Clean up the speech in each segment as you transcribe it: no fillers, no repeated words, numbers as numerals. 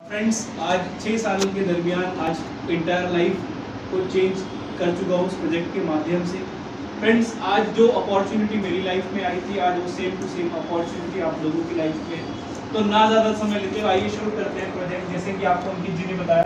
Friends, आज 6 सालों के दरमियान आज इंटायर लाइफ को चेंज कर चुका हूँ उस प्रोजेक्ट के माध्यम से। फ्रेंड्स, आज जो अपॉर्चुनिटी मेरी लाइफ में आई थी, आज वो सेम टू सेम अपॉर्चुनिटी आप लोगों की लाइफ में है। तो ना ज़्यादा समय लेते हुए आइए शुरू करते हैं प्रोजेक्ट। जैसे कि आपको अंकित जी ने बताया,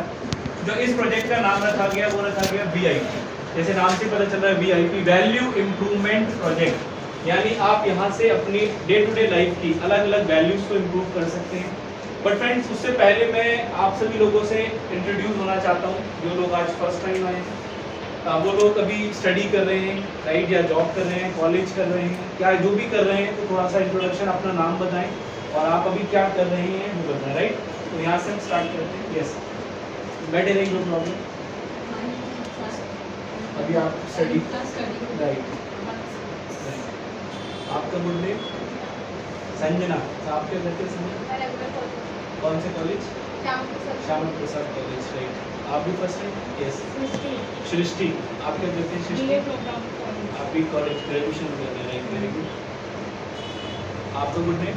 जो इस प्रोजेक्ट का नाम रखा गया वो रखा गया VIP। जैसे नाम से पता चल रहा है VIP, वैल्यू इम्प्रूवमेंट प्रोजेक्ट। यानी आप यहाँ से अपनी डे टू डे लाइफ की अलग अलग वैल्यूज़ को इम्प्रूव कर सकते हैं। बट फ्रेंड्स, उससे पहले मैं आप सभी लोगों से इंट्रोड्यूस होना चाहता हूँ, जो लोग आज फर्स्ट टाइम आए हैं। वो लोग अभी स्टडी कर रहे हैं, राइट, या जॉब कर रहे हैं, कॉलेज कर रहे हैं, क्या जो भी कर रहे हैं, तो थोड़ा सा इंट्रोडक्शन, अपना नाम बताएं और आप अभी क्या कर रहे हैं वो बताएं, राइट। तो यहाँ से हम स्टार्ट करते हैं। यस, बैठे रहिए, नो प्रॉब्लम। अभी आप स्टडी, राइट। आपका गुड नेम? संजना। आप क्या करते हैं? कौन से college? Shyama Prasad college, right. आप भी फर्स्ट टाइम? यस। सृष्टि, आप क्या करते हैं? सृष्टि, आप भी कॉलेज ग्रेजुएशन कर रहे हैं, राइट, वेरी गुड। आपका गुड नेम?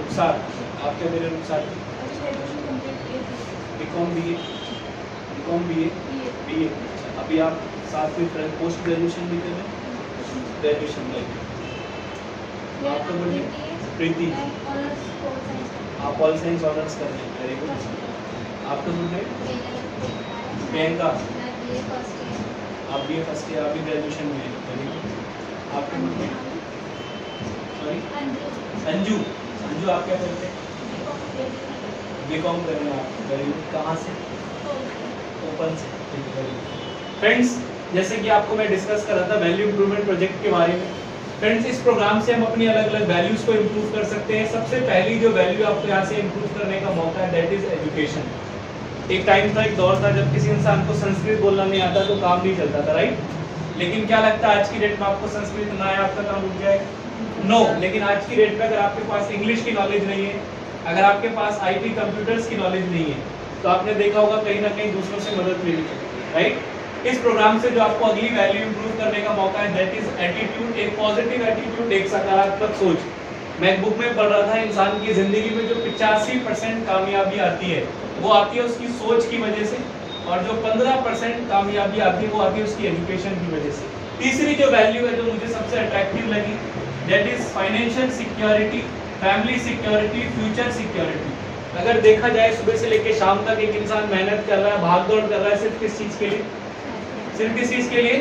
रुखसार। आप क्या कर रहे हैं Rukhsar? BCom BA, BCom BA। अभी आप साथ में पोस्ट ग्रेजुएशन भी कर रहे हैं? Graduation, right. आपका गुड नेम? प्रीति। आप ऑल साइंस ऑनर्स कर रहे हैं, वेरी गुड। आपका गुड नेम? प्रियंका। आप BA फर्स्ट ईयर, आप भी ग्रेजुएशन में हैं, वेरी गुड। आपका good name? Sorry, Sanju. Sanju, आप क्या करते हैं? बीकॉम कर रहे हैं आप, वेरी गुड। कहाँ से? ओपन से, ठीक है, वेरी गुड। फ्रेंड्स, जैसे कि आपको मैं डिस्कस कर रहा था वैल्यू इंप्रूवमेंट प्रोजेक्ट के बारे में। फ्रेंड्स, इस प्रोग्राम से हम अपनी अलग अलग वैल्यूज को इम्प्रूव कर सकते हैं। सबसे पहली जो वैल्यू आपको यहाँ से इम्प्रूव करने का मौका है, दैट इज एजुकेशन। एक टाइम था, एक दौर था जब किसी इंसान को संस्कृत बोलना नहीं आता तो काम नहीं चलता था, राइट। लेकिन क्या लगता है आज की डेट में आपको संस्कृत ना आए आपका काम रुक जाएगा? नो। लेकिन आज की डेट में अगर आपके पास इंग्लिश की नॉलेज नहीं है, अगर आपके पास IT कंप्यूटर्स की नॉलेज नहीं है, तो आपने देखा होगा कहीं ना कहीं दूसरों से मदद लेनी चाहिए, राइट। इस प्रोग्राम से जो आपको अगली वैल्यू इंप्रूव करने का मौका है, दैट इज एटीट्यूड, एक पॉजिटिव एटीट्यूड, एक सकारात्मक सोच। मैं एक बुक में पढ़ रहा था, इंसान की जिंदगी में जो 85% कामयाबी आती है वो आती है उसकी सोच की वजह से, और जो 15% कामयाबी आती है वो आती है उसकी एजुकेशन की वजह से। तीसरी जो वैल्यू है, जो मुझे सबसे अट्रैक्टिव लगी, that is financial security, family security, future security. अगर देखा जाए, सुबह से लेकर शाम तक एक इंसान मेहनत कर रहा है, भाग दौड़ कर रहा है, सिर्फ किस चीज के लिए? सिर्फ किस चीज के लिए?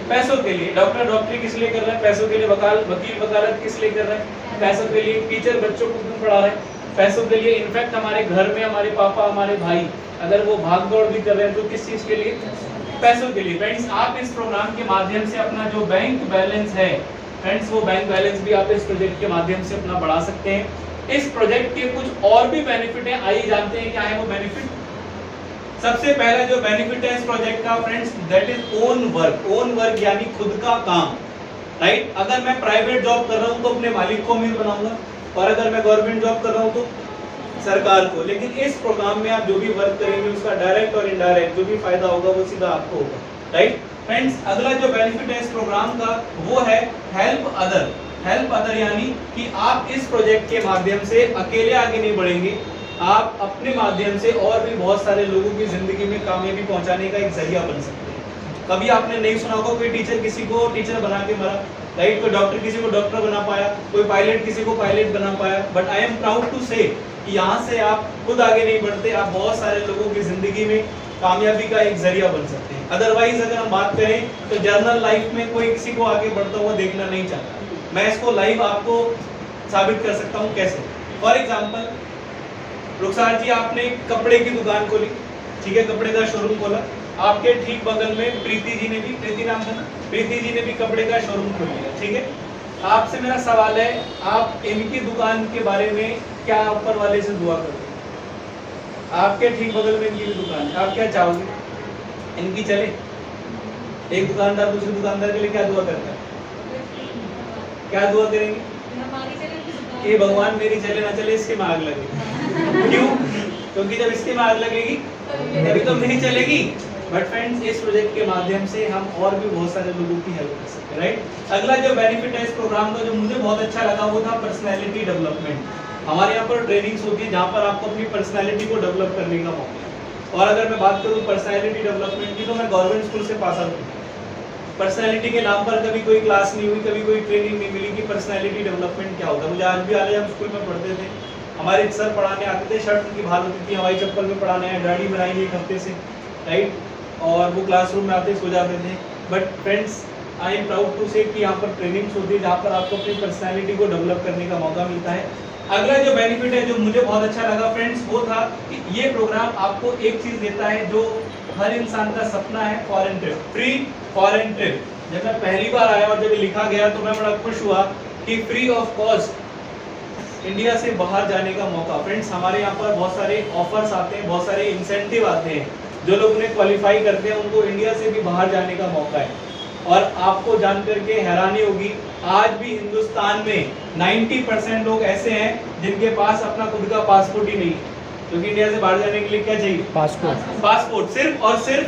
पैसों के लिए। डॉक्टर डॉक्टरी किस लिए कर रहा है? पैसों के लिए। वकील वकालत किस लिए कर रहा है? पैसों के लिए। टीचर बच्चों को क्यों पढ़ा रहा है? पैसों के लिए। इनफैक्ट हमारे घर में हमारे पापा, हमारे भाई, अगर वो भाग दौड़ भी कर रहे हैं तो किस चीज के लिए? पैसों के लिए। फ्रेंड्स, आप इस प्रोग्राम के माध्यम से अपना जो बैंक बैलेंस है, फ्रेंड्स, वो बैंक बैलेंस भी आप इस प्रोजेक्ट के माध्यम से अपना बढ़ा सकते हैं। इस प्रोजेक्ट के कुछ और भी बेनिफिट है, आइए जानते हैं क्या है वो बेनिफिट। सबसे पहला जो बेनिफिट है इस प्रोजेक्ट का, friends, that is own work. Own work यानी खुद का काम, राइट। अगर मैं प्राइवेट जॉब कर रहा हूँ तो अपने मालिक को अमीर बनाऊंगा, और अगर मैं गवर्नमेंट जॉब कर रहा हूँ तो सरकार को। लेकिन इस प्रोग्राम में आप जो भी वर्क करेंगे उसका डायरेक्ट और इनडायरेक्ट जो भी फायदा होगा वो सीधा आपको होगा, राइट। फ्रेंड्स, अगला जो बेनिफिट है इस प्रोग्राम का वो है हेल्प अदर। हेल्प अदर यानी कि आप इस प्रोजेक्ट के माध्यम से अकेले आगे नहीं बढ़ेंगे, आप अपने माध्यम से और भी बहुत सारे लोगों की जिंदगी में कामयाबी पहुंचाने का एक जरिया बन सकते हैं। कभी आपने नहीं सुना होगा कोई टीचर किसी को टीचर बना के मरा, राइट। कोई डॉक्टर किसी को डॉक्टर बना पाया, कोई पायलट किसी को पायलट बना पाया। But I am proud to say कि यहाँ से आप खुद आगे नहीं बढ़ते, आप बहुत सारे लोगों की जिंदगी में कामयाबी का एक जरिया बन सकते हैं। अदरवाइज अगर हम बात करें तो जर्नल लाइफ में कोई किसी को आगे बढ़ता हुआ देखना नहीं चाहता। मैं इसको लाइव आपको साबित कर सकता हूँ कैसे। फॉर एग्जाम्पल, रुखसार जी, आपने कपड़े की दुकान खोली, ठीक है, कपड़े का शोरूम खोला। आपके ठीक बगल में प्रीति जी ने भी, प्रीति नाम था ना, प्रीति जी ने भी कपड़े का शोरूम खोल लिया, ठीक है। आपसे मेरा सवाल है, आप इनकी दुकान के बारे में क्या ऊपर वाले से दुआ करोगे? आपके ठीक बगल में इनकी दुकान है, आप क्या चाहोगे? इनकी चले? एक दुकानदार दूसरे दुकानदार के लिए क्या दुआ करता है? क्या दुआ करेंगे? ये भगवान मेरी चले ना चले, इसके में आग लगे। क्यों? क्योंकि जब इसके में आग लगेगी तभी तो मेरी चलेगी। बट फ्रेंड्स, इस प्रोजेक्ट के माध्यम से हम और भी बहुत सारे लोगों की हेल्प कर सकते हैं, राइट। अगला जो बेनिफिट है इस प्रोग्राम का जो मुझे बहुत अच्छा लगा वो था पर्सनैलिटी डेवलपमेंट। हमारे यहाँ पर ट्रेनिंग्स होती है जहाँ पर आपको अपनी पर्सनैलिटी को डेवलप करने का मौका है। और अगर मैं बात करूँ पर्सनैलिटी डेवलपमेंट की, तो मैं गवर्नमेंट स्कूल से पास आउट हूँ। पर्सनैलिटी के नाम पर कभी कोई क्लास नहीं हुई, कभी कोई ट्रेनिंग नहीं मिली कि पर्सनैलिटी डेवलपमेंट क्या होता है। मुझे आज भी याद है, हम स्कूल में पढ़ते थे, हमारे सर पढ़ाने आते थे, शर्ट उनकी भाल होती थी, हवाई चप्पल में पढ़ाने आए, दाढ़ी बनाई एक हफ्ते से, राइट, और वो क्लासरूम में आते सो जाते थे। But friends, I am proud to say कि यहाँ पर ट्रेनिंग्स होती है जहाँ पर आपको अपनी पर्सनैलिटी को डेवलप करने का मौका मिलता है। अगला जो बेनिफिट है जो मुझे बहुत अच्छा लगा फ्रेंड्स, वो था कि ये प्रोग्राम आपको एक चीज़ देता है जो हर इंसान का सपना है, foreign trip, free foreign trip. जब मैं पहली बार आया और जब लिखा गया तो मैं बड़ा खुश हुआ कि फ्री ऑफ कॉस्ट इंडिया से बाहर जाने का मौका। फ्रेंड्स, हमारे यहाँ पर बहुत सारे ऑफर्स आते हैं, बहुत सारे इंसेंटिव आते हैं, जो लोग उन्हें क्वालिफाई करते हैं उनको इंडिया से भी बाहर जाने का मौका है। और आपको जान करके हैरानी होगी, आज भी हिंदुस्तान में 90% लोग ऐसे हैं जिनके पास अपना खुद का पासपोर्ट ही नहीं है, क्योंकि इंडिया से बाहर जाने के लिए क्या चाहिए? पासपोर्ट। सिर्फ और सिर्फ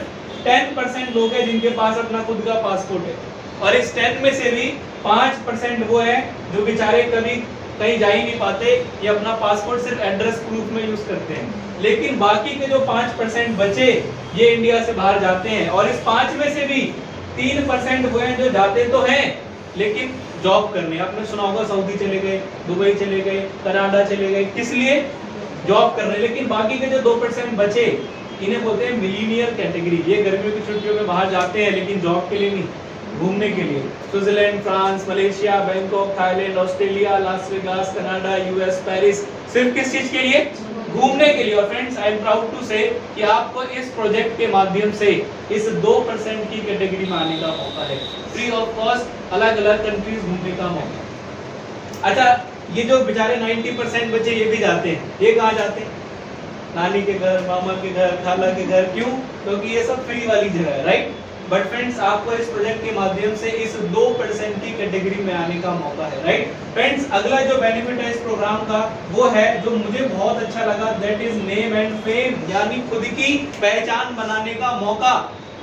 10% लोग हैं जिनके पास अपना खुद का पासपोर्ट है। और इस 10 में से भी 5% वो है जो बेचारे कभी कहीं जा ही नहीं पाते, ये अपना पासपोर्ट सिर्फ एड्रेस प्रूफ में यूज करते हैं। लेकिन बाकी के जो 5% बचे, ये इंडिया से बाहर जाते हैं। और इस 5 में से भी 3% वो हैं जो जाते तो हैं लेकिन जॉब करने। आपने सुना होगा सऊदी चले गए, दुबई चले गए, कनाडा चले गए, किस लिए? जॉब करने। लेकिन बाकी के जो 2% बचे, इन्हें बोलते हैं मिलीनियर कैटेगरी। ये गर्मियों की छुट्टियों में बाहर जाते हैं लेकिन जॉब के लिए नहीं, घूमने के लिए। Switzerland, France, Malaysia, Bangkok, Thailand, Australia, Las Vegas, Canada, US, Paris, सिर्फ किस चीज के लिए? घूमने के लिए। और friends, I am proud to say कि आपको इस प्रोजेक्ट के माध्यम से इस 2% की कैटेगरी में आने का मौका है, फ्री ऑफ कॉस्ट, अलग अलग कंट्रीज घूमने का मौका। अच्छा, ये जो बेचारे 90% बच्चे ये भी जाते हैं, ये कहाँ जाते हैं? नानी के घर, मामा के घर, खाला के घर। क्यों? क्योंकि ये सब फ्री वाली जगह है, राइट। बट फ्रेंड्स, आपको इस प्रोजेक्ट के माध्यम से इस 2% की कैटेगरी में आने का मौका है, राइट। फ्रेंड्स, अगला जो बेनिफिट है इस प्रोग्राम का वो है जो मुझे बहुत अच्छा लगा, that is name and fame, यानी खुद की पहचान बनाने का मौका।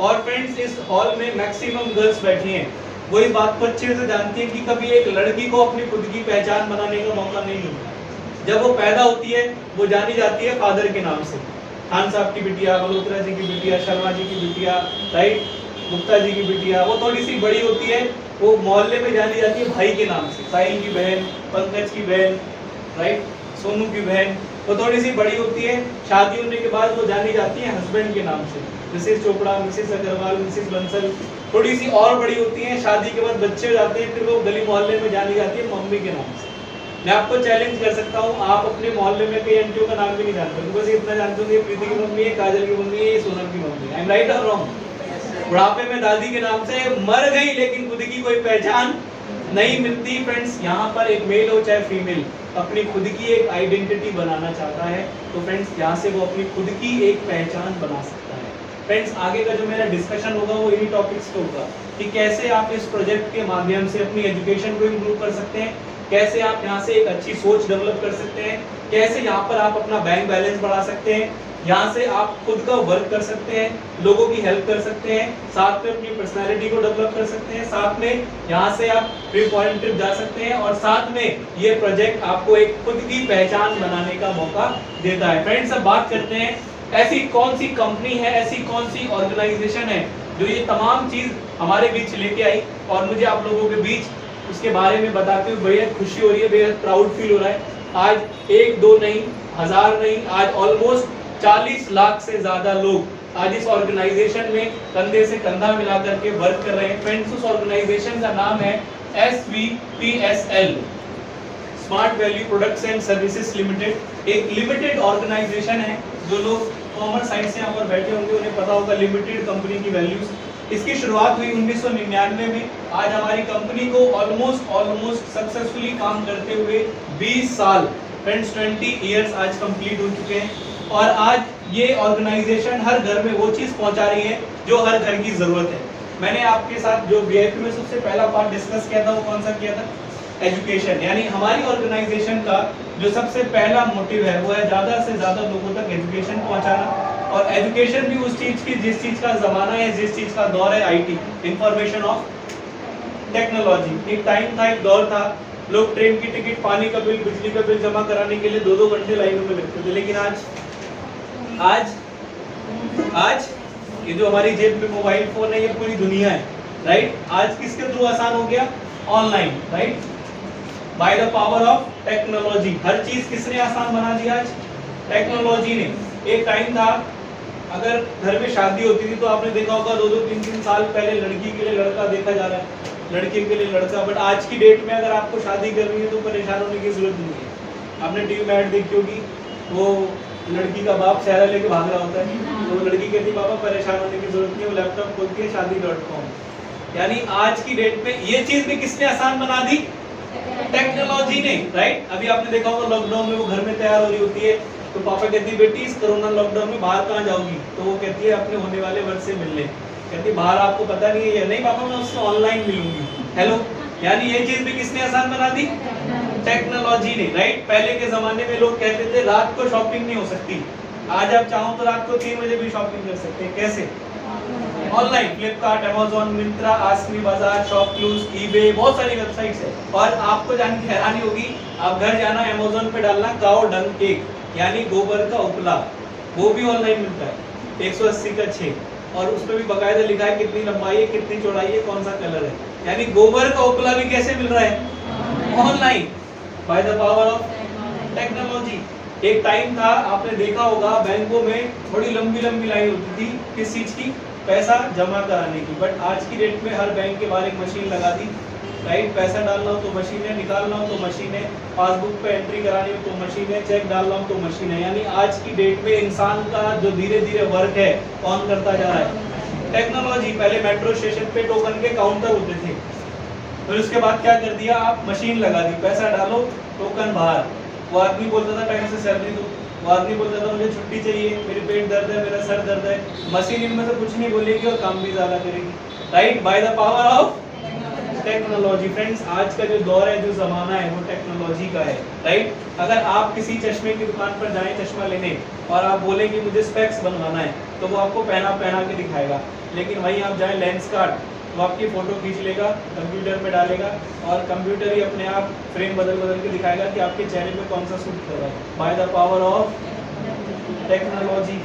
और फ्रेंड्स, इस हॉल में मैक्सिमम गर्ल्स बैठी हैं, वो इस बात को अच्छे से जानती हैं कि कभी एक लड़की को अपनी खुद की पहचान बनाने का मौका नहीं मिलता। जब वो पैदा होती है वो जानी जाती है फादर के नाम से, खान साहब की बिटिया, मल्होत्रा जी की बिटिया, शर्मा जी की बिटिया, राइट, गुप्ता जी की बिटिया। वो थोड़ी सी बड़ी होती है, वो मोहल्ले में जानी जाती है भाई के नाम से, साहिल की बहन, पंकज की बहन, राइट, सोनू की बहन। वो थोड़ी सी बड़ी होती है, शादी होने के बाद वो जानी जाती है हस्बैंड के नाम से, Mrs Chopra, Mrs Agarwal, Mrs Bansal. थोड़ी सी और बड़ी होती है, शादी के बाद बच्चे हो जाते हैं, फिर वो गली मोहल्ले में जानी जाती है मम्मी के नाम से। मैं आपको चैलेंज कर सकता हूँ, आप अपने मोहल्ले में कई आंटियों का नाम भी नहीं जानते, बस इतना जानते होंगे प्रीति की मम्मी है, काजल की मम्मी है, सोनम की मम्मी है। आई एम राइट और रॉन्ग? बुढ़ापे में दादी के नाम से मर गई लेकिन खुद की कोई पहचान नहीं मिलती। फ्रेंड्स, यहाँ पर एक मेल हो चाहे फीमेल अपनी खुद की एक आइडेंटिटी बनाना चाहता है, तो फ्रेंड्स यहाँ से वो अपनी खुद की एक पहचान बना सकता है। फ्रेंड्स, आगे का जो मेरा डिस्कशन होगा वो इन्हीं टॉपिक्स पे होगा कि कैसे आप इस प्रोजेक्ट के माध्यम से अपनी एजुकेशन को इम्प्रूव कर सकते हैं, कैसे आप यहाँ से एक अच्छी सोच डेवलप कर सकते हैं, कैसे यहाँ पर आप अपना बैंक बैलेंस बढ़ा सकते हैं, यहाँ से आप खुद का वर्क कर सकते हैं, लोगों की हेल्प कर सकते हैं, साथ में अपनी पर्सनालिटी को डेवलप कर सकते हैं, साथ में यहाँ से आप फ्री फॉरेन ट्रिप जा सकते हैं, और साथ में ये प्रोजेक्ट आपको एक खुद की पहचान बनाने का मौका देता है। फ्रेंड्स, अब बात करते हैं ऐसी कौन सी कंपनी है, ऐसी कौन सी ऑर्गेनाइजेशन है जो ये तमाम चीज हमारे बीच लेके आई, और मुझे आप लोगों के बीच उसके बारे में बताते हुए बेहद खुशी हो रही है, बेहद प्राउड फील हो रहा है। आज 1 2 नहीं, 1000 नहीं, आज ऑलमोस्ट 40 लाख से ज्यादा लोग आज इस ऑर्गेनाइजेशन में कंधे से कंधा मिला करके वर्क कर रहे हैं। फ्रेंड्स, उस ऑर्गेनाइजेशन का नाम है SVPSL, smart value products and services limited. एक लिमिटेड ऑर्गेनाइजेशन है, जो लोग कॉमर्स साइड से यहाँ पर बैठे होंगे उन्हें पता होगा लिमिटेड कंपनी की वैल्यूज। इसकी शुरुआत हुई 1999 में। आज हमारी कंपनी को ऑलमोस्ट सक्सेसफुली काम करते हुए 20 साल, फ्रेंड्स 20 इयर्स आज कंप्लीट हो चुके हैं। और आज ये ऑर्गेनाइजेशन हर घर में वो चीज़ पहुंचा रही है जो हर घर की ज़रूरत है। मैंने आपके साथ जो VIP में सबसे पहला पार्ट डिस्कस किया था वो कौन सा किया था? एजुकेशन। यानी हमारी ऑर्गेनाइजेशन का जो सबसे पहला मोटिव है वो है ज़्यादा से ज़्यादा लोगों तक एजुकेशन पहुंचाना। और एजुकेशन भी उस चीज़ की जिस चीज़ का ज़माना है, जिस चीज़ का दौर है, IT, इंफॉर्मेशन ऑफ टेक्नोलॉजी। एक टाइम था, एक दौर था लोग ट्रेन की टिकट, पानी का बिल, बिजली का बिल जमा कराने के लिए 2-2 घंटे लाइनों में लगते थे, लेकिन आज ये जो हमारी जेब में मोबाइल फोन है, ये पूरी दुनिया है, राइट। आज किसके थ्रू आसान हो गया? Online, right, by the power of technology. हर चीज किसने आसान बना दिया? आज टेक्नोलॉजी ने। एक टाइम था, अगर घर में शादी होती थी तो आपने देखा होगा 2-2, 3-3 साल पहले लड़की के लिए लड़का देखा जा रहा है, लड़के के लिए लड़का। बट आज की डेट में अगर आपको शादी करनी है तो परेशान होने की जरूरत नहीं है। आपने टीवी में ऐड देखी होगी, वो लड़की का बाप सेहरा लेके भाग रहा होता है, तो लड़की कहती पापा परेशान होने की जरूरत नहीं है, वो लैपटॉप खोलती है शादी.com। यानी आज की डेट में ये चीज भी किसने आसान बना दी? टेक्नोलॉजी ने, राइट। अभी आपने देखा होगा लॉकडाउन में वो घर में तैयार हो रही होती है, तो पापा कहती है बेटी इस कोरोना लॉकडाउन में बाहर कहाँ जाओगी? तो वो कहती है अपने होने वाले वर्ष से मिलने। कहती बाहर आपको पता नहीं है या नहीं? पापा मैं उससे ऑनलाइन मिलूंगी। हेलो, यानी ये चीज भी किसने आसान बना दी? टेक्नोलॉजी ने, राइट। पहले के जमाने में लोग कहते थे रात को शॉपिंग नहीं हो सकती, आज आप चाहो तो रात को 3 बजे भी शॉपिंग कर सकते हैं। कैसे? ऑनलाइन। फ्लिपकार्ट, अमेज़न, मिंत्रा, आसमी बाजार, शॉपक्लूज, ईबे, बहुत सारी वेबसाइट्स है। और आपको जान के हैरानी होगी, आप घर जाना, अमेज़न पे डालना काऊ डंग केक, यानी गोबर का उपला, वो भी ऑनलाइन मिलता है 180 का 6, और उसमें भी बकायदा लिखा है कितनी लंबाई है, कितनी चौड़ाई है, कौन सा कलर है। यानी गोबर का उपला भी कैसे मिल रहा है? Online, bye the power of technology. एक टाइम था, आपने देखा होगा बैंकों में बड़ी लंबी लंबी लाइन होती थी, किस चीज की? पैसा जमा कराने की। बट आज की डेट में हर बैंक के बाहर एक मशीन लगा दी, राइट। पैसा डालना हो तो मशीन है, निकालना हो तो मशीन है, पासबुक पे एंट्री करानी हो तो मशीन है, चेक डालना हो तो मशीन है। यानी आज की डेट में इंसान का जो धीरे धीरे वर्क है कौन करता जा रहा है? टेक्नोलॉजी। पहले मेट्रो स्टेशन पे टोकन के काउंटर होते थे, फिर उसके बाद क्या कर दिया? आप मशीन लगा दी, पैसा डालो, टोकन बाहर। वो आदमी बोलता था टाइम से सैलरी दो, वो आदमी बोलता था मुझे छुट्टी चाहिए, मेरे पेट दर्द है, मेरा सर दर्द है। मशीन इनमें से कुछ नहीं बोलेगी और काम भी ज्यादा करेगी, right, by the power of technology. Friends, आज का जो दौर है, जो जमाना है, वो टेक्नोलॉजी का है, राइट। अगर आप किसी चश्मे की दुकान पर जाएं चश्मा लेने और आप बोले कि मुझे स्पेक्स बनवाना है, तो वो आपको पहना के दिखाएगा। लेकिन वहीं आप जाएं लेंस कार्ड, वो आपकी फोटो खींच लेगा, कंप्यूटर में डालेगा, और कंप्यूटर ही अपने आप फ्रेम बदल के दिखाएगा कि आपके चेहरे पे कौन सा सूट कर रहा है, bye the power of technology.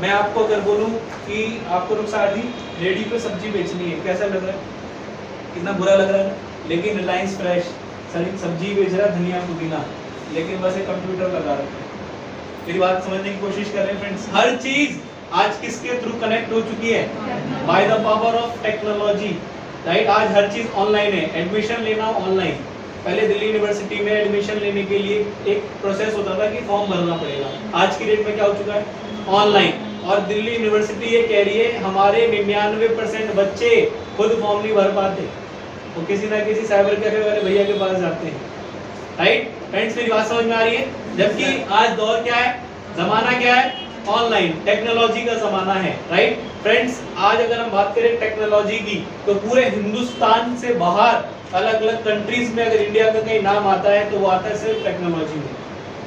मैं आपको अगर बोलूं कि आपको रुखसार दी रेडी पे सब्जी बेचनी है, कैसा लग रहा है? कितना बुरा लग रहा है। लेकिन रिलायंस फ्रेश सब्जी बेच रहा है, धनिया पुदीना, लेकिन बस एक कंप्यूटर लगा रखा है। मेरी बात समझने की कोशिश कर रहे हैं फ्रेंड्स। हर चीज आज किसके थ्रू कनेक्ट हो चुकी है? Bye the power of technology, right. आज हर चीज ऑनलाइन है। एडमिशन लेना ऑनलाइन। पहले दिल्ली यूनिवर्सिटी में एडमिशन लेने के लिए एक प्रोसेस होता था कि फॉर्म भरना पड़ेगा, आज की डेट में क्या हो चुका है? ऑनलाइन। और दिल्ली यूनिवर्सिटी ये कह रही है हमारे 99% बच्चे खुद फॉर्म नहीं भर पाते, वो किसी ना किसी साइबर कैफे वाले भैया के पास जाते हैं, राइट। फ्रेंड्स, मेरी बात समझ में आ रही है? जबकि आज दौर क्या है, जमाना क्या है? ऑनलाइन, टेक्नोलॉजी का जमाना है, राइट। फ्रेंड्स, आज अगर हम बात करें टेक्नोलॉजी की, तो पूरे हिंदुस्तान से बाहर अलग अलग कंट्रीज में अगर इंडिया का कहीं नाम आता है तो वो आता है सिर्फ टेक्नोलॉजी में।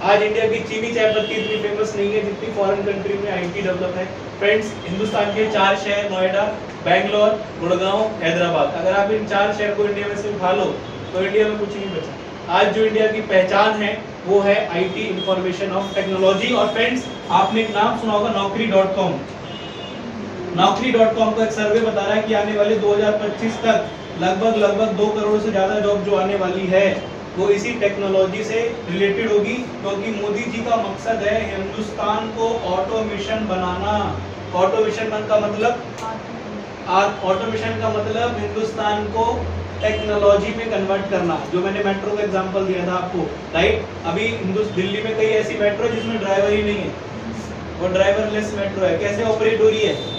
आज इंडिया की चीनी चाय पत्ती इतनी फेमस नहीं है जितनी फॉरेन कंट्री में आईटी डेवलप है। फ्रेंड्स, हिंदुस्तान के 4 शहर, नोएडा, बैंगलोर, गुड़गांव, हैदराबाद, अगर आप इन 4 शहर को इंडिया में से उठा लो तो इंडिया में कुछ नहीं बचा। आज जो इंडिया की पहचान है वो है आईटी, इंफॉर्मेशन ऑफ टेक्नोलॉजी। और फ्रेंड्स, आपने एक नाम सुना होगा naukri.com। naukri.com का एक सर्वे बता रहा है कि आने वाले 2025 तक लगभग 2 करोड़ से ज्यादा जॉब जो आने वाली है वो इसी टेक्नोलॉजी से रिलेटेड होगी, क्योंकि मोदी जी का मकसद है हिंदुस्तान को ऑटोमेशन बनाना। ऑटोमेशन का मतलब हिंदुस्तान को टेक्नोलॉजी में कन्वर्ट करना। जो मैंने मेट्रो का एग्जांपल दिया था आपको, राइट। अभी दिल्ली में कई ऐसी मेट्रो जिसमें ड्राइवर ही नहीं है, वो ड्राइवरलेस मेट्रो है। कैसे ऑपरेट हो रही है?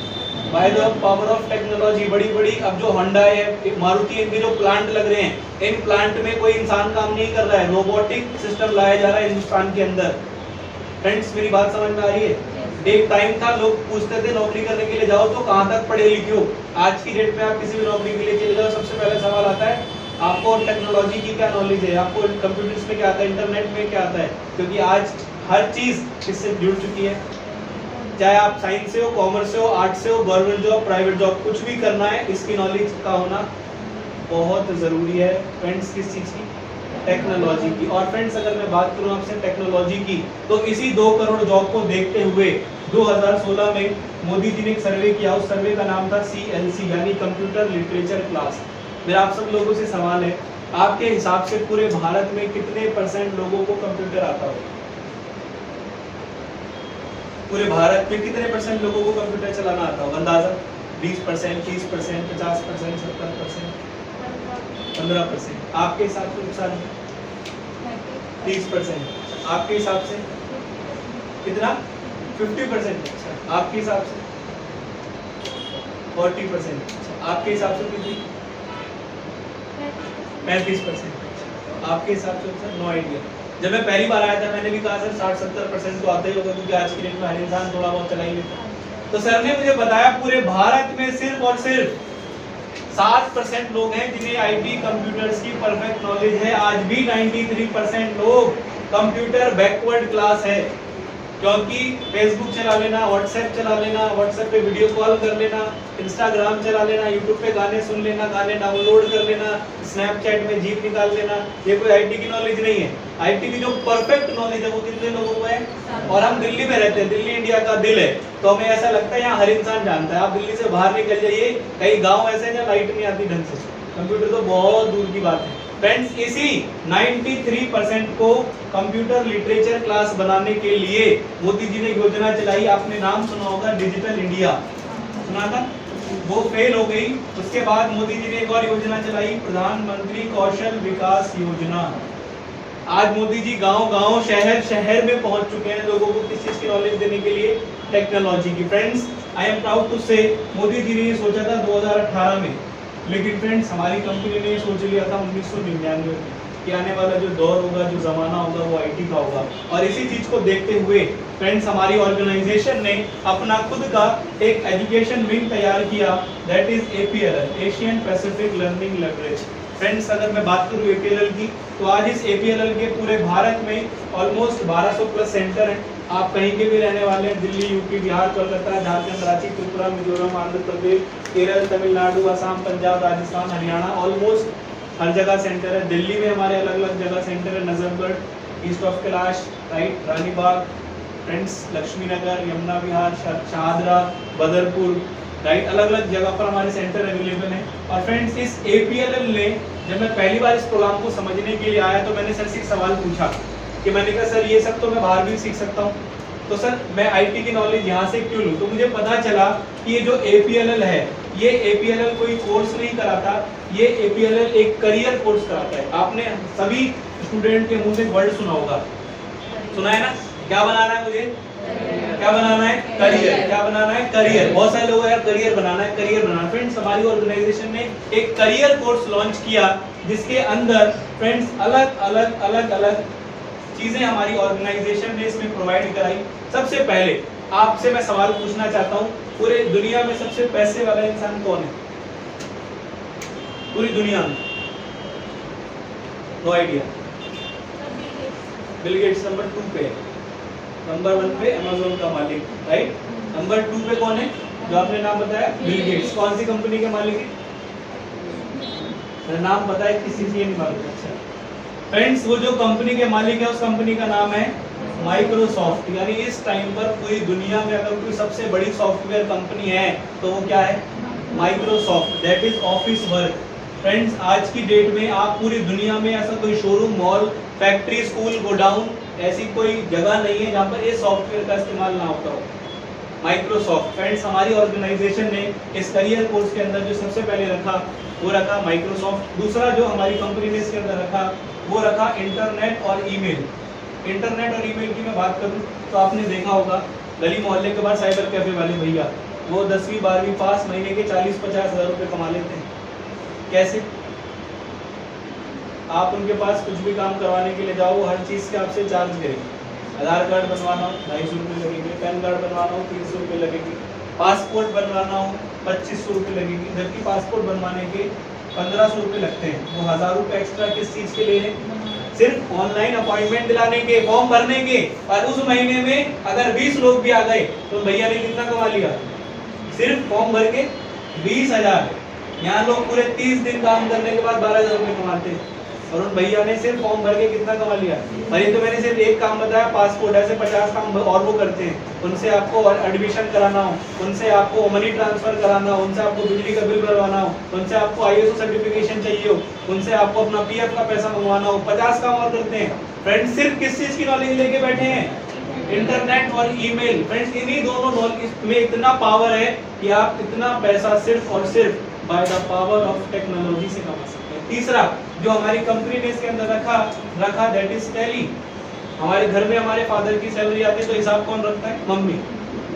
Bye the power of technology. बड़ी अब जो होंडा है, मारुति, इनके जो प्लांट लग रहे हैं, इन प्लांट में कोई इंसान काम नहीं कर रहा है, रोबोटिक सिस्टम लाया जा रहा है हिंदुस्तान के अंदर। फ्रेंड्स, मेरी बात समझ में आ रही है? एक टाइम था लोग पूछते थे नौकरी करने के लिए जाओ तो कहाँ तक पढ़े लिखे हो। आज की डेट में आप किसी भी नौकरी के लिए चले जाओ, सबसे पहले सवाल आता है आपको टेक्नोलॉजी की क्या नॉलेज है, आपको कंप्यूटर्स में क्या आता है, इंटरनेट में क्या आता है, क्योंकि आज हर चीज इससे जुड़ चुकी है। चाहे आप साइंस से हो, कॉमर्स से हो, आर्ट से हो, गवर्नमेंट जॉब, प्राइवेट जॉब, कुछ भी करना है, इसकी नॉलेज का होना बहुत जरूरी है। फ्रेंड्स, किस चीज की? टेक्नोलॉजी की। और फ्रेंड्स अगर मैं बात करूं आपसे टेक्नोलॉजी की, तो इसी 2 करोड़ जॉब को देखते हुए 2016 में मोदी जी ने एक सर्वे किया। उस सर्वे का नाम था CLC यानी कंप्यूटर लिटरेचर क्लास। मेरा आप सब लोगों से सवाल है, आपके हिसाब से पूरे भारत में कितने % लोगों को कंप्यूटर आता हो? पूरे भारत में कितने % लोगों को कंप्यूटर चलाना आता होगा? अंदाजा 20%, 30%, 50%, 70%, 15%। आपके हिसाब से नुकसान 30%। आपके हिसाब से कितना? 50%। आपके हिसाब से 40%। आपके हिसाब से कितनी? 35%। आपके हिसाब से सर नो आइडिया। जब मैं पहली बार आया था मैंने भी कहा सर 60-70% तो आता ही होगा, क्योंकि आज की डेट में हर इंसान थोड़ा बहुत चला ही लेता है। तो सर ने मुझे बताया पूरे भारत में सिर्फ और सिर्फ 7% लोग हैं जिन्हें आईटी कंप्यूटर्स की परफेक्ट नॉलेज है। आज भी 93% लोग कंप्यूटर बैकवर्ड क्लास है, क्योंकि फेसबुक चला लेना, व्हाट्सएप चला लेना, व्हाट्सएप पे वीडियो कॉल कर लेना, इंस्टाग्राम चला लेना, यूट्यूब पे गाने सुन लेना, गाने डाउनलोड कर लेना, स्नैपचैट में जीप निकाल लेना, ये कोई आईटी की नॉलेज नहीं है। आईटी की जो परफेक्ट नॉलेज है वो कितने लोगों को है? और हम दिल्ली में रहते हैं, दिल्ली इंडिया का दिल है, तो हमें ऐसा लगता है यहाँ हर इंसान जानता है। आप दिल्ली से बाहर निकल जाइए, कई गाँव ऐसे हैं जहाँ लाइट नहीं आती ढंग से, कंप्यूटर तो बहुत दूर की बात है। फ्रेंड्स इसी 93% को कंप्यूटर लिटरेचर क्लास बनाने के लिए मोदी जी ने योजना चलाई। आपने नाम सुना होगा डिजिटल इंडिया, सुना था? वो फेल हो गई। उसके बाद मोदी जी ने एक और योजना चलाई, प्रधानमंत्री कौशल विकास योजना। आज मोदी जी गांव-गांव, शहर-शहर में पहुंच चुके हैं लोगों को किस चीज की नॉलेज देने के लिए? टेक्नोलॉजी की। Friends I am proud to say Modi जी ने ये सोचा था 2018 में, लेकिन फ्रेंड्स हमारी कंपनी ने सोच लिया था 1999 कि आने वाला जो दौर होगा, जो ज़माना होगा वो आईटी का होगा। और इसी चीज़ को देखते हुए फ्रेंड्स हमारी ऑर्गेनाइजेशन ने अपना खुद का एक एजुकेशन विंग तैयार किया, that is APLL, Asian Pacific learning leverage. Friends अगर मैं बात करूँ APLL की, तो आज इस APLL के पूरे भारत में ऑलमोस्ट 1200 प्लस सेंटर हैं। आप कहीं के भी रहने वाले हैं, दिल्ली, यूपी, बिहार, कोलकाता, झारखंड, रांची, त्रिपुरा, मिजोरम, आंध्र प्रदेश, केरल, तमिलनाडु, असम, पंजाब, राजस्थान, हरियाणा, ऑलमोस्ट हर जगह सेंटर है। दिल्ली में हमारे अलग अलग जगह सेंटर है, Najafgarh, east of Kailash, right, Ranibagh, friends Lakshmi Nagar, Yamuna Vihar, Shahdara, Badarpur, right, अलग अलग जगह पर हमारे सेंटर अवेलेबल हैं। और फ्रेंड्स इस APLL ने, जब मैं पहली बार इस प्रोग्राम को समझने के लिए आया तो मैंने सर से एक सवाल पूछा कि मैंने कहा सर ये सब तो मैं बाहर भी सीख सकता हूँ, तो सर मैं आईटी की नॉलेज यहाँ से क्यों लूँ? तो मुझे पता चला कि ये जो APLL है, ये APLL कोई कोर्स नहीं कराता, ये APLL एक करियर कोर्स कराता है। आपने सभी स्टूडेंट के मुंह से वर्ड सुना होगा, सुना है ना? क्या बनाना है मुझे? क्या बनाना है? करियर। क्या बनाना है? करियर। बहुत सारे लोग यार करियर बनाना है, करियर बनाना है। फ्रेंड्स हमारी ऑर्गेनाइजेशन ने एक करियर कोर्स लॉन्च किया, जिसके अंदर फ्रेंड्स अलग अलग चीजें हमारी ऑर्गेनाइजेशन ने इसमें प्रोवाइड कराई। सबसे पहले आपसे मैं सवाल पूछना चाहता हूँ, पूरे दुनिया में सबसे पैसे वाला इंसान कौन है? पूरी दुनिया में? No idea. Bill Gates number 2 पे है, नंबर 1 पे अमेज़न का मालिक, राइट। नंबर 2 पे कौन है जो आपने नाम बताया? Bill Gates. कौन सी कंपनी के मालिक है? नाम पता है, किसी से नहीं मालूम। अच्छा फ्रेंड्स, वो जो कंपनी के मालिक है उस कंपनी का नाम है माइक्रोसॉफ्ट। यानी इस टाइम पर पूरी दुनिया में अगर कोई सबसे बड़ी सॉफ्टवेयर कंपनी है तो वो क्या है? Microsoft, that is office work. Friends आज की डेट में आप पूरी दुनिया में ऐसा कोई showroom, mall, factory, school, godown, ऐसी कोई जगह नहीं है जहाँ पर ये सॉफ्टवेयर का इस्तेमाल ना होता हो। माइक्रोसॉफ्ट। फ्रेंड्स हमारी ऑर्गेनाइजेशन ने इस करियर कोर्स के अंदर जो सबसे पहले रखा वो रखा माइक्रोसॉफ्ट। दूसरा जो हमारी कंपनी ने इसके अंदर रखा वो रखा इंटरनेट और ईमेल। इंटरनेट और ईमेल की मैं बात करूं तो आपने देखा होगा गली मोहल्ले के बाद साइबर कैफे वाले भैया, वो 10वीं 12वीं पास, महीने के 40-50 हज़ार रुपये कमा लेते हैं। कैसे? आप उनके पास कुछ भी काम करवाने के लिए जाओ, हर चीज़ के आपसे चार्ज करेंगे। आधार कार्ड बनवाना हो 250 रुपये लगेंगे, पैन कार्ड बनवाना हो 300 रुपये लगेंगे, पासपोर्ट बनवाना हो 2500 रुपये लगेंगे, जबकि पासपोर्ट बनवाने के 1500 रुपये लगते हैं। वो 1000 रुपये एक्स्ट्रा किस चीज़ के लिए हैं? सिर्फ ऑनलाइन अपॉइंटमेंट दिलाने के, फॉर्म भरने के। और उस महीने में अगर 20 लोग भी आ गए तो भैया ने कितना कमा लिया? सिर्फ फॉर्म भर के 20,000। यहाँ लोग पूरे 30 दिन काम करने के बाद 12,000 रुपये कमाते हैं। और उन भैया ने सिर्फ फॉर्म भर के कितना कमा लिया। और ये तो मैंने सिर्फ एक काम बताया, पासपोर्ट, ऐसे 50 काम और वो करते हैं। उनसे आपको एडमिशन कराना हो, उनसे आपको मनी ट्रांसफर कराना हो, उनसे आपको बिजली का बिल भरवाना हो, उनसे आपको ISO सर्टिफिकेशन चाहिए हो, उनसे आपको अपना PF का पैसा मंगवाना हो, 50 काम और करते हैं। फ्रेंड्स सिर्फ किस चीज की नॉलेज लेके बैठे हैं? इंटरनेट और ईमेल। फ्रेंड्स इन्हीं दोनों नॉलेज में इतना पावर है कि आप इतना पैसा सिर्फ और सिर्फ bye the power of technology से कमा सकते हैं। तीसरा जो हमारी कंपनी ने इसके अंदर रखा दैट इज टैली। हमारे घर में हमारे फादर की सैलरी आती है तो हिसाब कौन रखता है? मम्मी।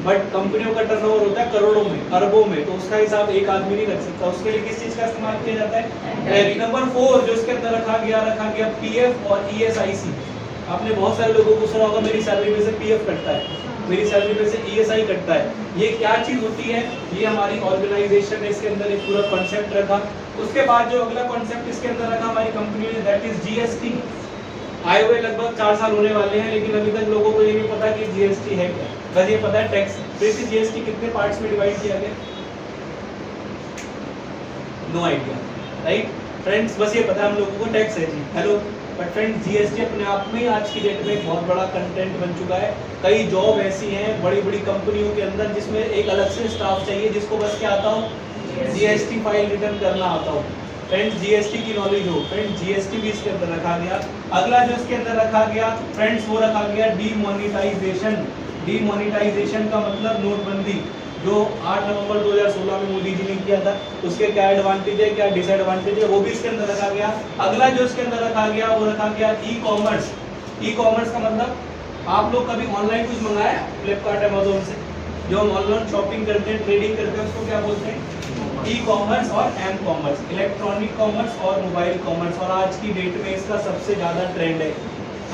बट कंपनियों का टर्नओवर होता है करोड़ों में, अरबों में, तो उसका हिसाब एक आदमी नहीं रख सकता। उसके लिए किस चीज का इस्तेमाल किया जाता है? टैली। नंबर 4 जो इसके अंदर रखा गया PF और ESIC। आपने बहुत सारे लोगों को सुना होगा मेरी सैलरी में से PF कटता है, मेरी सैलरी में से ESI कटता है। ये क्या चीज होती है? ये हमारी ऑर्गेनाइजेशन ने इसके अंदर एक पूरा कॉन्सेप्ट रखा। उसके बाद जो अगला कॉन्सेप्ट इसके अंदर रखा हमारी कंपनी ने दैट इज GST। आए हुए लगभग 4 साल होने वाले हैं, लेकिन अभी तक लोगों को ये नहीं पता कि GST है क्या। बस ये पता है टैक्स। वैसे GST कितने पार्ट्स में डिवाइड किया गया? No idea, right friends. बस ये पता है हम लोगों को टैक्स है जी, हेलो। बट फ्रेंड्स GST अपने आप में आज की डेट में एक बहुत बड़ा कंटेंट बन चुका है। कई जॉब ऐसी हैं बड़ी बड़ी कंपनियों के अंदर जिसमें एक अलग से स्टाफ चाहिए जिसको बस क्या आता हो? GST फाइल रिटर्न करना आता हो। फ्रेंड्स GST की नॉलेज हो। फ्रेंड्स GST भी इसके अंदर रखा गया। अगला जो इसके अंदर रखा गया फ्रेंड्स वो रखा गया डीमोनेटाइजेशन। डीमोनेटाइजेशन का मतलब नोटबंदी, जो 8 नवंबर 2016 में मोदी जी ने किया था। उसके क्या एडवांटेज है, क्या डिसएडवांटेज है, वो भी इसके अंदर रखा गया। अगला जो इसके अंदर रखा गया वो रखा गया ई-कॉमर्स। ई-कॉमर्स का मतलब आप लोग कभी ऑनलाइन कुछ मंगाया फ्लिपकार्ट अमेज़न से? जो हम ऑनलाइन शॉपिंग करते हैं, ट्रेडिंग करते हैं, उसको क्या बोलते हैं? ई-कॉमर्स और एम-कॉमर्स, इलेक्ट्रॉनिक कॉमर्स और मोबाइल कॉमर्स। और आज की डेट में इसका सबसे ज़्यादा ट्रेंड है।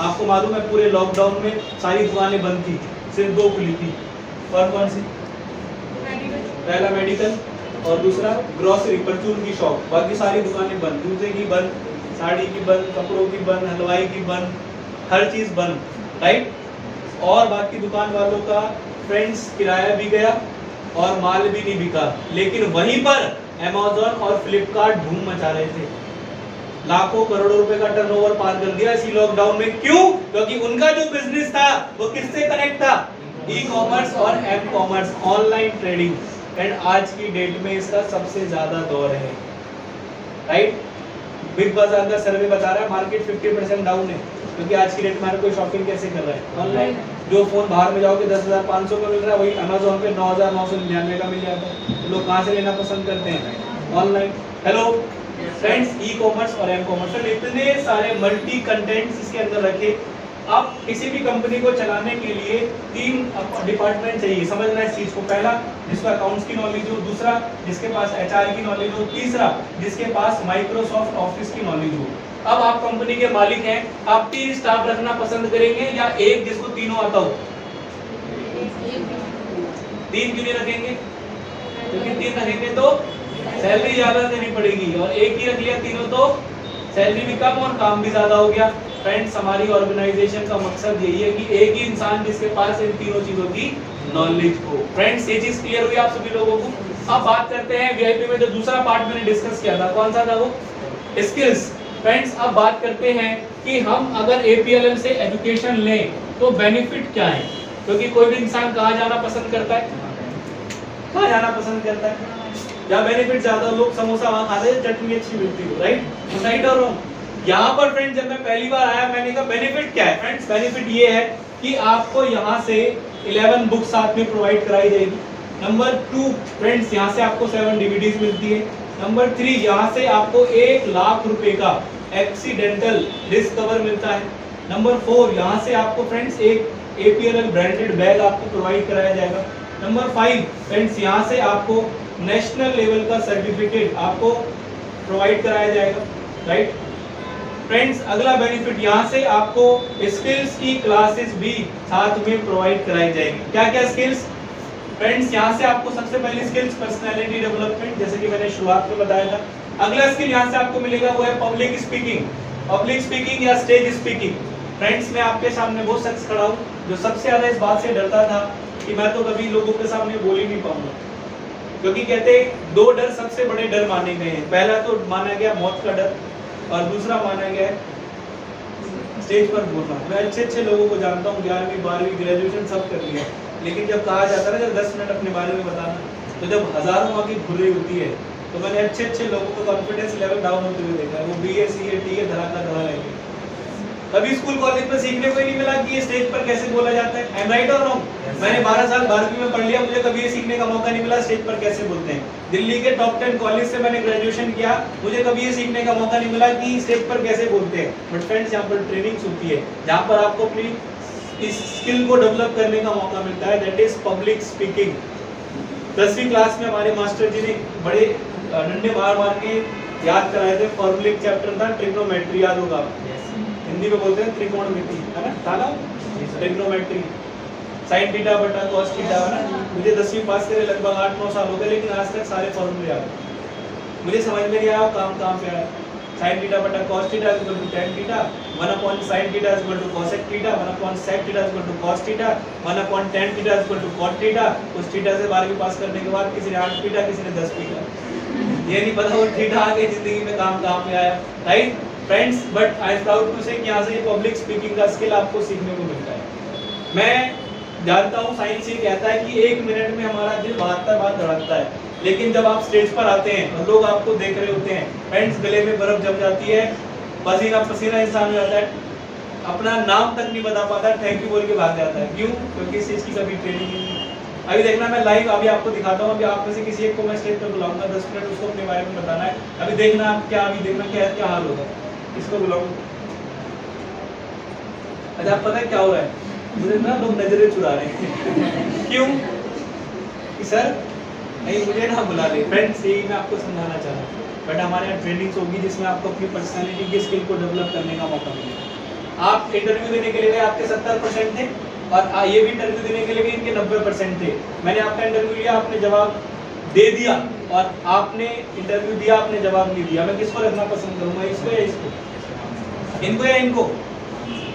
आपको मालूम है पूरे लॉकडाउन में सारी दुकानें बंद थी, सिर्फ 2 खुली थी। और कौन सी? पहला मेडिकल और दूसरा ग्रोसरी, परचून की शॉप। बाकी सारी दुकानें बंद, जूते की बंद, साड़ी की बंद, कपड़ों की बंद, हलवाई की बंद, हर चीज बंद, राइट। और बाकी दुकान वालों का फ्रेंड्स किराया भी गया और माल भी नहीं बिका। लेकिन वहीं पर अमेज़न और फ्लिपकार्ट धूम मचा रहे थे, लाखों करोड़ों रुपए का टर्नओवर पार कर दिया इसी लॉकडाउन में। क्यों? क्योंकि उनका जो बिजनेस था वो किससे कनेक्ट था? ई-कॉमर्स और एम-कॉमर्स, ऑनलाइन ट्रेडिंग। एंड आज की डेट में इसका सबसे ज्यादा दौर है, राइट। बिग बाजार का सर्वे बता रहा है मार्केट 50% डाउन है, क्योंकि आज की डेट में हर कोई शॉपिंग कैसे कर रहा है? ऑनलाइन। जो फोन बाहर में जाओगे 10,500 का मिल रहा है, वही अमेज़न पे 9,999 का मिल जाता है। तो लोग कहाँ से लेना पसंद करते हैं? ऑनलाइन। हेलो फ्रेंड्स, ई-कॉमर्स और एम-कॉमर्स, तो इतने सारे मल्टी कंटेंट्स इसके अंदर रखे। अब किसी भी कंपनी को चलाने के लिए 3 डिपार्टमेंट चाहिए, समझना इस चीज को। पहला जिसको अकाउंट्स की नॉलेज हो, दूसरा जिसके पास HR की नॉलेज हो, तीसरा जिसके पास माइक्रोसॉफ्ट ऑफिस की नॉलेज हो। अब आप कंपनी के मालिक हैं, आप 3 स्टाफ रखना पसंद करेंगे या एक जिसको तीनों आता हो? 3 क्यों नहीं रखेंगे? क्योंकि 3 रखेंगे तो सैलरी ज्यादा देनी पड़ेगी, और एक ही रख लिया तीनों तो सैलरी भी कम और काम भी ज्यादा हो गया। फ्रेंड्स हमारी ऑर्गेनाइजेशन का मकसद यही है कि एक ही इंसान जिसके पास इन तीनों चीजों की नॉलेज हो। फ्रेंड्स ये चीज क्लियर हुई आप सभी लोगों को? अब बात करते हैं VIP में जो दूसरा पार्ट मैंने डिस्कस किया था, कौन सा था वो? स्किल्स। फ्रेंड्स अब बात करते हैं कि हम अगर APLM से एजुकेशन लें तो बेनिफिट क्या है, क्योंकि कोई भी इंसान कहाँ जाना पसंद करता है? कहाँ जाना पसंद करता है? या बेनिफिट ज्यादा, लोग समोसा वहाँ खाते हैं, चटनी अच्छी मिलती है, राइट। राइट और रॉन्ग? यहाँ पर फ्रेंड्स जब मैं पहली बार आया मैंने कहा बेनिफिट क्या है? फ्रेंड्स बेनिफिट ये है कि आपको यहाँ से 11 बुक्स साथ में प्रोवाइड कराई जाएगी। नंबर 2 फ्रेंड्स यहाँ से आपको 7 DVDs मिलती है। नंबर 3 यहाँ से आपको 1 लाख रुपए का एक्सीडेंटल रिस्क कवर मिलता है। नंबर 4 यहाँ से आपको फ्रेंड्स एक APLM ब्रांडेड बैग आपको प्रोवाइड कराया जाएगा। नंबर 5 फ्रेंड्स यहाँ से आपको नेशनल लेवल का सर्टिफिकेट आपको प्रोवाइड कराया जाएगा, राइट। फ्रेंड्स अगला बेनिफिट यहाँ से आपको स्किल्स की क्लासेस भी साथ में प्रोवाइड कराई जाएगी। क्या क्या स्किल्स? फ्रेंड्स यहाँ से आपको सबसे पहली स्किल्स पर्सनालिटी डेवलपमेंट, जैसे कि मैंने शुरुआत में बताया था। अगला स्किल यहाँ से आपको मिलेगा वो है पब्लिक स्पीकिंग। पब्लिक स्पीकिंग या स्टेज स्पीकिंग। फ्रेंड्स मैं आपके सामने वो शख्स खड़ा हूँ जो सबसे ज्यादा इस बात से डरता था कि मैं तो कभी लोगों के सामने बोल ही नहीं पाऊंगा, क्योंकि कहते 2 डर सबसे बड़े डर माने गए हैं। पहला तो माना गया मौत का डर, और दूसरा माना गया है स्टेज पर बोलना। मैं अच्छे लोगों को जानता हूँ, 11वीं 12वीं ग्रेजुएशन सब कर लिया, लेकिन जब कहा जाता है ना जब 10 मिनट अपने बारे में बताना, तो जब हजारों आंखें घूर रही होती है, तो मैंने अच्छे लोगों को कॉन्फिडेंस लेवल डाउन होते हुए देखा है। वो BA CA TA धड़ाका धड़ा रहेंगे। कभी स्कूल कॉलेज में सीखने को ही नहीं मिला कि ये स्टेज पर कैसे बोला जाता है। आई एम राइट और रॉन्ग? मैंने 12 साल 12वीं में पढ़ लिया, मुझे कभी ये सीखने का मौका नहीं मिला स्टेज पर कैसे बोलते हैं। दिल्ली के टॉप 10 कॉलेज से मैंने ग्रेजुएशन किया, मुझे कभी ये सीखने का मौका नहीं मिला कि स्टेज पर कैसे बोलते हैं। बट फ्रेंड्स, यहाँ पर ट्रेनिंग्स होती है जहाँ पर आपको अपनी इस स्किल को डेवलप करने का मौका मिलता है, दैट इज पब्लिक स्पीकिंग। 10वीं क्लास में हमारे मास्टर जी ने बड़े डंडे मार के याद कराए थे। फॉर्मूलिक चैप्टर था ट्रिग्नोमेट्री, याद होगा? हिंदी में बोलते हैं त्रिकोणमिति, है ना? था ना ट्रिग्नोमेट्री, साइन थीटा बटा कॉस थीटा, है ना? मुझे 10वीं पास करे लगभग 8-9 साल हो गए, लेकिन आज तक सारे फॉर्मूले याद हैं। मुझे समझ में नहीं आया काम पे आया। साइन थीटा बटा cos theta equal to tan theta, 1 sin theta equal to cosec theta, 1 sec theta equal to cos theta, 1 tan theta equal to cot theta. उस थीटा से 12वीं पास करने के बाद किसी ने 8 थीटा, किसी ने 10 थीटा, ये नहीं पता वो थीटा आगे जिंदगी में काम कहाँ पे आया, right friends? But I am proud to say कि यहाँ से ये पब्लिक स्पीकिंग का स्किल आपको सीखने को मिलता है। मैं जानता हूँ साइंस ये कहता है कि 1 मिनट में हमारा दिल 72 बार धड़कता है, लेकिन जब आप स्टेज पर आते हैं और लोग आपको देख रहे होते हैं, फ्रेंड्स गले में बर्फ जम जाती है, पसीना पसीना इंसान हो जाता है, अपना नाम तक नहीं बता पाता, थैंक यू बोल के भाग जाता है। क्यों? क्योंकि इस चीज़ की कभी ट्रेनिंग नहीं है। अभी देखना, मैं लाइव अभी आपको दिखाता हूँ। अभी आप में से किसी एक को मैं स्टेज पर बुलाऊंगा, 10 मिनट उसको अपने बारे में बताना है। अभी देखना आप क्या, अभी देखना क्या हाल होगा। इसको बुलाऊंगा। अच्छा, आप पता है क्या हो रहा है? मुझे ना लोग नजरें चुरा रहे हैं। क्यों? कि सर नहीं, मुझे ना बुला ले। फ्रेंड्स, यही मैं आपको समझाना चाह रहा हूँ। बट हमारे यहाँ ट्रेनिंग्स होगी जिसमें आपको अपनी पर्सनालिटी के स्किल को डेवलप करने का मौका मिलेगा। आप इंटरव्यू देने के लिए गए, आपके 70% थे, और ये भी इंटरव्यू देने के लिए गए, इनके 90% थे। मैंने आपका इंटरव्यू लिया, आपने जवाब दे दिया, और आपने इंटरव्यू दिया, आपने जवाब नहीं दिया। मैं किसको रखना पसंद करूँगा, इसको या इसको? इनको या इनको?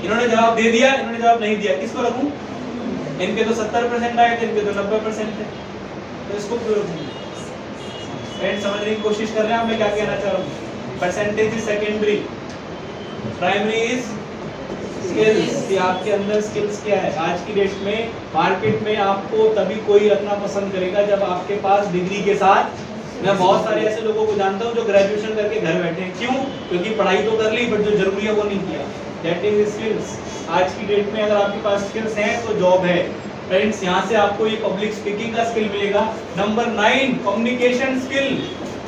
इन्होंने जवाब दे दिया, इन्होंने जवाब नहीं दिया, किसको रखूँ? इनके तो 70% आए थे, इनके तो 90% थे, तो इसको क्यों रखूँ? फ्रेंड्स, समझने की कोशिश कर रहे हैं मैं क्या कहना चाह रहा हूँ? Percentage is secondary, primary is skills. कि आपके अंदर स्किल्स क्या है। आज की डेट में मार्केट में आपको तभी कोई रखना पसंद करेगा जब आपके पास डिग्री के साथ, मैं बहुत सारे ऐसे लोगों को जानता हूँ जो ग्रेजुएशन करके घर बैठे हैं। क्यों? क्योंकि पढ़ाई तो कर ली, बट जो जरूरी है वो नहीं किया। That is skills. आज की डेट में अगर आपके पास स्किल्स हैं तो जॉब है। फ्रेंड्स, यहाँ से आपको ये पब्लिक स्पीकिंग का स्किल मिलेगा। Number 9, communication skill.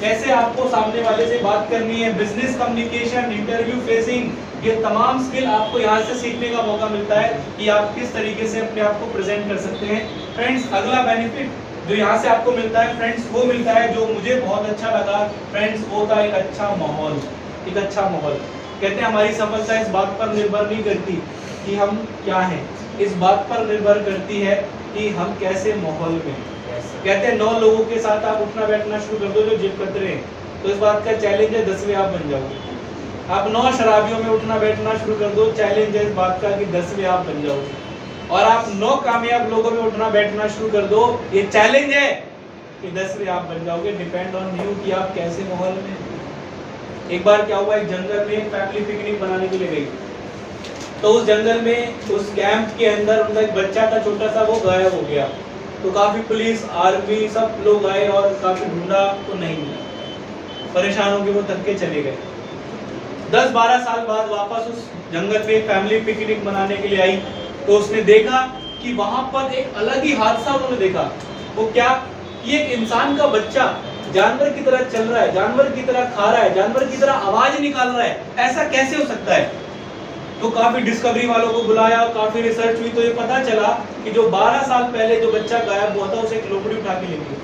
कैसे आपको सामने वाले से बात करनी है, बिजनेस कम्युनिकेशन, इंटरव्यू फेसिंग, ये तमाम स्किल आपको यहाँ से सीखने का मौका मिलता है कि आप किस तरीके से अपने आप को प्रेजेंट कर सकते हैं। फ्रेंड्स, अगला बेनिफिट जो यहाँ से आपको मिलता है फ्रेंड्स, वो मिलता है जो मुझे बहुत अच्छा लगा फ्रेंड्स, वो था एक अच्छा माहौल। एक अच्छा माहौल। कहते हैं हमारी सफलता इस बात पर निर्भर नहीं करती कि हम क्या हैं, इस बात पर निर्भर करती है कि हम कैसे माहौल में। कहते हैं 9 लोगों के साथ आप उठना बैठना शुरू कर दो जो जिद करते रहे, तो इस बात का चैलेंज है 10वें आप बन जाओगे। आप 9 शराबियों में उठना बैठना शुरू कर दो, चैलेंज है इस बात का कि 10वें आप बन जाओगे। और आप 9 कामयाब लोगों में उठना बैठना शुरू कर दो, ये चैलेंज है कि 10वें आप बन जाओगे। डिपेंड ऑन यू कि आप कैसे माहौल में। एक बार क्या हुआ, एक जंगल में एक फैमिली पिकनिक बनाने के लिए गई, तो उस जंगल में उस कैंप के अंदर उनका एक बच्चा था छोटा सा, वो गायब हो गया। तो काफी पुलिस आर्मी सब लोग आए और काफी ढूंढा तो नहीं मिला। परेशान होकर वो थक के चले गए। 10-12 साल बाद वापस उस जंगल में फैमिली पिकनिक मनाने के लिए आई, तो उसने देखा कि वहां पर एक अलग ही हादसा उन्होंने देखा। वो क्या कि एक इंसान का बच्चा जानवर की तरह चल रहा है, जानवर की तरह खा रहा है, जानवर की तरह आवाज निकाल रहा है। ऐसा कैसे हो सकता है? तो काफी डिस्कवरी वालों को बुलाया, काफी रिसर्च हुई, तो ये पता चला कि जो 12 साल पहले जो बच्चा गायब हुआ था उसे एक लोमड़ी उठा के ले गई,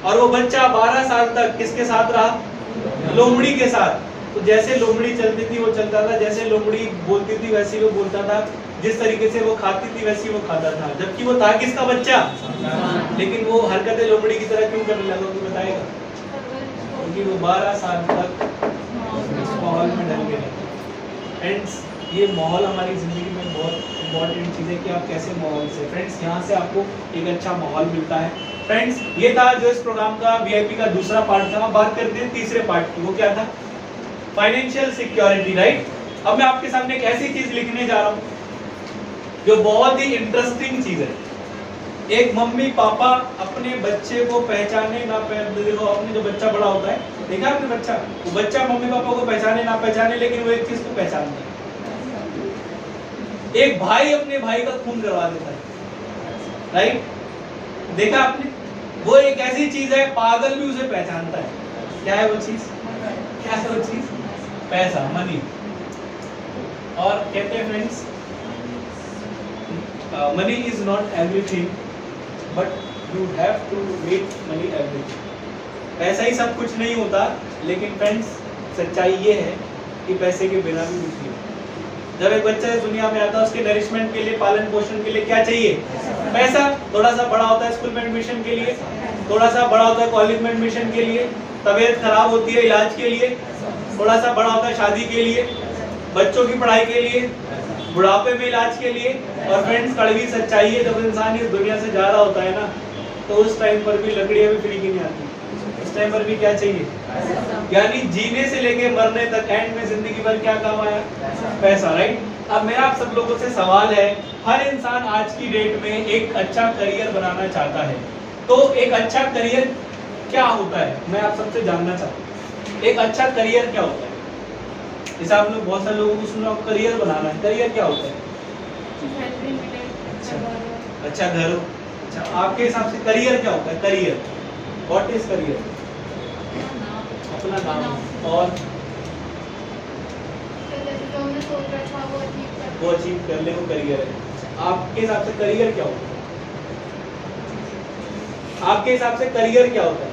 और वो बच्चा 12 साल तक किसके साथ रहा? लोमड़ी के साथ। तो जैसे लोमड़ी चलती थी वो चलता था, जैसे लोमड़ी बोलती थी वैसे वो बोलता था, जिस तरीके से वो खाती थी वैसे वो खाता था, जबकि वो था किसका बच्चा? लेकिन वो हरकतें लोमड़ी की तरह क्यों करने लगा, तो बताएगा? क्योंकि वो 12 साल तक इस माहौल में ढल गए। फ्रेंड्स, ये माहौल हमारी ज़िंदगी में बहुत इंपॉर्टेंट चीज़ है कि आप कैसे माहौल से। फ्रेंड्स, यहाँ से आपको एक अच्छा माहौल मिलता है। फ्रेंड्स, ये था जो इस प्रोग्राम का VIP का दूसरा पार्ट था। बात करते हैं तीसरे पार्ट की। वो क्या था? Financial security, right. अब मैं आपके सामने एक ऐसी चीज लिखने जा रहा हूं जो बहुत ही इंटरेस्टिंग चीज है। एक मम्मी पापा अपने बच्चे को पहचाने ना देखो, अपने जो बच्चा बड़ा होता है, देखा आपने बच्चा, वो बच्चा मम्मी पापा को पहचाने ना पहचाने, लेकिन वो एक चीज को पहचानता है। एक भाई अपने भाई का खून करवा देता है, राइट। देखा आपने, वो एक ऐसी चीज है, पागल भी उसे पहचानता है। क्या है वो चीज? क्या है वो चीज? पैसा, मनी। और कहते हैं friends, money is not everything but you have to make money everything. पैसा ही सब कुछ नहीं होता, लेकिन फ्रेंड्स सच्चाई ये है कि पैसे के बिना भी कुछ नहीं। जब एक बच्चा इस दुनिया में आता है, उसके नरिशमेंट के लिए, पालन पोषण के लिए क्या चाहिए? पैसा। थोड़ा सा बड़ा होता है स्कूल में एडमिशन के लिए, थोड़ा सा बड़ा होता है कॉलेज में एडमिशन के लिए, तबीयत खराब होती है इलाज के लिए, थोड़ा सा बड़ा होता है शादी के लिए, बच्चों की पढ़ाई के लिए, बुढ़ापे में इलाज के लिए। और फ्रेंड्स कड़वी सच्चाई है, जब इंसान इस दुनिया से जा रहा होता है ना, तो उस टाइम पर भी लकड़ियां भी फ्री की नहीं आती, उस टाइम पर भी क्या चाहिए? यानी जीने से लेके मरने तक, एंड में जिंदगी भर क्या काम आया? पैसा, राइट। अब मेरा आप सब लोगों से सवाल है, हर इंसान आज की डेट में एक अच्छा करियर बनाना चाहता है, तो एक अच्छा करियर क्या होता है? मैं आप सबसे जानना चाहता हूँ, एक अच्छा करियर क्या होता है? जैसे आप लोग बहुत सारे लोगों को सुना, करियर बनाना है, करियर क्या होता है? अच्छा घर। अच्छा, आपके हिसाब से करियर क्या होता है? Career, what is career? अपना नाम। और वो अचीव कर ले, वो करियर है। आपके हिसाब से करियर क्या होता है? आपके हिसाब से करियर क्या होता है?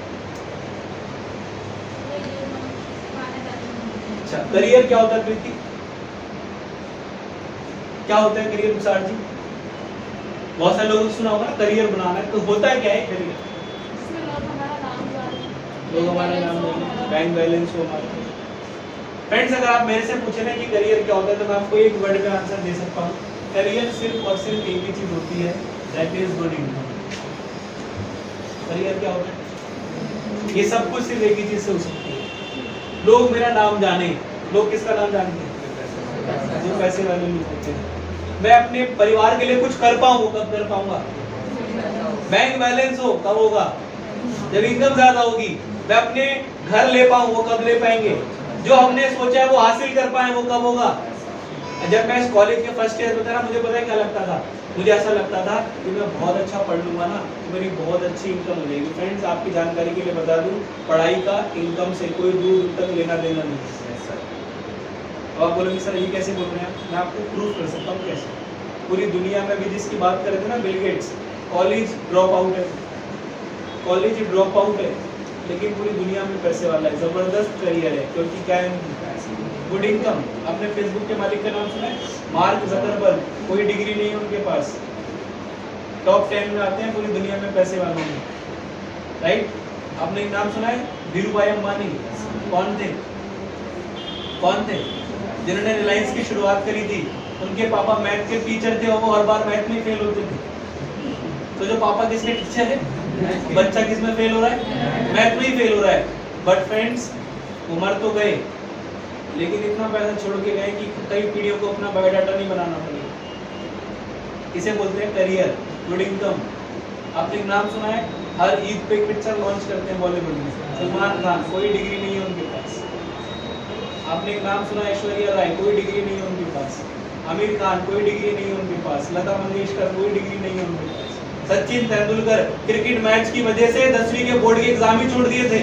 अच्छा, करियर क्या होता है प्रीति? क्या होता है करियर तुषार जी? बहुत सारे लोगों ने सुना होगा ना, करियर बनाना है, तो होता है क्या है करियर? लोग हमारा नाम जाने, बैंक बैलेंस हो हमारा। फ्रेंड्स अगर आप मेरे से पूछे ना कि करियर क्या होता है, तो मैं आपको एक वर्ड में आंसर दे सकता हूँ। करियर सिर्फ और सिर्फ एक ही चीज होती है, that is good income. Career क्या होता है? ये सब कुछ सिर्फ एक ही चीज से हो सकती है। लोग मेरा नाम जाने, लोग किसका नाम जानते हैं? जो पैसे वाले लोग होते हैं। मैं अपने परिवार के लिए कुछ कर पाऊँ, कब कर पाऊंगा? बैंक बैलेंस हो कब होगा? जब इनकम ज्यादा होगी। मैं अपने घर ले पाऊँ, वो कब ले पाएंगे? जो हमने सोचा है वो हासिल कर पाए, वो कब होगा? जब मैं इस कॉलेज के फर्स्ट ईयर में था ना, मुझे पता है क्या लगता था? मुझे ऐसा लगता था कि मैं बहुत अच्छा पढ़ लूंगा ना, तो मेरी बहुत अच्छी इनकम हो जाएगी। फ्रेंड्स आपकी जानकारी के लिए बता दूं, पढ़ाई का इनकम से कोई दूर तक लेना देना नहीं है। अब आप बोलोगे सर ये कैसे बोल रहे हैं? मैं आपको प्रूव कर सकता हूँ कैसे। पूरी दुनिया में भी जिसकी बात कर रहे थे ना, Bill Gates, college drop out है, कॉलेज ड्रॉप आउट है, लेकिन पूरी दुनिया में पैसे वाला है, जबरदस्त करियर है, क्योंकि क्या है? Good income. आपने फेसबुक के मालिक का नाम सुना है? मार्क ज़करबर्ग, कोई डिग्री नहीं है उनके पास, टॉप 10 में आते हैं पूरी दुनिया में पैसे वालों में, राइट। आपने एक नाम सुना है? धीरूभाई अंबानी। कौन थे? कौन थे? जिन्होंने रिलायंस की शुरुआत करी थी। उनके पापा मैथ के टीचर थे और वो हर बार मैथ में फेल होते थे। तो जो पापा किसके टीचर है, बच्चा किस में फेल हो रहा है? मैथ में ही फेल हो रहा है। बट फ्रेंड्स वो मर तो गए, लेकिन इतना पैसा छोड़ के गए कि कई पीढ़ियों को अपना बायोडाटा नहीं बनाना पड़ेगा। इसे बोलते हैं करियर, गुड इनकम। आपने नाम सुना है? हर ईद पे एक पिक्चर लॉन्च करते हैं बॉलीवुड में, सलमान खान, कोई डिग्री नहीं है उनके पास। आपने एक नाम सुना है? ऐश्वर्या राय, कोई डिग्री नहीं है उनके पास। आमिर खान, कोई डिग्री नहीं है उनके पास। लता मंगेशकर, कोई डिग्री नहीं है उनके पास। सचिन तेंदुलकर क्रिकेट मैच की वजह से 10वीं के बोर्ड के एग्जाम ही छोड़ दिए थे,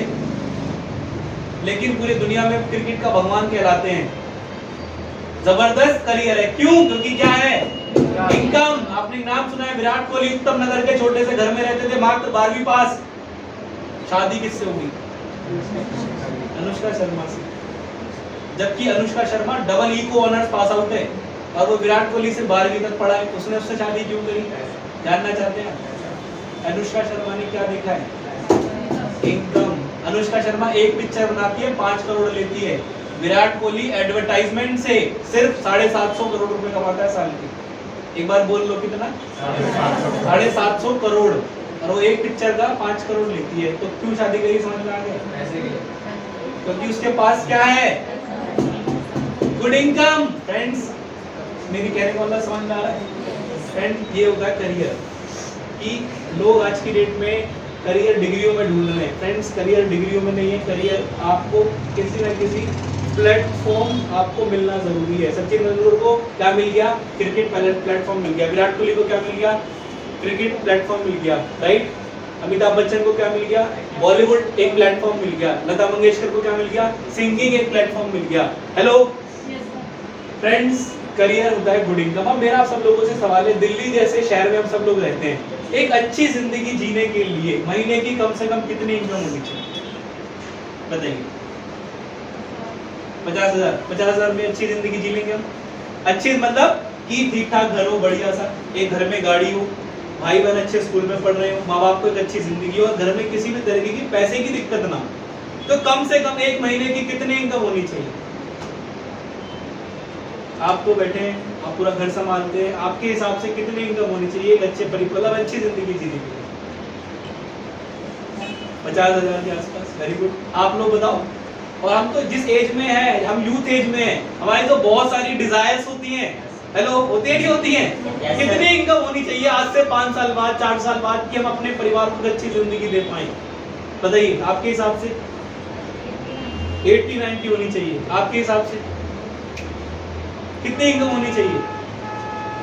लेकिन पूरी दुनिया में क्रिकेट का भगवान कहलाते हैं। जबरदस्त करियर है। क्यों? क्योंकि क्या है? इनकम। आपने नाम सुना है? विराट कोहली उत्तम नगर के छोटे से घर में रहते थे, मात्र 12वीं पास। शादी किससे होगी? अनुष्का शर्मा से। जबकि Anushka Sharma double eco honours pass out है और वो विराट कोहली से 12वीं तक पढ़ा है। उसने उससे शादी क्यों करी? जानना चाहते हैं? अनुष्का शर्मा ने क्या देखा है? इनकम। अनुष्का शर्मा एक पिक्चर बनाती है 5 करोड़ लेती है। विराट कोहली एडवर्टाइजमेंट से सिर्फ 750 करोड़ रुपए कमाता है साल के। एक बार बोल लो कितना? 750 करोड़। और वो एक पिक्चर का 5 करोड़ लेती है। तो क्यों शादी करी? समझ में आ गया? क्योंकि उसके पास क्या है? Good income. फ्रेंड्स मेरी कहने का मतलब समझ में आ रहा है? फ्रेंड ये होता है करियर, कि लोग आज की डेट में करियर डिग्रियों में ढूंढ रहे हैं। फ्रेंड्स करियर डिग्रियों में नहीं है, करियर आपको किसी न किसी प्लेटफॉर्म आपको मिलना जरूरी है। सचिन तेंदुलकर को क्या मिल गया? क्रिकेट प्लेटफॉर्म मिल गया। विराट कोहली को क्या मिल गया? क्रिकेट प्लेटफॉर्म मिल गया, राइट। अमिताभ बच्चन को क्या मिल गया? बॉलीवुड एक प्लेटफॉर्म मिल गया। लता मंगेशकर को क्या मिल गया? सिंगिंग एक प्लेटफॉर्म मिल गया। हेलो फ्रेंड्स, करियर होता है गुड इनकम। अब मेरा आप सब लोगों से सवाल है, दिल्ली जैसे शहर में हम सब लोग रहते हैं, एक अच्छी जिंदगी जीने के लिए महीने की कम से कम कितनी इनकम होनी चाहिए? बताइए। 50,000। 50,000 में अच्छी जिंदगी जी लेंगे हम? अच्छी मतलब कि ठीक ठाक घर हो, बढ़िया सा, एक घर में गाड़ी हो, भाई बहन अच्छे स्कूल में पढ़ रहे हो, माँ बाप को एक अच्छी जिंदगी हो और घर में किसी भी तरीके की पैसे की दिक्कत ना हो, तो कम से कम एक महीने की कितनी इनकम होनी चाहिए? आप तो बैठे हैं, आप पूरा घर संभालते हैं, आपके हिसाब से कितनी इनकम होनी चाहिए एक अच्छे परिवार, अच्छी जिंदगी जीने के लिए? 50,000 के आसपास। Very good. आप लोग बताओ। और हम तो जिस एज में है, हम यूथ एज में है, हमारी तो बहुत सारी डिजायर्स होती हैं। हेलो, होती है नहीं होती है? कितनी इनकम होनी चाहिए आज से 5 साल बाद, 4 साल बाद, कि हम अपने परिवार को अच्छी जिंदगी दे पाए? बताइए आपके हिसाब से। 80-90 होनी चाहिए। आपके हिसाब से कितनी इनकम होनी चाहिए?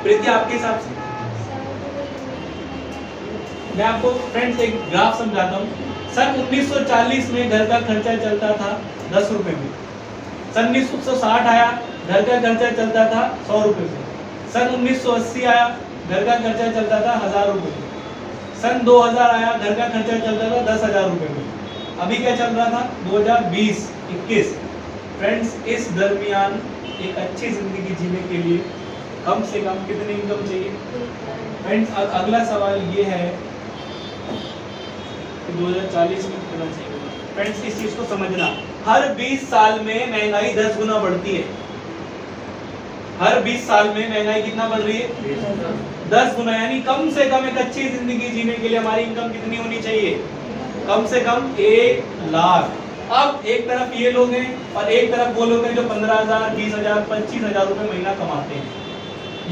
प्रीति आपके हिसाब से? मैं आपको फ्रेंड्स एक ग्राफ समझाता हूँ। सन 1940 में घर का खर्चा चलता था 10 रुपए में। सन 1960 आया, घर का खर्चा चलता था 100 रुपए में। सन 1980 आया, घर का खर्चा चलता था 1000 रुपए में। सन 2000 आया, घर का खर्चा चलता था 10,000 रुपए में। अभी क्या चल रहा था? 2020-21। फ्रेंड्स इस दरमियान एक अच्छी जिंदगी जीने के लिए कम से कम कितनी इनकम चाहिए? फ्रेंड्स अगला सवाल ये है कि 2040 में कितना चाहिए? फ्रेंड्स इस चीज को समझना, हर 20 साल में महंगाई 10 गुना बढ़ती है। हर 20 साल में महंगाई कितना बढ़ रही है? 10 गुना। यानी कम से कम एक अच्छी जिंदगी जीने के लिए हमारी इनकम कितनी होनी चाहिए? कम से कम 1 लाख। अब एक तरफ ये लोग हैं और एक तरफ वो लोग हैं जो 15,000, 20,000, 25,000 रुपए महीना कमाते हैं।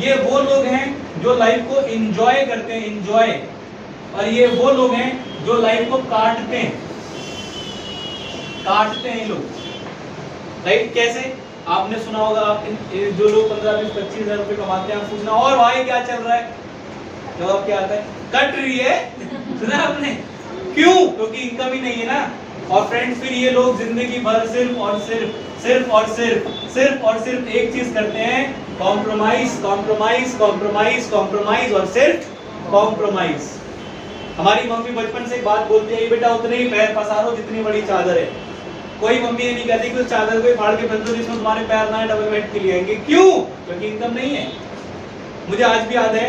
ये वो लोग हैं जो लाइफ को एंजॉय करते हैं, एंजॉय। और ये वो लोग हैं जो लाइफ को काटते हैं, काटते हैं लोग, राइट। कैसे? आपने सुना होगा, आप जो लोग 15, 20, 25,000 रुपए कमाते हैं, आप पूछना और भाई क्या चल रहा है? जवाब क्या आता है? कट रही है। सुना आपने? क्यों? क्योंकि इनकम ही नहीं है ना। और फ्रेंड्स फिर ये लोग जिंदगी भर सिर्फ और सिर्फ एक चीज करते हैं, कॉम्प्रोमाइज, कॉम्प्रोमाइज, कॉम्प्रोमाइज, कॉम्प्रोमाइज और सिर्फ कॉम्प्रोमाइज। हमारी मम्मी बचपन से एक बात बोलती है, बेटा उतने ही पैर पसारो जितनी बड़ी चादर है। कोई मम्मी ये नहीं कहती कि उस चादर को फाड़ के फेंक दो जिसमें तुम्हारे पैर ना डबल बेड के लिए आएंगे। क्यों? क्योंकि इनकम नहीं है। मुझे आज भी याद है,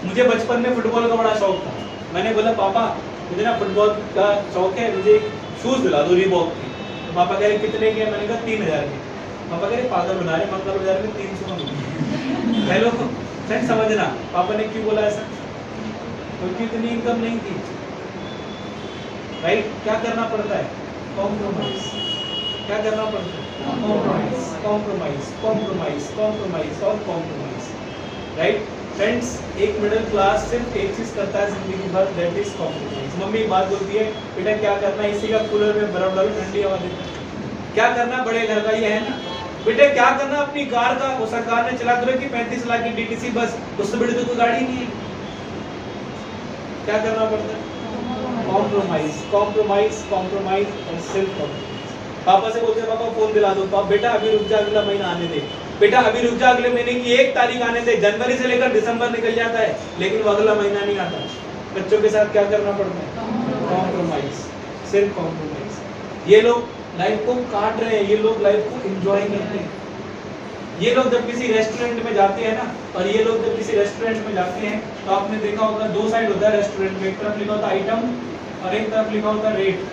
मुझे बचपन में फुटबॉल का बड़ा शौक था। मैंने बोला पापा मुझे ना फुटबॉल का शौक है, मुझे शूज दिला दो रीबॉक के। तो पापा कह रहे कितने के? मैंने कहा 3,000 के। पापा कह रहे पागल बना रहे, मंगल बाजार में 300 में। हेलो फ्रेंड समझना, पापा ने क्यों बोला ऐसा? क्योंकि इतनी इनकम नहीं थी, राइट। क्या करना पड़ता है? कॉम्प्रोमाइज। क्या करना पड़ता है? कॉम्प्रोमाइज, कॉम्प्रोमाइज, कॉम्प्रोमाइज, कॉम्प्रोमाइज और कॉम्प्रोमाइज, राइट। फ्रेंड्स एक मिडिल क्लास सिर्फ एक चीज करता है जिंदगी भर, दैट इज कॉम्प्रोमाइज। मम्मी एक बात बोलती है, बेटा क्या करना है? इसी का कूलर में बर्फ डालो, ठंडी हवा देता। क्या करना? बड़े घर का ये है ना। बेटा क्या करना? अपनी कार का, वो सरकार ने चला कर रखी 35 लाख की डीटीसी बस, उससे बड़ी तो कोई गाड़ी नहीं है। क्या करना पड़ता है? कॉम्प्रोमाइज, कॉम्प्रोमाइज, कॉम्प्रोमाइज और सिर्फ कॉम्प्रोमाइज। पापा से बोलते हैं पापा फोन दिला दो, पापा बेटा अभी रुक जा, अगला महीना आने दे, बेटा अभी रुक जा, अगले महीने की 1 तारीख आने दे। जनवरी से लेकर दिसंबर निकल जाता है लेकिन वो अगला महीना नहीं आता। बच्चों के साथ क्या करना पड़ता है? कॉम्प्रोमाइज, सिर्फ कॉम्प्रोमाइज। ये लोग लाइफ को काट रहे हैं, ये लोग लाइफ को एंजॉय करते हैं। ये लोग जब किसी रेस्टोरेंट में जाते हैं ना, और ये लोग जब किसी रेस्टोरेंट में जाते हैं तो आपने देखा होगा 2 साइड होता है रेस्टोरेंट में, एक तरफ लिखा होता है आइटम और एक तरफ लिखा होता है रेट।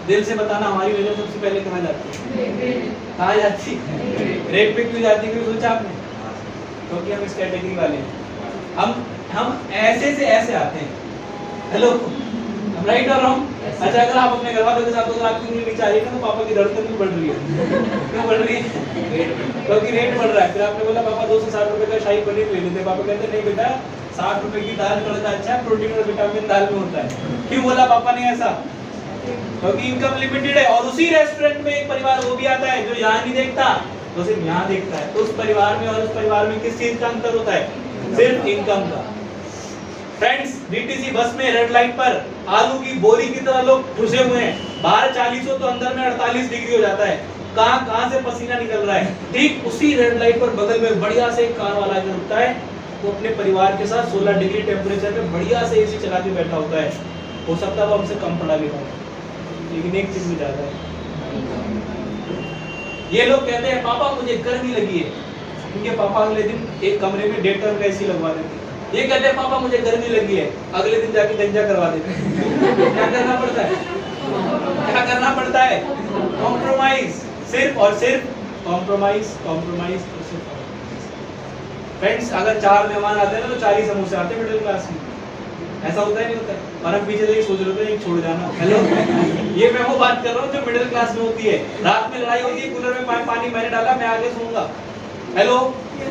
दिल से बताना हमारी नजर सबसे पहले कहाँ जाती है? कहाँ जाती है? रेट पे क्यों जाती है? सोचा आपने? क्योंकि हम इस कैटेगरी वाले हैं। हम ऐसे से ऐसे आते हैं। हेलो राइट और रॉन्ग? अच्छा, अगर आप अपने घर वालों के साथ हो तो आपकी उंगली नीचे आई ना तो पापा की धड़कन क्यों बढ़ रही है? क्यों बढ़ रही है? क्योंकि रेट बढ़ रहा है। फिर आपने बोला पापा 260 रुपए का शाही पनीर ले लेते, पापा कहते नहीं बेटा 60 रुपए की दाल तड़का अच्छा है, प्रोटीन और विटामिन दाल में होता है। क्यों बोला पापा ने ऐसा? क्योंकि इनकम लिमिटेड है। और उसी रेस्टोरेंट में एक परिवार वो भी आता है जो यहाँ नहीं देखता, तो सिर्फ यहाँ देखता है। तो उस परिवार में और उस परिवार में किस चीज का अंतर होता है? सिर्फ इनकम का। फ्रेंड्स, डीटीसी बस में रेड लाइट पर आलू की बोरी की तरह लोग घुसे हुए हैं। बाहर 40 हो तो अंदर में 48 डिग्री हो जाता है। कहां से पसीना निकल रहा है। ठीक उसी रेड लाइट पर बगल में बढ़िया से एक कार वाला जो रुकता है, वो अपने परिवार के साथ 16 डिग्री टेम्परेचर पे बढ़िया से एसी चला के बैठा होता है। हो सकता है वो हमसे कम पढ़ा लिखा हो, लेकिन एक चीज में ज्यादा है। ये लोग कहते हैं पापा मुझे गर्मी लगी है, इनके पापा अगले दिन एक कमरे में 1.5 टन का एसी लगवा देते। ये कहते हैं पापा मुझे गर्मी लगी है, अगले दिन जाके गंजा करवा देते। क्या करना पड़ता है? क्या करना पड़ता है? कॉम्प्रोमाइज, सिर्फ और सिर्फ कॉम्प्रोमाइज, कॉम्प्रोमाइज और सिर्फ। फ्रेंड्स, अगर 4 मेहमान आते हैं ना तो 4 ही समोसे आते हैं मिडिल क्लास में। ऐसा होता है नहीं होता है? और हम पीछे से सोच रहे थे एक छोड़ जाना। हेलो, ये मैं वो बात कर रहा हूँ जो मिडिल क्लास में होती है। रात में लड़ाई होती है, कूलर में पानी मैंने डाला, मैं आगे सोऊंगा। हेलो,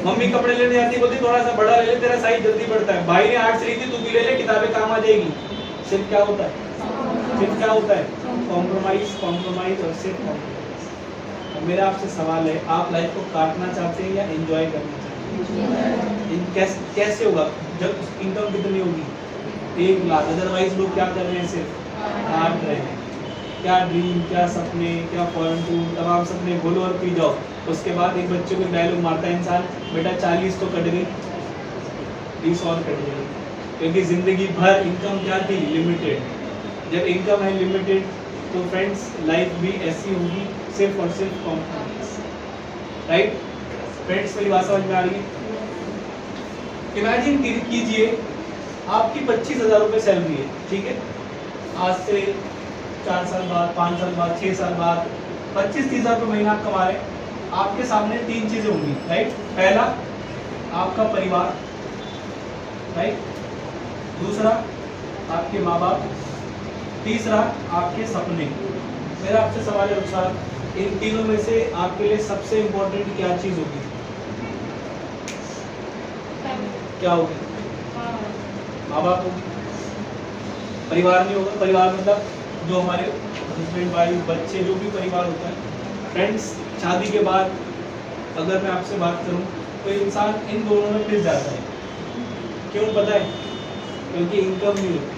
मम्मी कपड़े लेने जाती है, बोलती थोड़ा सा बड़ा ले ले, तेरा साइज जल्दी बढ़ता है। भाई ने आर्ट्स ली थी, तू भी ले ले, किताबें काम आ जाएगी। सिर्फ क्या होता है? सिर्फ क्या होता है? कॉम्प्रोमाइज, कॉम्प्रोमाइज और सिर्फ कॉम्प्रोमाइज। मेरा आपसे सवाल है, आप लाइफ को काटना चाहते हैं या एंजॉय करना चाहते हैं? कैसे होगा? जब इनकम कितनी होगी? 1 लाख। अदरवाइज लोग क्या कर रहे हैं? सिर्फ काट रहे हैं। क्या ड्रीम, क्या सपने, क्या फॉरेन टूर, तमाम सपने बोलो और पी जाओ। उसके बाद एक बच्चे को डायलॉग मारता है इंसान, बेटा 40 तो कट गई, 20 और कट गई। क्योंकि जिंदगी भर इनकम क्या थी? लिमिटेड। जब इनकम है लिमिटेड तो फ्रेंड्स लाइफ भी ऐसी होगी, सिर्फ और सिर्फ कॉम्प्रोमाइज। राइट फ्रेंड्स, मेरी बात समझ में आ रही है? इमेजिन कीजिए आपकी 25,000 रुपये सैलरी है, ठीक है? आज से 4 साल बाद, 5 साल बाद, 6 साल बाद 25-30 हज़ार रुपये महीना आप कमा रहे हैं। आपके सामने 3 चीजें होंगी, राइट? पहला आपका परिवार, राइट? दूसरा आपके माँ बाप, तीसरा आपके सपने। मेरा आपसे सवाल है अनुसार, इन तीनों में से आपके लिए सबसे इम्पोर्टेंट क्या चीज होगी? क्या होगी? माँ बाप होगी, परिवार नहीं होगा। परिवार मतलब जो हमारे हस्बैंड वाइफ बच्चे, जो भी परिवार होता है। फ्रेंड्स, शादी के बाद अगर मैं आपसे बात करूं तो इंसान इन दोनों में पिस जाता है। क्यों पता है? क्योंकि इनकम नहीं होती।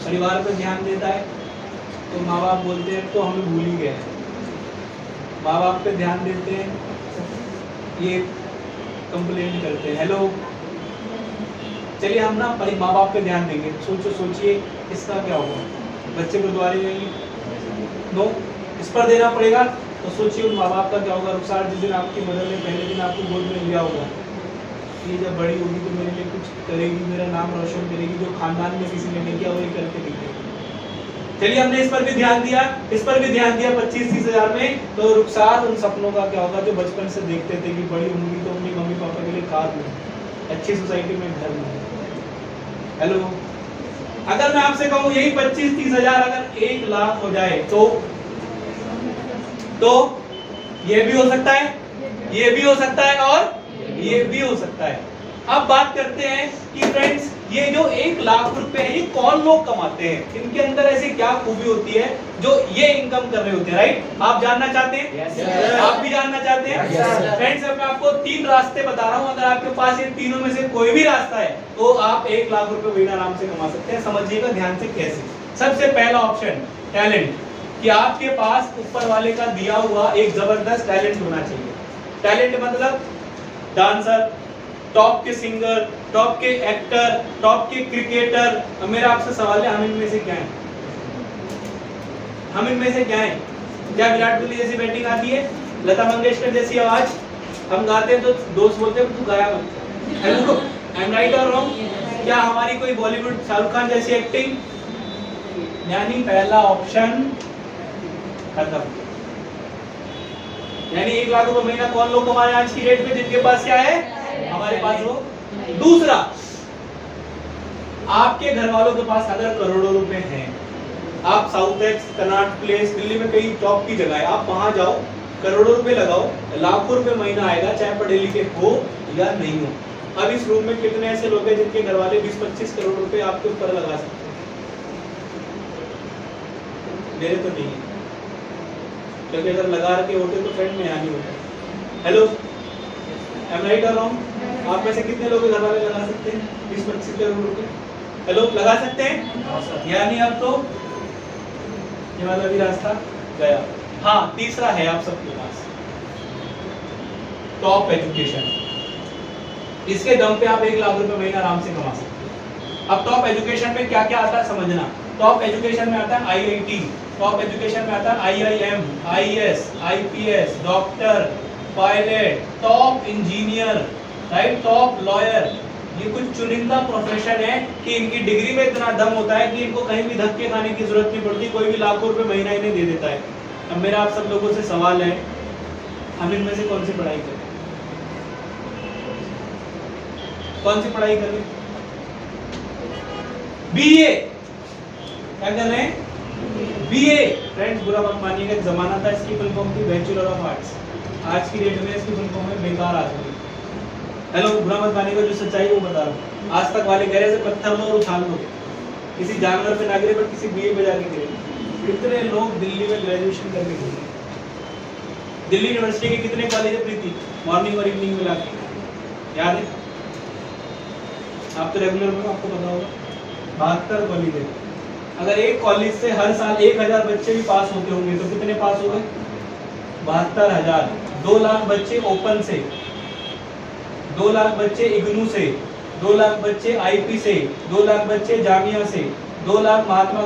परिवार पर ध्यान देता है तो माँ बाप बोलते हैं तो हमें भूल ही गए। माँ बाप पे ध्यान देते हैं, ये कंप्लेंट करते हैं। हेलो, चलिए हम ना माँ बाप पे ध्यान देंगे। सोचिए इसका क्या होगा? बच्चे गुरुद्वारे जाएंगे? नो, इस पर देना पड़ेगा। तो सोचिए उन माँ बाप का क्या होगा? रुखसार, जिस दिन आपकी मदर ने पहले दिन आपको गोद में लिया होगा, ये जब बड़ी होगी तो मेरे लिए कुछ करेगी, मेरा नाम रोशन करेगी, जो खानदान में किसी ने नहीं किया वो करके दिखेगी। चलिए हमने इस पर भी ध्यान दिया, इस पर भी ध्यान दिया 25-30 हज़ार में। तो रुखसार उन सपनों का क्या होगा जो बचपन से देखते थे कि बड़ी होंगी तो अपनी मम्मी पापा के लिए कार लूँ, अच्छी सोसाइटी में घर लूँ। हेलो, अगर मैं आपसे कहूँ यही 25-30 हज़ार अगर 1 लाख हो जाए तो ये भी हो सकता है, ये भी हो सकता है और ये भी हो सकता है। अब बात करते हैं कि फ्रेंड्स ये जो 1 लाख रुपए है ये कौन लोग कमाते हैं? इनके अंदर ऐसी क्या खूबी होती है जो ये इनकम कर रहे होते हैं? राइट, आप जानना चाहते हैं? yes, आप भी जानना चाहते हैं? yes, फ्रेंड्स, अब मैं आपको 3 रास्ते बता रहा हूँ। अगर आपके पास इन तीनों में से कोई भी रास्ता है तो आप 1 लाख रुपए बिना आराम से कमा सकते हैं। समझिएगा ध्यान से कैसे। सबसे पहला ऑप्शन टैलेंट, कि आपके पास ऊपर वाले का दिया हुआ एक जबरदस्त टैलेंट होना चाहिए। टैलेंट मतलब डांसर, टॉप के सिंगर, टॉप के एक्टर, टॉप के क्रिकेटर। अब मेरा आपसे सवाल है, हम इनमें से क्या हैं? हम इनमें से क्या हैं? क्या विराट कोहली जैसी बैटिंग आती है? लता मंगेशकर जैसी आवाज? हम गाते हैं तो दोस्त बोलते हैं तू गाया मत। हेलो, आई एम राइट और रॉन्ग? क्या हमारी कोई बॉलीवुड शाहरुख खान जैसी एक्टिंग? यानी पहला ऑप्शन खत्म। यानी 1 लाख रुपए महीना कौन लोग कमा रहे हैं आज की डेट में? जिनके पास क्या है? हमारे पास वो। दूसरा, आपके घर वालों के पास अगर करोड़ों रुपए हैं आप south x, Connaught place, Delhi में कई जॉब की जगह है, आप वहां जाओ, करोड़ों रुपए लगाओ, लाखों रुपए महीना आएगा, चाहे पढ़े लिखे हो या नहीं हो। अब इस रूम में कितने ऐसे लोग हैं जिनके घर वाले 20-25 करोड़ रुपए आपके ऊपर लगा सकते हैं? मेरे तो नहीं है, क्योंकि अगर लगा रखे होते तो फ्रेंड में यहाँ नहीं होता। हेलो, एम राइट और रॉन्ग? आप में से कितने लोग घर वाले लगा सकते हैं 20-25 करोड़ रुपए? हेलो, लगा सकते हैं? यानी अब तो ये वाला भी रास्ता गया। हाँ, तीसरा है आप सबके पास, टॉप एजुकेशन। इसके दम पे आप 1 लाख रुपए महीना आराम से कमा सकते हैं। अब टॉप एजुकेशन में क्या क्या आता है समझना। टॉप एजुकेशन में आता है IIT, टॉप एजुकेशन में आता है IIM, IAS, IPS, doctor, pilot, top engineer, right, top lawyer. ये कुछ चुनिंदा प्रोफेशन है कि इनकी डिग्री में इतना दम होता है कि इनको कहीं भी धक्के खाने की जरूरत नहीं पड़ती, कोई भी लाखों रुपए महीना इन्हें दे देता है। अब मेरा आप सब लोगों से सवाल है, हम इनमें से कौन सी पढ़ाई करें? कौन सी पढ़ाई करें? BA। क्या कर रहे हैं? BA। फ्रेंड्स, बुरा मत मानिएगा, एक जमाना था इसकी फुल फॉर्म थी बैचलर ऑफ आर्ट्स। आज की डेट में इसकी फुल फॉर्म है बेकार आदमी। हेलो, बुरा मत मानिएगा, जो सच्चाई वो बता रहा हूँ। आज तक वाले कह रहे थे पत्थर लो और उछाल लो, किसी जानवर पे ना गिरे पर किसी BA पे जाके गिरे। कितने लोग दिल्ली में ग्रेजुएशन करने गए? दिल्ली यूनिवर्सिटी के कितने कॉलेज है प्रीति, मॉर्निंग और इवनिंग मिला के? याद है? आप तो रेगुलर में, आपको पता होगा 72 कॉलेज है। अगर एक कॉलेज से हर साल 1000 बच्चे भी पास होते होंगे तो कितने पास हो गए? 72,000। 2 लाख बच्चे ओपन से, 2 लाख बच्चे इग्नू से, 2 लाख बच्चे IP से, 2 लाख बच्चे जामिया से, 2 लाख महात्मा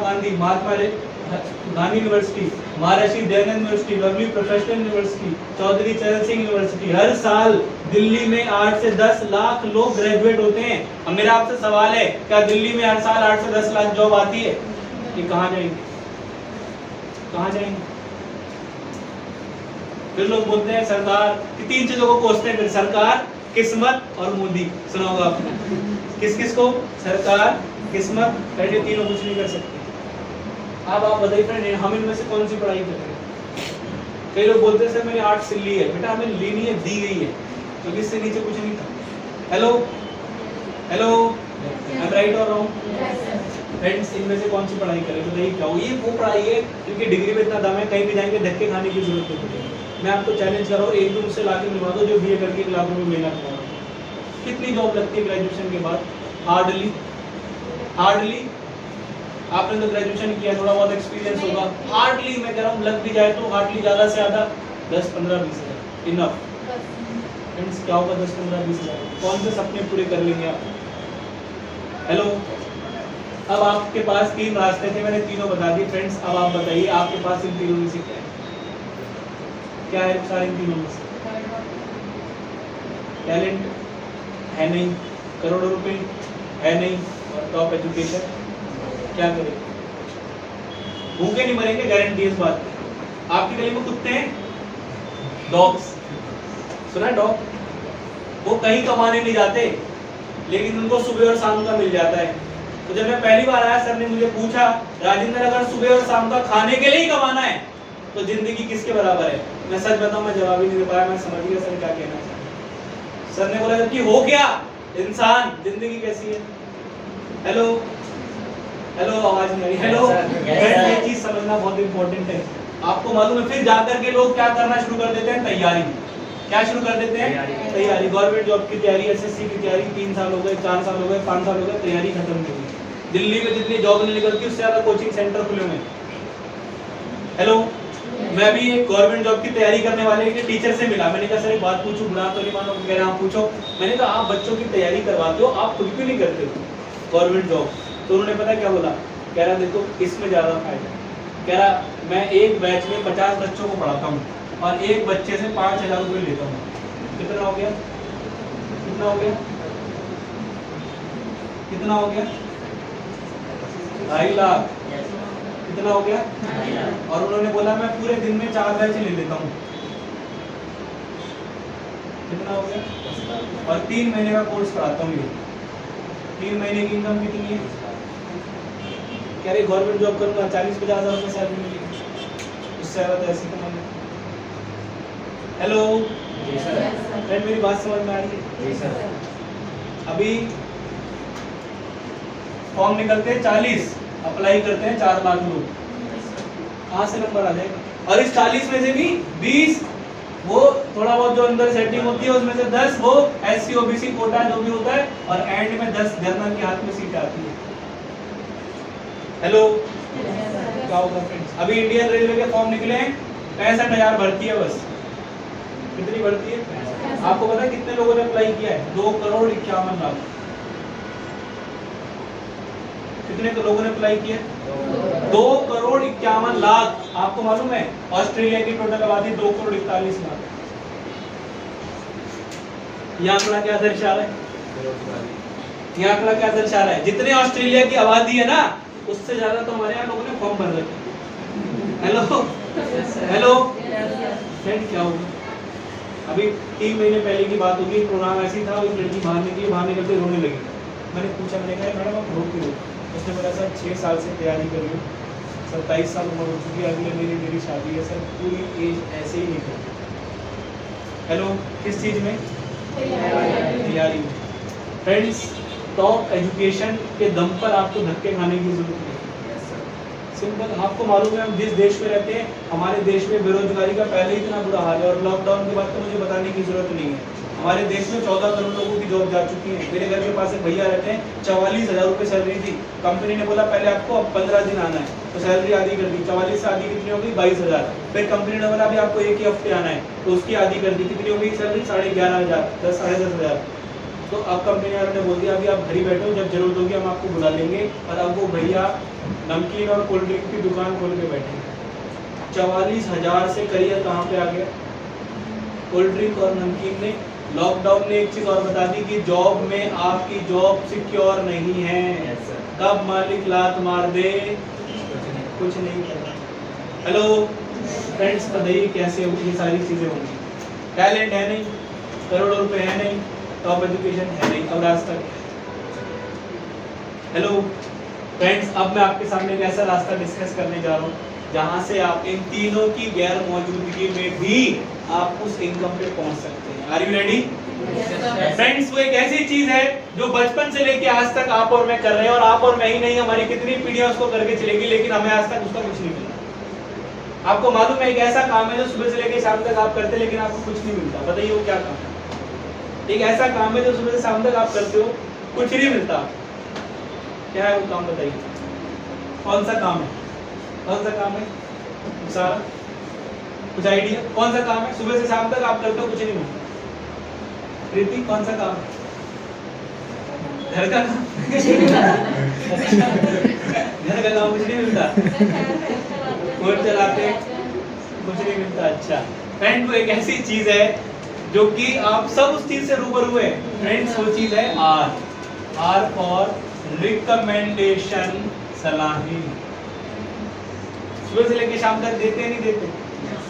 Gandhi University, Maharshi Dayanand University, Lovely Professional University, Chaudhary Charan Singh university. हर साल दिल्ली में 8 से 10 लाख लोग ग्रेजुएट होते हैं। अब मेरा आपसे सवाल है, क्या दिल्ली में हर साल 8 से 10 लाख जॉब आती है? ये कहाँ जाएंगे? कहाँ जाएंगे? फिर लोग बोलते हैं सरकार की 3 चीजों को कोसते हैं, फिर सरकार, किस्मत और मोदी। सुना होगा आपने, किस किस को? सरकार, किस्मत, पहले तीनों कुछ नहीं कर सकते। अब आप बताइए फ्रेंड, हम इनमें से कौन सी पढ़ाई कर रहे हैं? कई लोग बोलते हैं सर मैंने आर्ट्स से ली है। बेटा हमें लेनी है, दी गई है, तो इससे नीचे कुछ नहीं था। Hello hello, I am right और रॉन्ग? फ्रेंड्स, इनमें से कौन सी पढ़ाई करें? बताइए क्या हो? ये वो पढ़ाई है क्योंकि डिग्री में इतना दम है, कहीं भी जाएंगे धक्के खाने की जरूरत नहीं पड़ेगी। मैं आपको चैलेंज कर रहा हूँ, एक दिन उससे लाके मिलवा दो जो BA करके 1 लाख रुपए महीना कमा रहा है। कितनी जॉब लगती है ग्रेजुएशन के बाद? हार्डली आपने तो ग्रेजुएशन किया, थोड़ा बहुत एक्सपीरियंस होगा। हार्डली मैं कह रहा हूँ, लग भी जाए तो हार्डली ज्यादा से ज्यादा 10, 15, 20 हज़ार इनफ। फ्रेंड्स, क्या होगा 10, 15, 20 हज़ार? कौन से सपने पूरे कर लेंगे आप? हेलो, अब आपके पास 3 रास्ते थे, मैंने तीनों बता दिए। फ्रेंड्स, अब आप बताइए आपके पास इन तीनों में से क्या है? क्या है सारे इन तीनों में से? टैलेंट है नहीं, करोड़ों रुपए है नहीं, और टॉप एजुकेशन। क्या करें? भूखे नहीं मरेंगे, गारंटी इस बात की। आपकी गली में कुत्ते हैं, डॉग्स, सुना है डॉग? वो कहीं कमाने नहीं जाते, लेकिन उनको सुबह और शाम का मिल जाता है। तो जब मैं पहली बार आया, सर ने मुझे पूछा, राजेंद्र अगर सुबह और शाम का खाने के लिए ही कमाना है तो जिंदगी किसके बराबर है? मैं सच बताऊं, मैं जवाब ही नहीं दे पाया। मैं समझ गया सर क्या कहना चाहते। सर ने बोला जबकि हो क्या इंसान, जिंदगी कैसी है? हेलो हेलो, आवाज नहीं आ रही? हेलो, ये चीज समझना बहुत इंपॉर्टेंट है। आपको मालूम है, फिर जाकर के लोग क्या करना शुरू कर देते हैं? तैयारी। क्या शुरू कर देते हैं? तैयारी। गवर्नमेंट जॉब की तैयारी, SSC की तैयारी। 3 साल हो गए, 4 साल हो गए, 5 साल हो गए, तैयारी खत्म नहीं हुई। दिल्ली में जितनी जॉब नहीं निकलती उससे ज्यादा कोचिंग सेंटर खुले हुए। हेलो, मैं भी एक गवर्नमेंट जॉब की तैयारी करने वाले एक टीचर से मिला। मैंने कहा सर एक बात पूछूं, बुरा तो नहीं मानो? कह रहे आप पूछो। मैंने कहा आप बच्चों की तैयारी करवाते हो, आप खुद क्यों नहीं करते हो गवर्नमेंट जॉब? तो उन्होंने पता क्या बोला? कह रहा देखो इसमें ज्यादा फायदा है। कह रहा मैं एक बैच में 50 बच्चों को पढ़ाता हूँ और एक बच्चे से 5,000 रुपये लेता हूँ। कितना हो गया? कितना हो गया? कितना हो गया? 2.5 लाख। कितना हो गया? और उन्होंने बोला मैं पूरे दिन में 4 बैच ले लेता हूँ। कितना हो गया? और 3 महीने का कोर्स कराता हूँ। ये 3 महीने की इनकम कितनी है? कह रहे गवर्नमेंट जॉब करूंगा 40-50 हज़ार रुपये सैलरी मिलेगी, उससे ज़्यादा तो ऐसे कमा लेंगे। हेलो फ्रेंड, मेरी बात समझ में आ रही है? जी सर। अभी फॉर्म निकलते हैं 40, अप्लाई करते हैं 4 लाख लोग, कहाँ से नंबर आ जाएगा? और इस 40 में से भी 20 वो थोड़ा बहुत जो अंदर सेटिंग होती है उसमें से 10 वो SC OBC कोटा जो भी होता है, और एंड में 10 जनरल के हाथ में सीट आती है। हेलो क्या होगा फ्रेंड्स? अभी इंडियन रेलवे के फॉर्म निकले हैं, 65,000 भर्ती है बस। कितनी भर्ती है? आपको पता है कितने लोगों ने अप्लाई किया है? 2,51,00,000। कितने लोगों ने अप्लाई किया? 2,51,00,000। आपको मालूम है ऑस्ट्रेलिया की टोटल आबादी 2,41,00,000। यह आंकड़ा क्या दर्शा रहा है? यह आंकड़ा क्या दर्शा रहा है? जितने ऑस्ट्रेलिया की आबादी है ना, उससे ज्यादा तो हमारे यहाँ लोगों ने फॉर्म भर रखे। हेलो हेलो फ्रेंड, क्या होगा? अभी 3 महीने पहले की बात होगी, प्रोग्राम ऐसी था, एक लड़की बाहर निकलते रोने लगी। मैंने पूछा, मैंने कहा मैडम आप रो क्यों? उसने बोला सर 6 साल से तैयारी कर रही हूँ, 27 साल उम्र हो चुकी है, अगले महीने मेरी शादी है सर, पूरी एज ऐसे ही निकल। हेलो, किस चीज़ में? तैयारी में। फ्रेंड्स, टॉप एजुकेशन के दम पर आपको धक्के खाने की जरूरत नहीं। सिंपल, आपको मालूम है हम जिस देश में रहते हैं, हमारे देश में बेरोजगारी का पहले इतना बुरा हाल है, और लॉकडाउन के बाद तो मुझे बताने की जरूरत नहीं है। हमारे देश में 14 करोड़ लोगों की जॉब जा चुकी है। मेरे घर के पास एक भैया रहते हैं, 44,000 रुपये सैलरी थी, कंपनी ने बोला पहले आपको अब 15 दिन आना है, तो सैलरी आधी कर दी, 44 से आधी कितनी हो गई? 22,000। फिर कंपनी ने बोला अभी आपको 1 ही हफ्ते आना है, तो उसकी आधी कर दी, कितनी हो गई सैलरी? 11,500, 10 साढ़े 10,000। तो अब कंपनी वालों ने बोल दिया अभी आप घर ही बैठो, जब जरूरत होगी हम आपको बुला लेंगे। और अब वो भैया नमकीन और कोल्ड ड्रिंक की दुकान खोल के बैठे। 44,000 से करियर कहाँ पे आ गया? कोल्ड ड्रिंक और नमकीन ने। लॉकडाउन ने एक चीज और बता दी कि जॉब में आपकी जॉब सिक्योर नहीं है। कब मालिक लात मार दे कुछ नहीं करना। हेलो फ्रेंड्स, बताइए कैसे होगी ये सारी चीजें होंगी? टैलेंट है नहीं, करोड़ों रुपए है नहीं, टॉप एजुकेशन है नहीं, अब रास्ता क्या है? हेलो फ्रेंड्स, अब मैं आपके सामने एक ऐसा रास्ता डिस्कस करने जा रहा हूँ जहाँ से आप इन तीनों की गैर मौजूदगी में भी आप उस इनकम पे पहुँच सकते हैं। Are you ready? फ्रेंड्स, वो एक ऐसी चीज है जो बचपन से लेके आज तक आप और मैं कर रहे हैं, और आप और मैं ही नहीं, हमारी कितनी पीढ़ियां उसको करके चलेगी, लेकिन हमें आज तक उसका कुछ नहीं मिला। आपको मालूम है एक ऐसा काम है जो सुबह से लेके शाम तक आप करते हैं लेकिन आपको कुछ नहीं मिलता। बताइए वो क्या काम है? एक ऐसा काम है जो सुबह से शाम तक आप करते हो, कुछ नहीं मिलता। क्या है वो काम? बताइए कौन सा काम है? कौन सा काम है? सारा कुछ आइडिया? कौन सा काम है सुबह से शाम तक आप करते हो, कुछ नहीं मिलता? प्रीति, कौन सा काम है? घर का काम? घर का काम कुछ नहीं मिलता? फोन चलाते कुछ नहीं मिलता। अच्छा फ्रेंड, वो एक ऐसी चीज है जो कि आप सब उस चीज से रूबरू हुए। फ्रेंड्स, वो चीज है आर फॉर रिकमेंडेशन, सलाहें। सुबह से लेके शाम तक देते नहीं देते?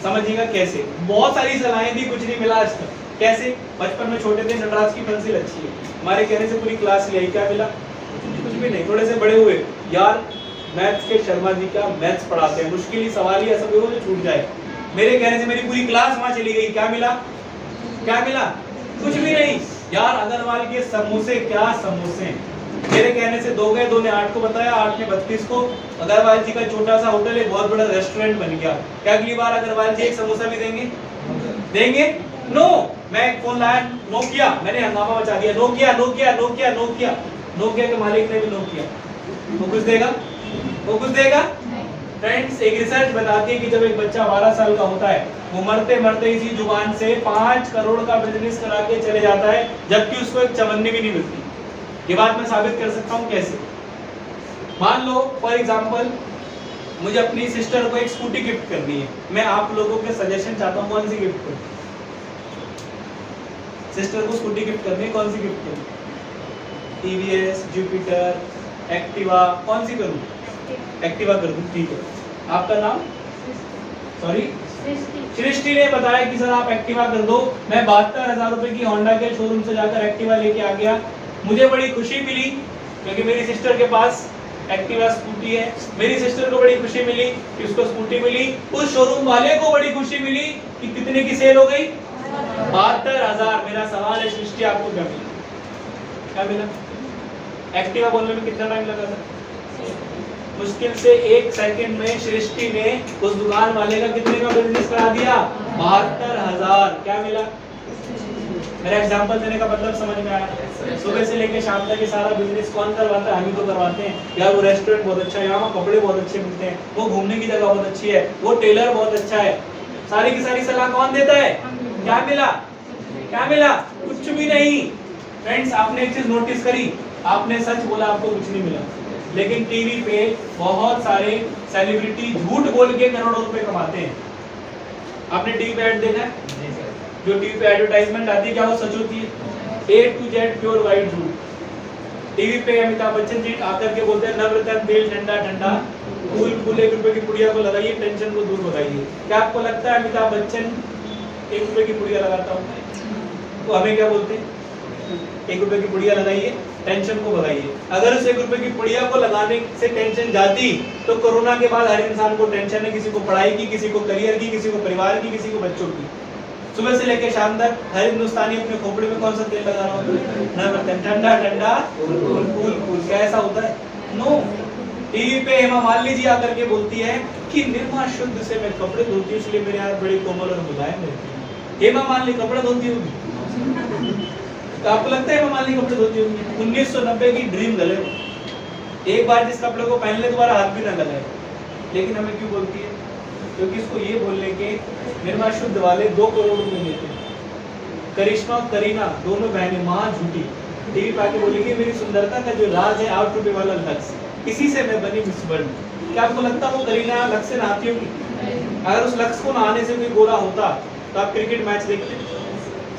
समझिएगा कैसे। बहुत सारी सलाहें दी, कुछ नहीं मिला आज तक। कैसे? बचपन में छोटे थे, नटराज की पेंसिल अच्छी है, हमारे कहने से पूरी क्लास ले आई, क्या मिला? कुछ भी नहीं। थोड़े से बड़े हुए, यार मैथ्स के शर्मा जी क्या मैथ्स पढ़ाते हैं, मुश्किल ही सवाल ही ऐसा कोई हो जो छूट जाए, मेरे कहने से मेरी पूरी क्लास वहां चली गई, क्या मिला? क्या मिला? कुछ भी नहीं। यार अग्रवाल के समोसे, क्या समोसे, मेरे कहने से 2 गए, 2 ने 8 को बताया, 8 ने 32 को। अग्रवाल जी का छोटा सा होटल एक बहुत बड़ा रेस्टोरेंट बन गया। क्या अगली बार अग्रवाल जी एक समोसा भी देंगे? देंगे? नो। मैं एक फोन लाया, नोकिया, मैंने हंगामा मचा दिया, Nokia Nokia Nokia Nokia. Nokia के मालिक ने भी नोकिया। वो कुछ देगा? वो कुछ देगा? फ्रेंड्स, एक रिसर्च बताती है कि जब एक बच्चा 12 साल का होता है, वो मरते मरते इसी जुबान से 5 करोड़ का बिजनेस करा के चले जाता है, जबकि उसको एक चवन्नी भी नहीं मिलती। ये बात मैं साबित कर सकता हूँ कैसे। मान लो फॉर एग्जांपल मुझे अपनी सिस्टर को एक स्कूटी गिफ्ट करनी है, मैं आप लोगों के सजेशन चाहता हूँ, कौन सी गिफ्ट करूँ? सिस्टर को स्कूटी गिफ्ट करनी है, कौन सी गिफ्ट करूँ? टीवीएस, जुपिटर, एक्टिवा, कौन सी करूँ? एक्टिवा कर दूँ, ठीक है। आपका नाम? सॉरी, सृष्टि ने बताया कि सर आप एक्टिवा कर दो। मैं 72,000 रुपए की होंडा के शोरूम से जाकर एक्टिवा लेके आ गया। मुझे बड़ी खुशी मिली क्योंकि मेरी सिस्टर के पास एक्टिवा स्कूटी है। मेरी सिस्टर को बड़ी खुशी मिली कि उसको स्कूटी मिली, उस शोरूम वाले को बड़ी खुशी मिली कि कितने की सेल हो गई, 72,000। मेरा सवाल है सृष्टि, आपको क्या मिला? क्या मिला? एक्टिवा बोलने में कितना टाइम लगा था? मुश्किल से 1 सेकंड में सृष्टि ने उस दुकान वाले का कितने का बिजनेस करा दिया? 72,000। क्या मिला? मेरा एग्जांपल देने का मतलब समझ में आया? सुबह से लेकर शाम तक ये सारा बिजनेस कौन करवाता है? हम ही तो करवाते हैं यार। वो रेस्टोरेंट बहुत अच्छा है, यहाँ कपड़े बहुत अच्छे मिलते हैं, वो घूमने की जगह बहुत अच्छी है, वो टेलर बहुत अच्छा है, सारी की सारी सलाह कौन देता है? क्या मिला? क्या मिला? कुछ भी नहीं। फ्रेंड्स, आपने एक चीज नोटिस करी, आपने सच बोला, आपको कुछ नहीं मिला, लेकिन टीवी पे बहुत सारे सेलिब्रिटी झूठ बोल के करोड़ों रुपए कमाते हैं। आपने टीवी पे ऐड देखा है? जो टीवी पे एडवर्टाइजमेंट आती है, क्या वो सच होती है? A to Z pure white झूठ। टीवी पे अमिताभ बच्चन जी आकर के बोलते हैं नवरत्न तेल ठंडा ठंडा, कूल कूल 1 रुपए की पुड़िया को लगाइए, टेंशन को दूर भगाइए। क्या आपको लगता है अमिताभ बच्चन 1 रुपए की पुड़िया लगाता हूँ? तो हमें क्या बोलते हैं? 1 रुपए की पुड़िया लगाइए, टेंशन को भगाइए। अगर उस 1 रुपए की पुड़िया को लगाने से टेंशन जाती तो कोरोना के बाद हर इंसान को टेंशन है, किसी को पढ़ाई की, किसी को करियर की, किसी को परिवार की, किसी को बच्चों की। सुबह से लेकर शाम तक हर हिंदुस्तानी अपने खोपड़े में कौन सा तेल लगा रहा होता? ठंडा ठंडा कूल कूल। क्या ऐसा होता है? नो। टीवी पे हेमा मालिनी जी आकर के बोलती है कि निर्मा शुद्ध से मैं कपड़े धोती हूँ, इसलिए मेरे हाथ बड़े कोमल और मुलायम रहते हैं। हेमा मालिनी कपड़े धोती होगी? तो आपको लगता है हेमा मालिनी कपड़े धोती होगी? 1990 की ड्रीम गर्ल है। एक बार जिस कपड़े को पहन ले दोबारा हाथ भी ना लगाए। लेकिन हमें क्यों बोलती है? क्योंकि इसको ये बोलने के निर्मा शुद्ध वाले 2 करोड़ रुपए लेते हैं। करिश्मा और करीना दोनों बहनें महा झूठी, टीवी पे आके बोलेगी मेरी सुंदरता का जो राज है आउट टुडे वाला लक्स, इसी से मैं बनी मिस वर्ल्ड। क्या आपको लगता है वो करीना लक्स से नहाती होगी? अगर उस लक्स को नहाने से कोई गोरा होता तो आप क्रिकेट मैच देखते?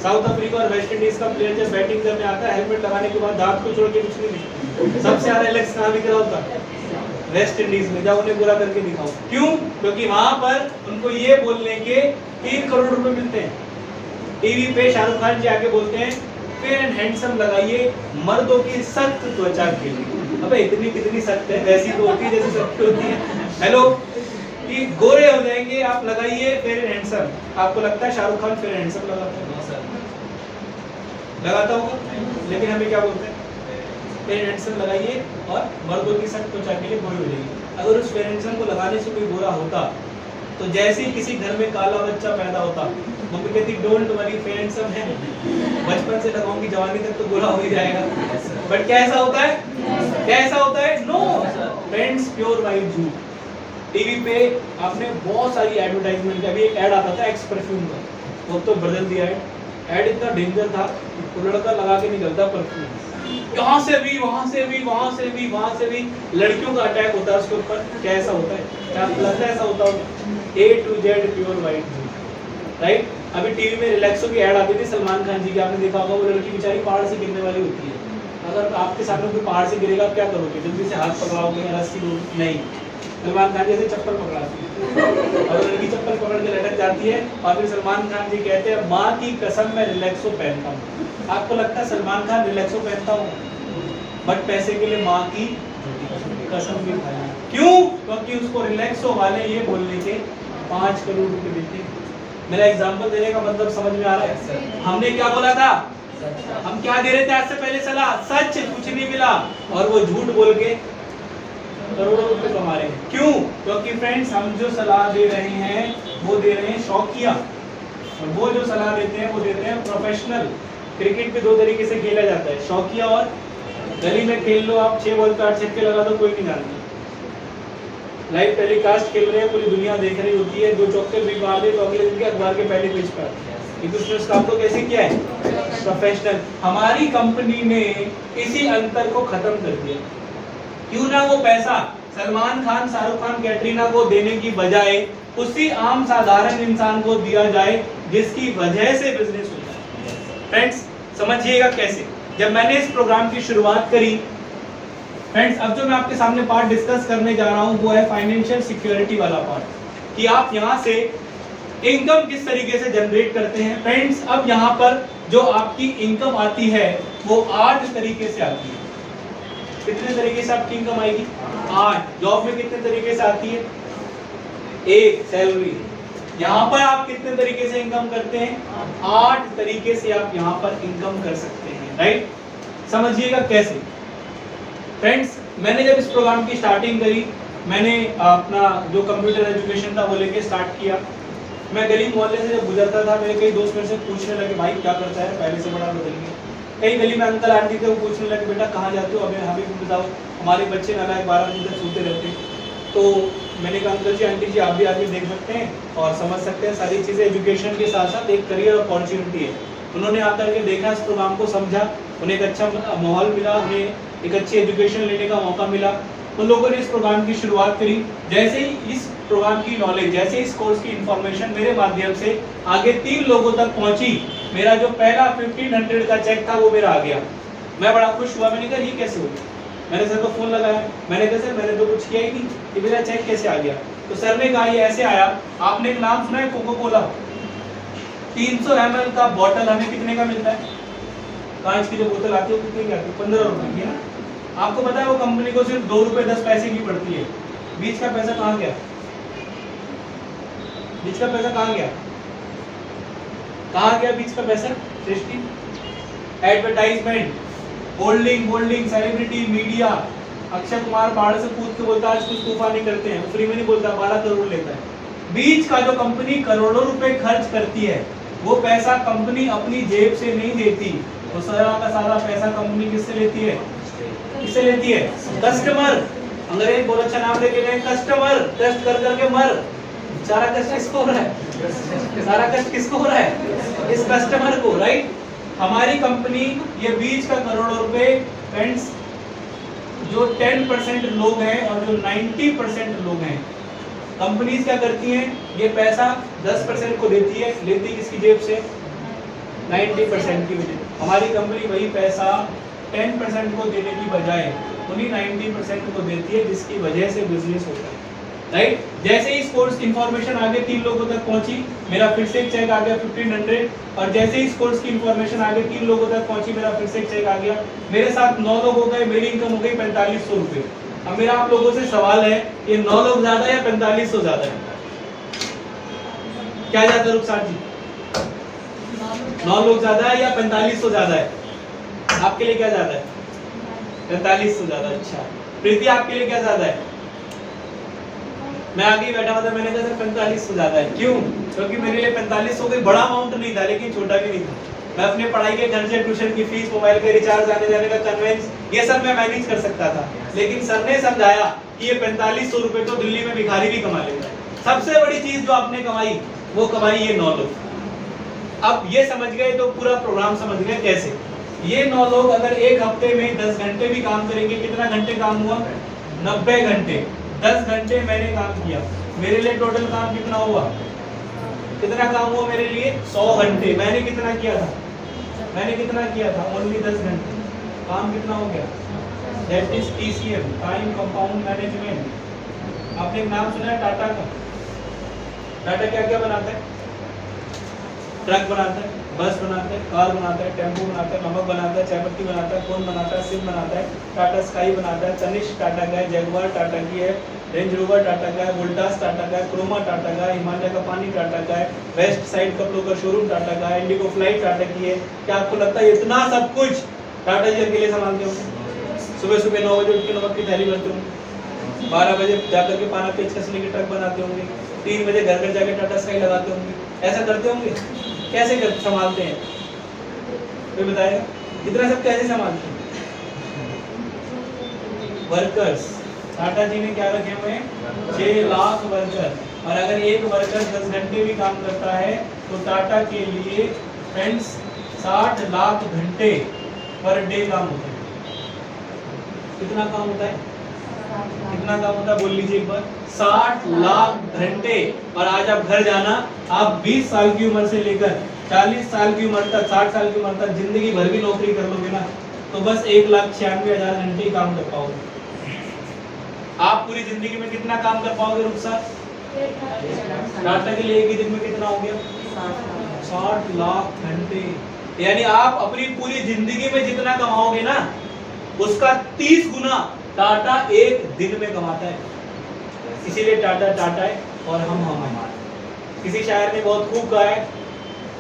साउथ अफ्रीका और वेस्ट इंडीज का प्लेयर जब बैटिंग करने आता है, हेलमेट लगाने के बाद दांत को छोड़ के कुछ नहीं दिखता। सबसे ज्यादा लक्स कहाँ दिख रहा होता? वेस्ट इंडीज में। जब उन्हें बुरा करके दिखाओ। क्यों? क्योंकि वहां पर उनको ये बोलने के 3 करोड़ रुपए मिलते हैं। टीवी पे शाहरुख खान जी आके बोलते हैं फेयर एंड हैंडसम लगाइए मर्दों की सख्त त्वचा के लिए। अबे इतनी कितनी सख्त है? वैसी तो होती है जैसी सख्त होती है। हेलो, कि गोरे हो जाएंगे आप, लगाइए फेयर एंड हैंडसम। आपको लगता है Shahrukh Khan fair and handsome लगाता है? लगाता होगा। लेकिन हमें क्या बोलते हैं? फेयर एंड हैंडसम लगाइए और मर्दों की सख्त त्वचा के लिए गोरे हो जाएगी। अगर उस फेयर एंड हैंडसम को लगाने से कोई गोरा होता तो जैसे ही किसी घर में काला बच्चा पैदा होता, मम्मी कहती don't worry fair and handsome है, बचपन से लगाऊंगी जवानी तक तो गोरा हो ही जाएगा। बट क्या ऐसा होता है? क्या ऐसा होता है? नो फ्रेंड्स, प्योर वाइट झूठ। टीवी पे आपने बहुत सारी एडवर्टाइजमेंट, अभी एक ऐड आता था एक्स परफ्यूम का, वो तो बदल दिया है। ऐड इतना डेंजर था, वो लड़का लगा के निकलता परफ्यूम, यहाँ से भी, वहां से भी, वहां से भी, वहां से भी लड़कियों का अटैक होता है उसके ऊपर। क्या ऐसा होता है? क्या लगता है ऐसा होता होगा? A to Z pure white झूठ, राइट? अभी टीवी में रिलैक्सो की ऐड आती थी सलमान खान जी की, आपने देखा होगा। वो लड़की बेचारी पहाड़ से गिरने वाली होती है। अगर आपके सामने कोई पहाड़ से गिरेगा, क्या करोगे? जल्दी से हाथ पकड़ाओगे या रस्सी लोगे? नहीं। सलमान खान जैसे चप्पल पकड़ाती है और लड़की चप्पल पकड़ के लटक जाती है और फिर सलमान खान जी कहते हैं माँ की कसम मैं रिलैक्सो पहनता हूँ। आपको लगता है सलमान खान रिलैक्सो पहनता हूँ? बट पैसे के लिए माँ की कसम भी खाई। क्यों? क्योंकि उसको रिलैक्सो वाले ये बोलने के 5 करोड़ रुपए देते। मेरा एग्जांपल देने का मतलब समझ में आ रहा है? हमने क्या बोला था? हम क्या दे रहे थे आज से पहले सलाह? सच, कुछ नहीं मिला, और वो झूठ बोल के करोड़ों रुपए कमा रहे हैं। क्यों? क्योंकि फ्रेंड्स हम जो सलाह दे रहे हैं वो दे रहे हैं शौकिया, और वो जो सलाह देते हैं वो देते हैं प्रोफेशनल। क्रिकेट पे 2 तरीके से खेला जाता है, शौकिया और गली में खेल लो आप, 6 बॉल का 8 छक्के लगा दो, कोई नहीं जानता। लाइव टेलीकास्ट खेल रहे हैं, पूरी दुनिया देख रही होती है, 2 चौके भी मार दे तो अगले दिन के अखबार के पहले पेज पर। उसने काम तो कैसे किया है? प्रोफेशनल। हमारी कंपनी ने इसी अंतर को खत्म कर दिया। क्यों ना वो पैसा सलमान खान, शाहरुख खान, कैटरीना को देने की बजाय उसी आम साधारण इंसान को दिया जाए जिसकी वजह से बिजनेस होता है। फ्रेंड्स समझिएगा कैसे। जब मैंने इस प्रोग्राम की शुरुआत करी, फ्रेंड्स अब जो मैं आपके सामने पार्ट डिस्कस करने जा रहा हूं वो है फाइनेंशियल सिक्योरिटी वाला पार्ट, कि आप यहां से इनकम किस तरीके से जनरेट करते हैं। फ्रेंड्स अब यहां पर जो आपकी इनकम आती है वो 8 तरीके से आती है। कितने तरीके से आपकी इनकम आएगी? 8। जॉब में कितने तरीके से आती है? 1 सैलरी। यहाँ पर आप कितने तरीके से इनकम करते हैं? 8 तरीके से आप यहाँ पर इनकम कर सकते हैं, राइट? समझिएगा कैसे। फ्रेंड्स, मैंने जब इस प्रोग्राम की स्टार्टिंग करी, मैंने अपना जो कंप्यूटर एजुकेशन था वो लेके स्टार्ट किया। मैं गली मोहल्ले से जब गुजरता था, मेरे कई दोस्त मेरे से पूछने लगे, भाई क्या करता है, पहले से बड़ा बदल गया। कई गली में अंकल आंटी थे, वो पूछने लगे, बेटा कहाँ जाते हो, अभी हमें भी बताओ, हमारे बच्चे नालायक 12 बजे तक सोते रहते हैं। तो मैंने कहा अंकल जी आंटी जी आप भी आके देख सकते हैं और समझ सकते हैं सारी चीज़ें। एजुकेशन के साथ साथ एक करियर अपॉर्चुनिटी है। उन्होंने आकर के देखा, इस प्रोग्राम को समझा, उन्हें एक अच्छा माहौल मिला, उन्हें एक अच्छी एजुकेशन लेने का मौका मिला। उन लोगों ने इस प्रोग्राम की शुरुआत करी। जैसे ही इस प्रोग्राम की नॉलेज, जैसे इस कोर्स की इंफॉर्मेशन मेरे माध्यम से आगे 3 लोगों तक पहुंची, मेरा जो पहला 1500 का चेक था वो मेरा आ गया। मैं बड़ा खुश हुआ। मैंने कहा ये कैसे हो गया? मैंने सर को फोन लगाया, मैंने कहा सर मैंने तो कुछ किया ही नहीं, ये मेरा चेक कैसे आ गया? तो सर ने कहा ये ऐसे आया, आपने एक नाम सुना है कोको कोला? 300 ml का बॉटल हमें कितने का मिलता है? कांच की जो बोतल आती है कितने की आती है? 15 रुपए की ना। आपको पता है वो कंपनी को सिर्फ 2 रुपए 10 पैसे की पड़ती है। बीच का पैसा कहाँ गया? बीच का पैसा कहाँ गया? कहाँ गया बीच का पैसा? सृष्टि, advertisement, hoarding, celebrity, media. Akshay Kumar पहाड़ से कूद के बोलता है आज कुछ तूफान नहीं करते हैं, फ्री में नहीं बोलता, 12 करोड़ लेता है। बीच का जो कंपनी करोड़ों रुपए खर्च करती है, वो पैसा कंपनी अपनी जेब से नहीं देती। तो सारा का सारा पैसा कंपनी किससे लेती है? किससे लेती है? कस्टमर। अंग्रेज बहुत अच्छा नाम लेके गए, कस्टमर। कष्ट कर करके मर। सारा कष्ट किसको हो रहा है? सारा कष्ट किसको हो रहा है? इस कस्टमर को, राइट? हमारी कंपनी ये बीच का करोड़ों रुपए, फ्रेंड्स, जो 10% लोग हैं और जो 90% लोग हैं, कंपनीज क्या करती हैं? ये पैसा 10% को देती है, लेती किसकी जेब से? 90% की वजह। हमारी कंपनी वही पैसा 10% को देने की बजाय उन्हीं 90% को देती है, जिसकी वजह से बिजनेस होता है, राइट? जैसे ही इस कोर्स की इंफॉर्मेशन आगे 3 लोगों तक पहुंची, मेरा फिर से एक चेक आ गया 1500। और जैसे ही इस कोर्स की इंफॉर्मेशन आगे 3 लोगों तक पहुंची, मेरा फिर से एक चेक आ गया। मेरे साथ 9 लोग हो गए, मेरी इनकम हो गई 4500 रुपए। अब मेरा आप लोगों से सवाल है, ये 9 लोग ज्यादा या 4500 ज्यादा है? क्या ज्यादा रुखसार जी? 9 लोग ज्यादा है या 4500 ज्यादा है? आपके लिए क्या ज्यादा है? 4500 ज्यादा। अच्छा प्रीति, आपके लिए क्या ज्यादा है? मैं आगे बैठा हुआ था, मैंने कहा सर 4500 ज्यादा है। क्यों? क्योंकि मेरे लिए 4500 कोई बड़ा अमाउंट नहीं था, लेकिन छोटा भी नहीं था। मैं अपने पढ़ाई के खर्चे, ट्यूशन की फीस, मोबाइल के रिचार्ज, आने जाने का कन्वेंस, ये सब मैं मैनेज कर सकता था। लेकिन सर ने समझाया कि ये 4500 रुपए तो दिल्ली में भिखारी भी कमा लेता है। सबसे बड़ी चीज जो आपने कमाई, वो कमाई ये 9 लोग। अब ये समझ गए तो पूरा प्रोग्राम समझ गए कैसे। ये 9 लोग अगर एक हफ्ते में 10 घंटे भी काम करेंगे, कितना घंटे काम हुआ? 90 घंटे। 10 घंटे मैंने काम किया, मेरे लिए टोटल काम कितना हुआ? कितना काम हुआ मेरे लिए? 100 घंटे। मैंने कितना किया था? मैंने कितना किया था? ओनली 10 घंटे। काम कितना हो गया? That is TCM, time compound management. आपने एक नाम सुना है टाटा का? टाटा क्या क्या बनाता है? ट्रक बनाता है, बस बनाता है, कार बनाता है, टेम्पो बनाता है, नमक बनाता है, चाय पत्ती बनाता है, फोन बनाता है, सिम बनाता है, टाटा स्काई बनाता है, तनिष्क टाटा का है, जगुआर टाटा की है, रेंज रोवर टाटा का है, वोल्टास टाटा का है, क्रोमा टाटा का है, हिमालय का पानी टाटा का है, वेस्ट साइड कपड़ों का शोरूम टाटा का है, इंडिगो फ्लाइट टाटा की है। क्या आपको लगता है इतना सब कुछ टाटा जी अकेले संभालते होंगे? सुबह सुबह 9 बजे उठ के नमक की थैली भरते होंगे, 12 बजे जाकर के पाना पेचकस लेके ट्रक बनाते होंगे, 3 बजे घर घर जाके टाटा स्काई लगाते होंगे। ऐसा करते होंगे? कैसे कर संभालते हैं? कोई बताएगा इतना सब कैसे संभालते हैं? वर्कर्स, टाटा जी ने क्या रखे हुए हैं? 6 लाख वर्कर। और अगर एक वर्कर 10 घंटे भी काम करता है तो टाटा के लिए फ्रेंड्स 60 लाख घंटे पर डे काम होता है। कितना काम होता है? कितना काम होता है बोल लीजिए एक बार? 60 लाख घंटे। और आज आप घर जाना, आप 20 साल की उम्र से लेकर 40 साल की उम्र तक, 60 साल की उम्र तक जिंदगी भर भी नौकरी कर लोगे ना, तो बस 1,96,000 घंटे ही काम कर पाओगे। आप पूरी जिंदगी में कितना काम कर पाओगे रुखसार? टाटा के लिए एक ही दिन में कितना हो गया? 60 लाख घंटे। यानी आप अपनी पूरी जिंदगी में जितना कमाओगे ना, उसका 30 गुना टाटा एक दिन में कमाता है। इसीलिए टाटा टाटा है और हम हमारे। किसी शायर ने बहुत खूब कहा है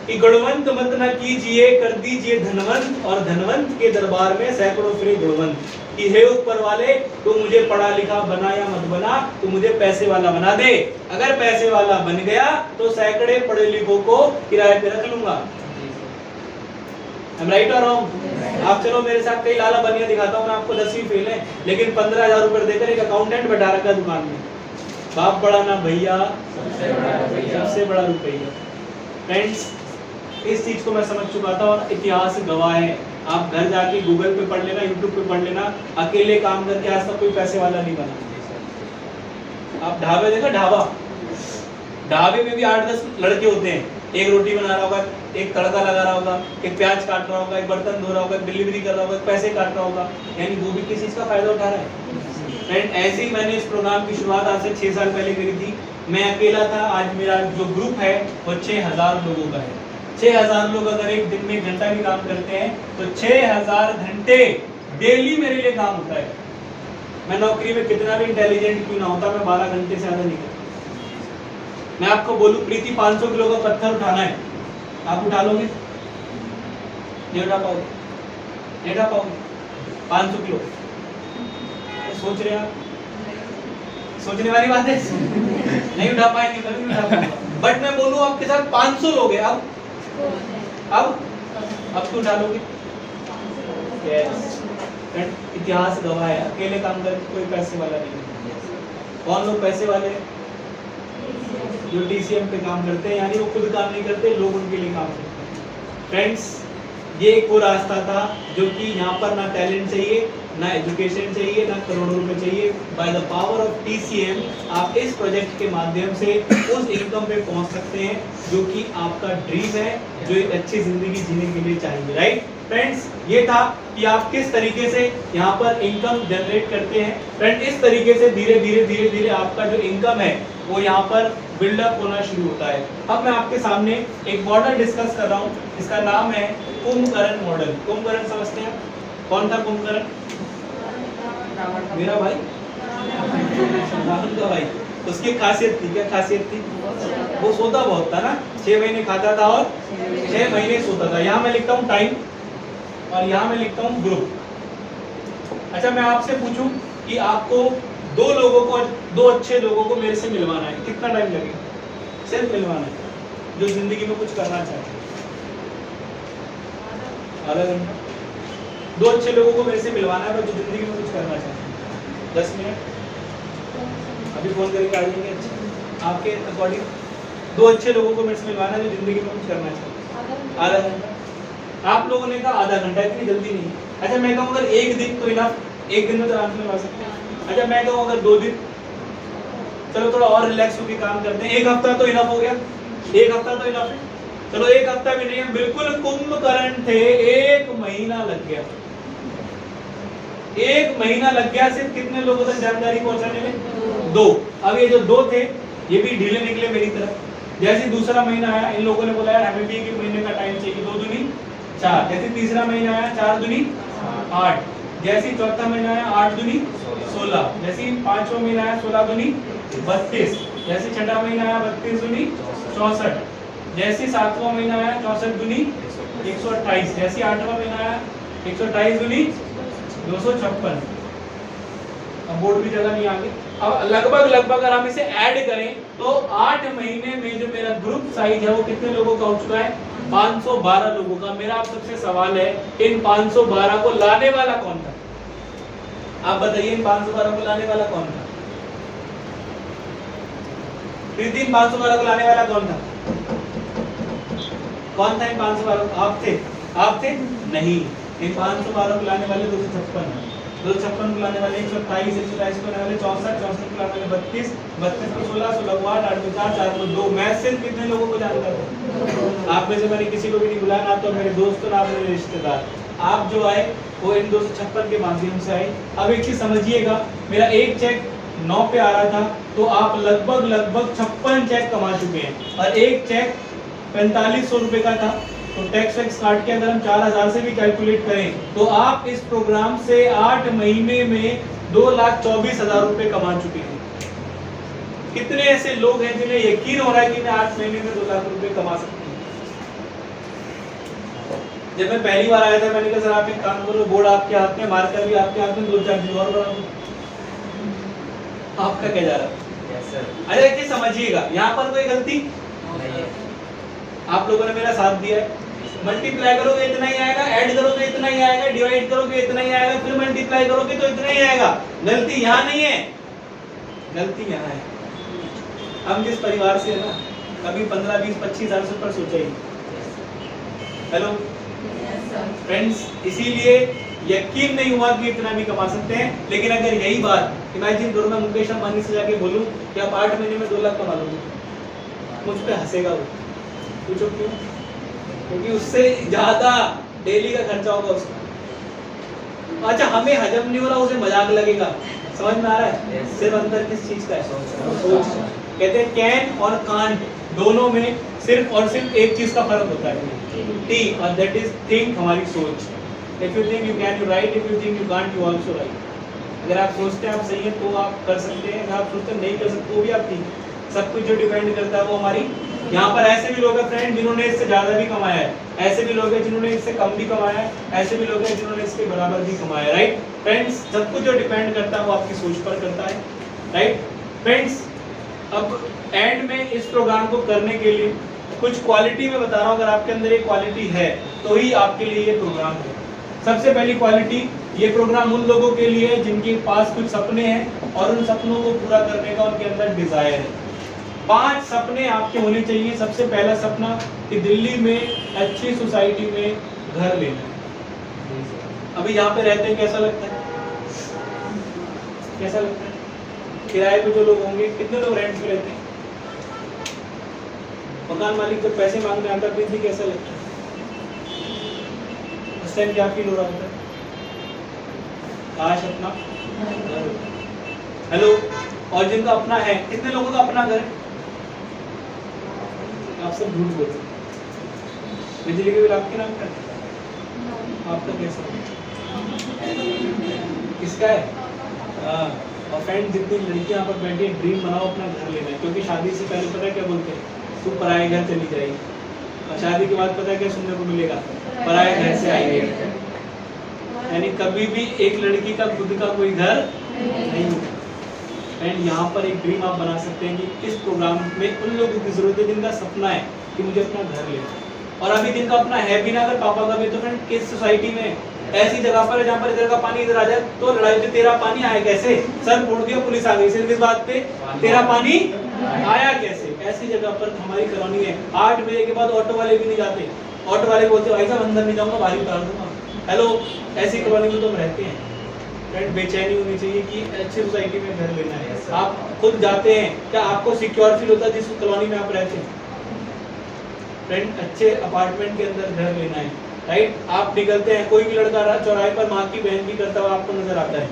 कि गुणवंत मत न कीजिए, कर दीजिए धनवंत, और धनवंत के दरबार में सैकड़ों फिरे गुणवंत। कि हे ऊपर वाले, तू मुझे पढ़ा लिखा बना या मत बना, तू मुझे पैसे वाला बना दे। अगर पैसे वाला बन गया तो सैकड़े पढ़े लिखों को किराए पे रख लूंगा। राइट और रॉन्ग? आप चलो मेरे साथ कई लाला बनिया दिखाता हूँ मैं आपको, 10वीं फेल है लेकिन 15,000 रुपए देकर एक अकाउंटेंट बैठा रखा दुकान में। बाप बड़ा ना भैया, सबसे बड़ा रुपया। फ्रेंड्स, इस चीज को मैं समझ चुका था और इतिहास गवाह है। आप घर जाके गूगल पे पढ़ लेना, यूट्यूब पे पढ़ लेना, अकेले काम करके आज तक कोई पैसे वाला नहीं बना। आप ढाबे देखो, ढाबे में भी 8-10 लड़के होते हैं। एक रोटी बना रहा होगा, एक तड़का लगा रहा होगा, एक प्याज काट रहा होगा, एक बर्तन धो रहा होगा, एक डिलीवरी कर रहा होगा, एक पैसे काट रहा होगा। यानी वो भी किसी चीज का फायदा उठा रहा है। फ्रेंड, ऐसे ही मैंने इस प्रोग्राम की शुरुआत आज से 6 साल पहले करी थी। मैं अकेला था, आज मेरा जो ग्रुप है वो 6000 लोगों का है। 6000 लोग अगर एक दिन में 1 घंटा भी काम करते हैं तो 6000 घंटे डेली मेरे लिए काम होता है। मैं नौकरी में कितना भी इंटेलिजेंट क्यों ना होता, मैं 12 घंटे से ज्यादा नहीं करता। मैं आपको बोलूं प्रीति 500 किलो का पत्थर उठाना है, आप उठा लोगे? नहीं उठा पाओगे, नहीं उठा पाओगे 500 किलो। सोच रहे हैं आप? सोचने वाली बात है। नहीं उठा पाएंगे, कभी नहीं उठा पाऊंगा। बट मैं बोलूं आपके साथ 500 लोग हैं, अब तो उठा लोगे? यस। इतिहास गवाह है, अकेले काम करके कोई पैसे वाला नहीं है। कौन लोग पैसे वाले? जो टीसीएम पे काम करते हैं, यानी वो खुद काम नहीं करते, लोग उनके लिए काम करते हैं। फ्रेंड्स, ये एक वो रास्ता था जो कि यहाँ पर ना टैलेंट चाहिए, ना एजुकेशन चाहिए, ना करोड़ों रुपए चाहिए। Bye the power of TCM आप इस प्रोजेक्ट के माध्यम से उस इनकम पे पहुंच सकते हैं जो कि आपका ड्रीम है, जो एक अच्छी जिंदगी जीने के लिए चाहिए। राइट फ्रेंड्स, ये था कि आप किस तरीके से यहाँ पर इनकम जनरेट करते हैं। फ्रेंड, इस तरीके से धीरे धीरे आपका जो इनकम है वो यहाँ पर बिल्डअप होना शुरू होता है। अब मैं आपके सामने एक मॉडल डिस्कस कर रहा हूँ, इसका नाम है कुंभकर्ण मॉडल। कुंभकर्ण समझते हैं? कौन था कुंभकर्ण? मेरा भाई, राहुल का भाई। उसकी खासियत थी, क्या खासियत थी? वो सोता बहुत था ना, 6 महीने खाता था और 6 महीने सोता था। यहाँ मैं लिखता हूँ टाइम और यहाँ मैं लिखता हूँ ग्रुप। अच्छा, मैं आपसे पूछूं कि आपको 2 लोगों को, 2 अच्छे लोगों को मेरे से मिलवाना है, कितना टाइम लगेगा? सिर्फ मिलवाना है, जो जिंदगी में कुछ करना चाहते हैं। आधा घंटा। 2 अच्छे लोगों को मेरे से मिलवाना है जो जिंदगी में कुछ करना चाहते हैं। 10 मिनट अभी फोन करके आ जाएंगे। अच्छा, आपके अकॉर्डिंग 2 अच्छे लोगों को मेरे से मिलवाना है जो जिंदगी में कुछ करना चाहते हैं। आधा घंटा। आप लोगों ने कहा आधा घंटा, इतनी जल्दी नहीं। अच्छा, मैं कहूँ अगर 1 दिन तो इनफ, 1 दिन में तो आराम से मिलवा सकते हैं। अच्छा, मैं कहूँ अगर 2 दिन, चलो थोड़ा और रिलैक्स होकर काम करते हैं। 1 हफ्ता तो इनफ हो गया, 1 हफ्ता तो इनफ है। चलो 1 हफ्ता भी नहीं, बिल्कुल कुंभकर्ण थे, 1 महीना लग गया। 1 महीना लग गया सिर्फ कितने लोगों तक जानकारी पहुंचाने में? 2। अब ये जो 2 थे ये भी ढीले निकले मेरी तरफ। जैसे दूसरा महीना आया, इन लोगों ने बोला यार हमें भी 1 महीने का टाइम चाहिए, 2 दूनी 4। जैसे तीसरा महीना आया, 4 दूनी 8। जैसे चौथा महीना आया, 8 दूनी 16। जैसे 5वां महीना आया, 16 दूनी 32। जैसे छठा महीना आया, 32 दूनी 64। जैसे 7वां महीना आया, 64 दूनी 128। जैसे 8वां महीना आया, 128 दूनी 256। अब बोर्ड भी जगह नहीं आगे। अब लगभग अगर हम इसे ऐड करें तो 8 महीने में जो मेरा ग्रुप साइज है वो कितने लोगों का हो चुका है? 512 लोगों का। मेरा आप सबसे सवाल है, इन 512 को लाने वाला कौन था? आप बताइए, इन 512 को लाने वाला कौन था? प्रीति, 512 को लाने वाला कौन था? कौन था इन 512? आप थे? आप थे? नहीं, इन 512 को लाने वाले 256 256 को लाने वाले 128, 128 को लाने वाले 64, 64 को लाने वाले 32, 32 को 16, 16 को 8, 8 को 4, 4 को 2। मैं सिर्फ कितने लोगों को जानता हूँ? आप में से मैंने किसी को भी नहीं बुलाया, ना तो मेरे दोस्त ना मेरे रिश्तेदार। आप जो आए वो इन 256 के माध्यम से आए। अब एक चीज समझिएगा, मेरा एक चेक 9 पे आ रहा था तो आप लगभग 56 चेक कमा चुके हैं। और एक चेक 4500 रुपए का था, तो टैक्स वैक्स काट के अगर हम 4000 से भी कैलकुलेट करें तो आप इस प्रोग्राम से 8 महीने में 2,24,000 रुपए कमा चुके हैं। कितने ऐसे लोग हैं जिन्हें यकीन हो रहा है कि मैं 8 महीने में 2 लाख रुपए कमा सकता हूँ? जब मैं पहली बार आया था मैंने कहा सर आप एक काम करो, बोर्ड आपके हाथ में, मार्कर भी आपके हाथ में, 2-4 चीज और बढ़ा दो। आपका क्या जा रहा है? अरे देखिए समझिएगा, यहाँ पर कोई गलती नहीं है। आप लोगों ने मेरा साथ दिया है, मल्टीप्लाई करोगे इतना ही आएगा, ऐड करोगे इतना ही आएगा, डिवाइड करोगे इतना ही आएगा, फिर मल्टीप्लाई करोगे तो इतना ही आएगा। गलती यहाँ नहीं है, गलती यहाँ है। हम जिस परिवार से है ना, कभी 15, 20, 25 साल से ऊपर सोचा ही। हेलो फ्रेंड्स, इसीलिए यकीन नहीं हुआ कि इतना भी कमा सकते हैं। लेकिन अगर यही बात इमेजिन करो, मैं मुकेश अंबानी से जाके बोलूं कि आप 8 महीने में 2 लाख कमा लोगे, मुझ पे हंसेगा वो। पूछो क्यों? क्योंकि उससे ज्यादा डेली का खर्चा होगा उसका। अच्छा, हमें हजम नहीं हो रहा, उसे मजाक लगेगा। समझ में आ रहा है? सिर्फ अंतर किस चीज का है? सोच। कहते हैं कैन और कांट दोनों में सिर्फ और सिर्फ एक चीज का फर्क होता है, टी, और दैट इज थिंक, हमारी सोच। If you think you can, you write. If you think you can't, you also write. अगर आप सोचते हैं आप सही है तो आप कर सकते हैं, अगर आप सोचते हैं नहीं कर सकते तो भी आप ठीक। सब कुछ जो डिपेंड करता है वो हमारी। यहाँ पर ऐसे भी लोग हैं फ्रेंड जिन्होंने इससे ज्यादा भी कमाया है, ऐसे भी लोग हैं जिन्होंने इससे कम भी कमाया है, ऐसे भी लोग हैं जिन्होंने इसके बराबर भी कमाया है। राइट फ्रेंड्स, सब कुछ जो डिपेंड करता है वो आपकी सोच पर करता है। राइट फ्रेंड्स, अब एंड में इस प्रोग्राम को करने के लिए कुछ क्वालिटी मैं बता रहा हूँ। अगर आपके अंदर एक क्वालिटी है तो ही आपके लिए ये प्रोग्राम है। सबसे पहली क्वालिटी, ये प्रोग्राम उन लोगों के लिए है जिनके पास कुछ सपने हैं और उन सपनों को पूरा करने का उनके अंदर डिजायर है। 5 सपने आपके होने चाहिए। सबसे पहला सपना कि दिल्ली में अच्छी सोसाइटी में घर लेना है। अभी यहाँ पे रहते हैं, कैसा लगता है? कैसा लगता है? किराए पे जो लोग होंगे, कितने लोग रेंट पे रहते हैं? मकान मालिक जब पैसे मांगने आता है कैसा लगता है? उस टाइम क्या फील हो रहा होता है? काश अपना घर होता। हेलो, और जिनका अपना है, कितने लोगों का अपना घर है? आप सब झूठ बोलते हैं। बिजली के बिल आपके नाम का? आपका कैसा? किसका है? और फ्रेंड, जितनी लड़कियां यहाँ पर बैठी है, ड्रीम बनाओ अपना घर लेना है। क्योंकि शादी से पहले पता है क्या बोलते हैं? तू पराए घर चली जाएगी, और शादी के बाद पता है क्या सुनने को मिलेगा? पराए घर से आएगी। यानी कभी भी एक लड़की का खुद का कोई घर नहीं होता। एंड यहाँ पर एक ड्रीम आप बना सकते हैं कि इस प्रोग्राम में उन लोगों की जरूरत है जिनका सपना है कि मुझे अपना घर लेना। और अभी जिनका अपना है भी ना, अगर पापा का भी, तो फ्रेंड किस सोसाइटी में ऐसी जगह पर है जहाँ पर इधर का पानी इधर आ जाए तो लड़ाई होती, तेरा पानी आया कैसे? सर फोड़ दिया, पुलिस आ गई। सिर्फ इस बात पे, तेरा पानी आया कैसे? ऐसी जगह पर हमारी कॉलोनी है। 8 बजे के बाद ऑटो वाले भी नहीं जाते। ऑटो वाले बोलते भाई साहब अंदर नहीं जाऊंगा, बाहर उतार दूंगा। हेलो, ऐसी कॉलोनी में तो हम रहते हैं। फ्रेंड, बेचैनी होनी चाहिए कि अच्छी सोसाइटी में घर लेना है। आप खुद जाते हैं, क्या आपको सिक्योर फील होता है जिस कॉलोनी में आप रहते हैं? फ्रेंड, अच्छे अपार्टमेंट के अंदर घर लेना है। राइट, आप निकलते हैं, कोई भी लड़का चौराहे पर माँ की बहन भी करता हुआ आपको नजर आता है,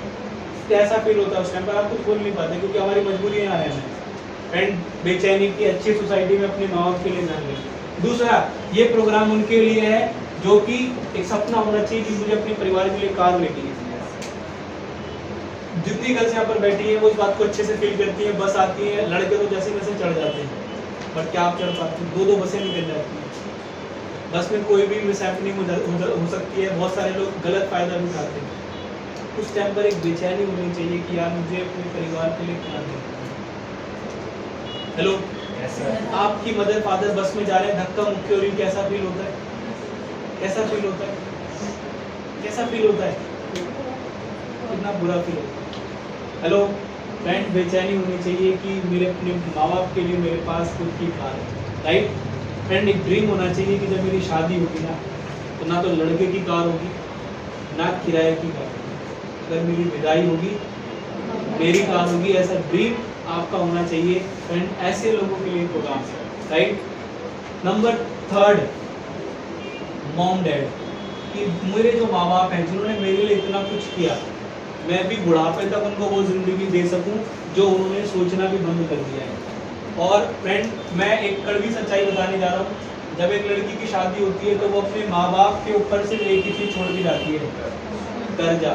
कैसा फील होता है उस टाइम पर? आप कुछ बोल नहीं पाते क्योंकि हमारी मजबूरी यहाँ रहना है। फ्रेंड, बेचैनी की अच्छी सोसाइटी में अपने माँ बाप के लिए घर लेना। दूसरा, ये प्रोग्राम उनके लिए है जो कि एक सपना होना चाहिए कि मुझे अपने परिवार के लिए कार लेनी है। जितनी गर्ल्स यहाँ पर बैठी है वो इस बात को अच्छे से फील करती है। बस आती है, लड़के तो जैसे वैसे चढ़ जाते हैं, बट क्या आप चढ़ पाते हैं? 2-2 बसें निकल जाती हैं। बस में कोई भी मिसहैपनिंग हो सकती है, बहुत सारे लोग गलत फायदा भी उठाते हैं। उस टाइम पर एक बेचैनी होनी चाहिए कि यार मुझे अपने परिवार के लिए क्या देना। हेलो, आपकी मदर फादर बस में जा रहे हैं, धक्का मुक्की हो रही, कैसा फील होता है? कैसा फील होता है? कैसा फील होता है? कितना बुरा फील होता है। हेलो फ्रेंड, बेचैनी होनी चाहिए कि मेरे अपने माँ बाप के लिए मेरे पास खुद की कार है। राइट फ्रेंड, एक ड्रीम होना चाहिए कि जब मेरी शादी होगी ना, तो ना तो लड़के की कार होगी ना किराए की कार होगी। अगर मेरी विदाई होगी मेरी कार होगी, ऐसा ड्रीम आपका होना चाहिए। फ्रेंड, ऐसे लोगों के लिए प्रोग्राम है। राइट, नंबर 3, मॉम डैड, कि मेरे जो माँ बाप हैं जिन्होंने मेरे लिए इतना कुछ किया, मैं भी बुढ़ापे तक उनको वो जिंदगी दे सकूं जो उन्होंने सोचना भी बंद कर दिया है। और फ्रेंड, मैं एक कड़वी सच्चाई बताने जा रहा हूँ जब एक लड़की की शादी होती है तो वो अपने माँ बाप के ऊपर सिर्फ एक ही चीज छोड़ के जाती है, कर्जा।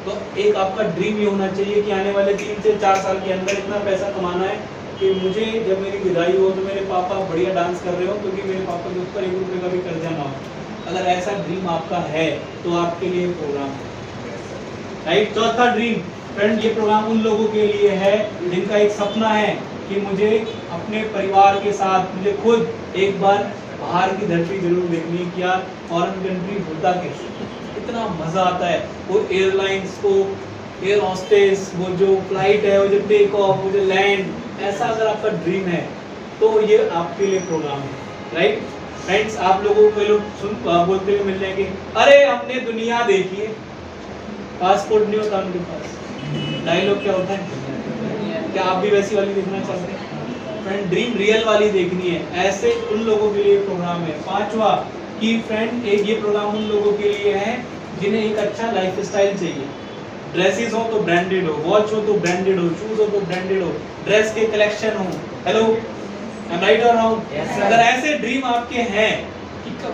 तो एक आपका ड्रीम ये होना चाहिए कि आने वाले 3 से 4 साल के अंदर इतना पैसा कमाना है कि मुझे जब मेरी विदाई हो तो मेरे पापा बढ़िया डांस कर रहे हो, क्योंकि मेरे पापा के ऊपर 1 रुपये का भी कर्जा ना हो। अगर ऐसा ड्रीम आपका है तो आपके लिए प्रोग्राम है, राइट। चौथा ड्रीम फ्रेंड, ये प्रोग्राम उन लोगों के लिए है जिनका एक सपना है कि मुझे अपने परिवार के साथ, मुझे खुद एक बार बाहर की धरती जरूर देखनी है। क्या फॉरेन कंट्री होता कैसे, कितना मजा आता है। वो एयरलाइंस को, एयर हॉस्टेस, वो जो फ्लाइट है, वो जो टेक ऑफ, वो जो लैंड, ऐसा अगर आपका ड्रीम है तो ये आपके लिए प्रोग्राम है, राइट। फ्रेंड्स, आप लोगों को लोग बोलते हुए मिल जाएंगे, अरे हमने दुनिया देखी है, पासपोर्ट नहीं होता उनके पास। डायलॉग क्या होता है, क्या आप भी वैसी वाली देखना चाहते हैं? फ्रेंड, ड्रीम रियल वाली देखनी है, ऐसे उन लोगों के लिए प्रोग्राम है। पांचवा कि फ्रेंड, एक ये प्रोग्राम उन लोगों के लिए है जिन्हें एक अच्छा लाइफ स्टाइल चाहिए। ड्रेसेस हो तो ब्रांडेड हो, वॉच हो तो ब्रांडेड हो, शूज हो तो ब्रांडेड हो, ड्रेस के कलेक्शन हो। हेलो, आई एम राइट और रॉन्ग? अगर ऐसे ड्रीम आपके हैं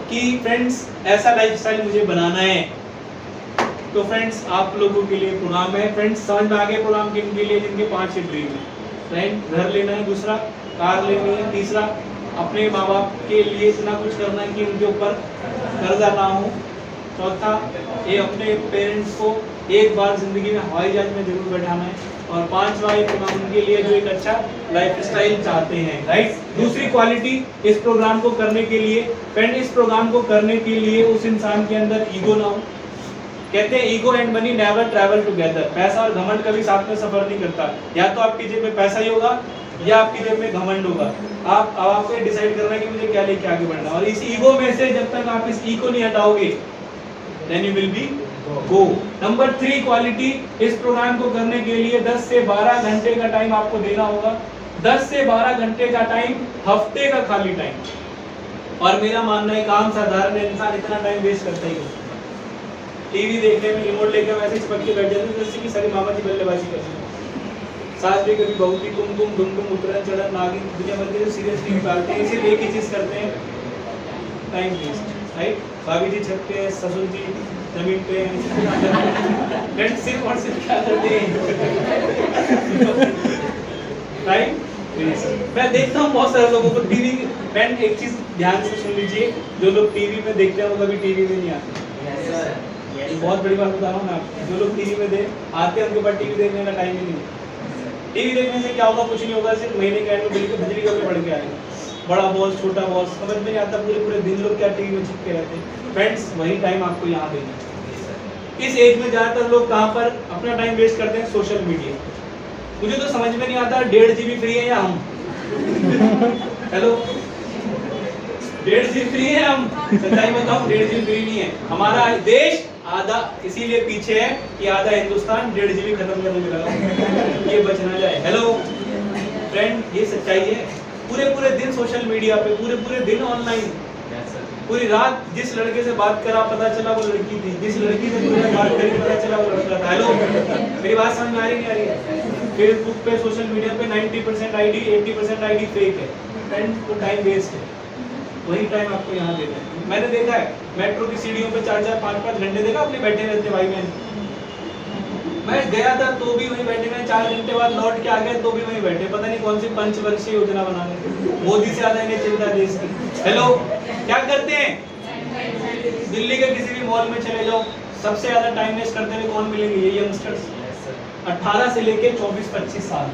कि फ्रेंड्स ऐसा लाइफ स्टाइल मुझे बनाना है, तो फ्रेंड्स आप लोगों के लिए प्रोग्राम है। फ्रेंड्स, समझ में आ गए प्रोग्राम किन के लिए? जिनके 5 ड्रीम है। फ्रेंड, घर लेना है, दूसरा कार लेनी है, तीसरा अपने माँ बाप के लिए इतना कुछ करना है कि उनके ऊपर कर्जा ना हो, चौथा ये अपने पेरेंट्स को एक बार जिंदगी में हवाई जहाज में जरूर बैठाना है, और पांचवा एक प्रोग्राम उनके लिए जो एक अच्छा लाइफ स्टाइल चाहते हैं, राइट। दूसरी क्वालिटी इस प्रोग्राम को करने के लिए, फ्रेंड, इस प्रोग्राम को करने के लिए उस इंसान के अंदर ईगो ना हो। कहते हैं ego and money never travel together. पैसा और घमंड कभी साथ में सफर नहीं करता। या तो आपकी जेब में पैसा ही होगा या आपकी जेब में घमंड होगा। आपको डिसाइड करना है कि मुझे क्या लेके आगे बढ़ना है। और इस ईगो में से जब तक आप इस ईगो नहीं हटाओगे, then you will be go. Number 3 quality, इस प्रोग्राम को करने के लिए 10 से 12 घंटे का टाइम आपको देना होगा। 10 से 12 घंटे का टाइम, हफ्ते का खाली टाइम। और मेरा मानना है काम साधारण इंसान इतना टाइम वेस्ट करता ही है। टीवी देखने में रिमोट लेकर वैसे चिपक के बैठ जाते हैं जैसे कि सारी मामा जी बल्लेबाजी करते हैं। सास भी कभी बहू की तुम धुम उतरन चढ़न नागिन दुनिया भर के जो सीरियस टीवी डालते हैं, सिर्फ एक ही चीज करते हैं, टाइम वेस्ट, राइट। भाभी जी छत पे, ससुर जी जमीन पे, फ्रेंड सिर्फ और सिर्फ क्या करते हैं, राइट। मैं देखता हूँ बहुत सारे लोगों को टीवी। फ्रेंड, एक चीज ध्यान से सुन लीजिए, जो लोग टीवी में देखते हैं वो कभी टीवी में नहीं आते। बहुत बड़ी बात बता रहा हूँ मैं आपको, जो लोग टीवी में आते हैं उनके पास टीवी देखने का टाइम ही नहीं। टीवी देखने से क्या होगा? कुछ नहीं होगा, सिर्फ महीने के एंड बिल के बिजली का बिल बढ़ के आएगा। बड़ा बॉस, छोटा बॉस, समझ में नहीं आता। पूरे दिन लोग क्या टीवी में चिपके रहते हैं। फ्रेंड्स, वही टाइम आपको यहाँ देना है। इस एज में ज्यादातर लोग कहाँ पर अपना टाइम वेस्ट करते हैं? Social media. मुझे तो समझ में नहीं आता 1.5 GB फ्री है या हम हेलो 1.5 GB फ्री है हम? सच्चाई बताओ, 1.5 GB फ्री नहीं है। हमारा देश आधा इसीलिए पीछे है कि आधा हिंदुस्तान 1.5 GB खत्म करने में लगा, ये बच ना जाए। हेलो फ्रेंड, ये सच्चाई है। पूरे दिन सोशल मीडिया पे, पूरे दिन ऑनलाइन, पूरी रात जिस लड़के से बात करा पता चला वो लड़की थी, जिस लड़की से तुमने बात करी पता चला वो लड़का था। हेलो, मेरी बात समझ में आ रही नहीं आ रही है? फेसबुक पे, सोशल मीडिया पे 90% आईडी, 80% आईडी फेक है। फ्रेंड, तो टाइम वेस्ट है। वही टाइम आपको यहाँ देना है। मैंने देखा है मेट्रो की सीढ़ियों पे 4-4, 5-5 घंटे देखा अपने बैठे रहते भाई बहन। मैं गया था तो भी वहीं बैठे, मैं 4 घंटे बाद लौट के आ गया तो भी वहीं बैठे। पता नहीं कौन सी पंचवर्षीय योजना बना रहे, मोदी से ज्यादा इन्हें चिंता देश की। हेलो, क्या करते हैं? दिल्ली के किसी भी मॉल में चले जाओ, सबसे ज्यादा टाइम वेस्ट करते हुए कौन मिलेंगे? ये यंगस्टर्स, 18 से लेके 24-25 साल।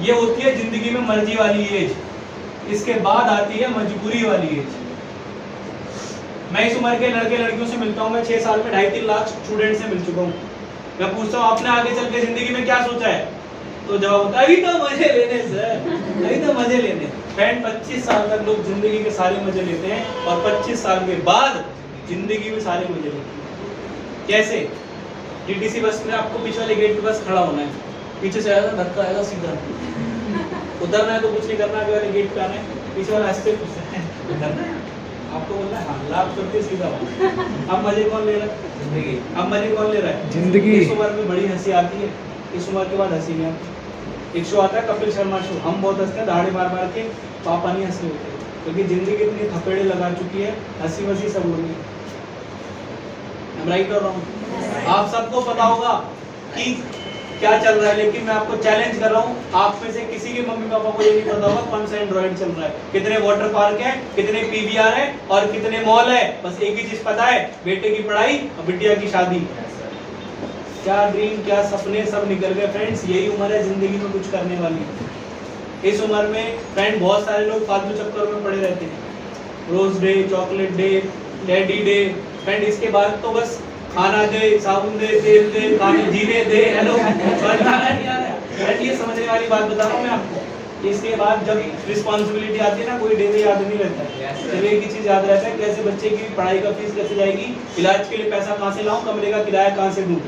ये होती है जिंदगी में मर्जी वाली एज। इसके बाद आती है मजबूरी वाली एज। मैं इस उम्र के लड़के लड़कियों से मिलता हूँ। मैं 6 साल में 2.5-3 लाख स्टूडेंट से मिल चुका हूँ। मैं पूछता हूँ आपने आगे चल के जिंदगी में क्या सोचा है, तो जवाब होता है अभी तो मजे लेने सर, अभी तो मजे लेने। फ्रेंड, 25 साल तक लोग जिंदगी के सारे मजे लेते हैं और 25 साल के बाद जिंदगी में सारे मजे लेते हैं। कैसे? डीटीसी बस में आपको पीछे वाले गेट पे बस खड़ा होना है, पीछे से आएगा धक्का आएगा, सीधा उतरना है तो कुछ नहीं करना, आगे वाले गेट पे आना है, पीछे वाला हंसते उतरना है, आपको बोलना है हाँ लाभ करते सीधा। अब मजे कौन ले रहा है? जिंदगी। अब मजे कौन ले रहा है? जिंदगी। इस उम्र में बड़ी हंसी आती है, इस उम्र के बाद हंसी नहीं आती। एक शो आता है कपिल शर्मा शो, हम बहुत हंसते हैं, दहाड़े मार के, पापा नहीं हंसने होते। क्योंकि जिंदगी इतनी थपेड़े लगा चुकी है, हंसी वसी सब हो रही है। राइट और रॉन्ग? आप सबको पता होगा कि क्या चल रहा है, लेकिन मैं आपको चैलेंज कर रहा हूँ, आप में से किसी के मम्मी पापा को ये नहीं पता होगा कौन सा एंड्रॉइड चल रहा है, कितने वाटर पार्क है, कितने पीवीआर है और कितने मॉल है। बस एक ही चीज पता है, बेटे की पढ़ाई और बिटिया की शादी। क्या ड्रीम, क्या सपने सब निकल गए फ्रेंड्स। यही उम्र है जिंदगी में कुछ करने वाली। इस उम्र में फ्रेंड बहुत सारे लोग फालतू चक्कर में पड़े रहते हैं, rose day, chocolate day, teddy day. Friend इसके बाद तो बस खाना दे, साबुन दे, तेल दे, खाने जीने दे। हेलो, समझ आ रहा है नहीं आ रहा है? ये समझने वाली बात बता रहा हूँ मैं आपको। इसके बाद जब रिस्पॉन्सिबिलिटी आती है ना, कोई डे याद नहीं रहता है, सिर्फ एक ही चीज याद रहता है, कैसे बच्चे की पढ़ाई का फीस कैसे जाएगी, इलाज के लिए पैसा कहाँ से लाऊं, कमरे का किराया कहाँ से दूं।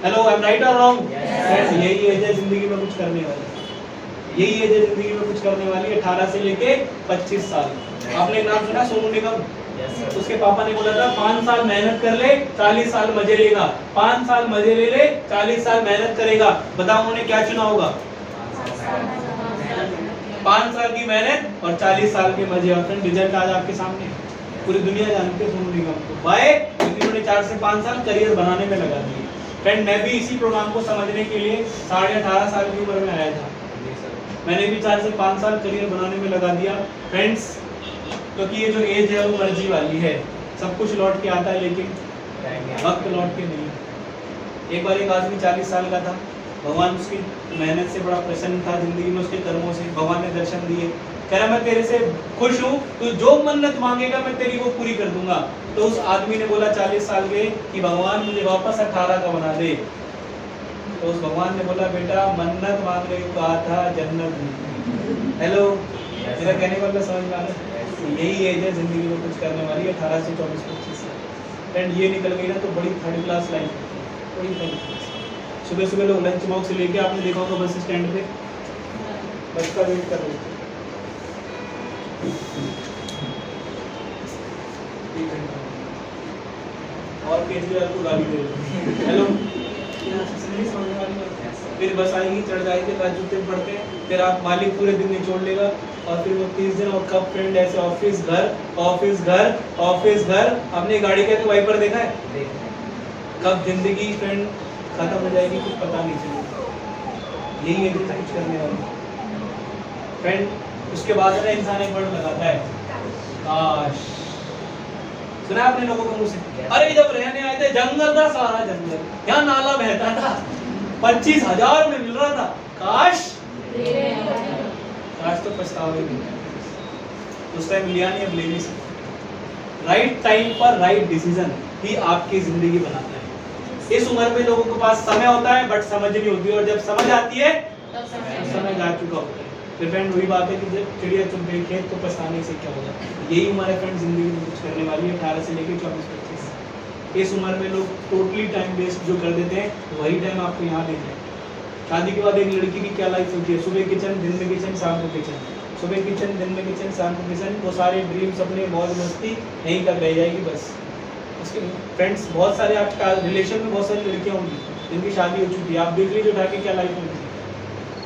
हेलो, आई एम राइट और रॉन्ग? यही एज है जिंदगी में कुछ करने वाली। यही एज है जिंदगी में कुछ करने वाली, 18 से लेके 25 साल। आपने नाम सुना सोनू निगम? उसके पापा ने बोला था 5 साल मेहनत कर ले, 40 साल मजे लेगा। 5 साल मजे ले ले, 40 साल मेहनत करेगा। बताओ उन्होंने क्या चुना होगा? 5 साल की मेहनत और 40 साल के मजे। और फ्रेंड रिजल्ट आज आपके सामने, पूरी दुनिया जानती है सोनू निगम को। वाई? क्योंकि उन्होंने 4 से 5 साल करियर बनाने में लगा दिए। फ्रेंड मैं भी इसी प्रोग्राम को समझने के लिए 18.5 साल की उम्र में आया था। मैंने भी 4 से 5 साल करियर बनाने में लगा दिया फ्रेंड्स, क्योंकि ये जो एज है वो मर्जी वाली है। सब कुछ लौट के आता है लेकिन वक्त लौट के नहीं। एक बार एक आदमी 40 साल का था, भगवान उसकी मेहनत से बड़ा प्रसन्न था, जिंदगी में उसके कर्मों से। भगवान ने दर्शन दिए, कह रहा मैं तेरे से खुश हूँ, तू जो मन्नत मांगेगा मैं तेरी वो पूरी कर दूंगा। तो उस आदमी ने बोला 40 साल के कि भगवान मुझे वापस 18 का बना दे। तो उस भगवान ने बोला बेटा मन्नत मांगने को कहा था, जन्नत। हेलो, मेरा कहने वाला समझ में आ रहा है? यही एज है जिंदगी में कुछ करने वाली, 18 से 24-25 साल। एंड ये निकल गई ना तो बड़ी थर्ड क्लास लाइफ है, बड़ी थर्ड क्लास। सुबह सुबह लोग लंच बॉक्स से लेके, आपने देखा होगा बस स्टैंड पे बस का वेट कर रहे थे। और केजरीवाल को गाली दे रहे। हेलो, फिर बस आएगी, चढ़ जाएगी, जूते पड़ते हैं, फिर आप मालिक पूरे दिन निचोड़ लेगा और फिर वो 30 दिन और कब फ्रेंड ऐसे ऑफिस घर ऑफिस घर ऑफिस घर। अपनी गाड़ी का तो वाइपर देखा है? कब जिंदगी फ्रेंड खत्म हो जाएगी कुछ पता नहीं चलेगा। यही है कुछ करने वाली फ्रेंड। उसके बाद ना इंसान एक वर्ड लगाता है काश। सुना आपने लोगों को मुझसे? अरे जब रहने आए थे जंगल था, सारा जंगल, यहाँ नाला बहता था, 25,000 में मिल रहा था, काश। काश तो पछतावे नहीं, उस टाइम लिया नहीं, अब ले नहीं सकते। राइट टाइम पर राइट डिसीजन ही आपकी जिंदगी बनाता है। इस उम्र में लोगों के पास समय होता है बट समझ नहीं होती, और जब समझ आती है तब समय जा चुका होता है। फिर फ्रेंड वही बात है कि जब चिड़िया चुग गई खेत तो पछताने से क्या होगा। यही उम्र है फ्रेंड जिंदगी में कुछ करने वाली है, 18 से लेकर 24-25। इस उम्र में लोग टोटली टाइम वेस्ट जो कर देते हैं, वही टाइम आपको यहाँ देते हैं। शादी के बाद एक लड़की की क्या लाइफ होती है? सुबह किचन, दिन में किचन, शाम को किचन, सुबह किचन, दिन में किचन, शाम को किचन। वो सारे ड्रीम्स अपने मौज मस्ती यहीं तक रह जाएगी बस। उसके फ्रेंड्स बहुत सारे आपका रिलेशन में बहुत सारी लड़कियाँ होंगी जिनकी शादी हो चुकी है। आप देख लीजिए उठा के क्या लाइफ होती है।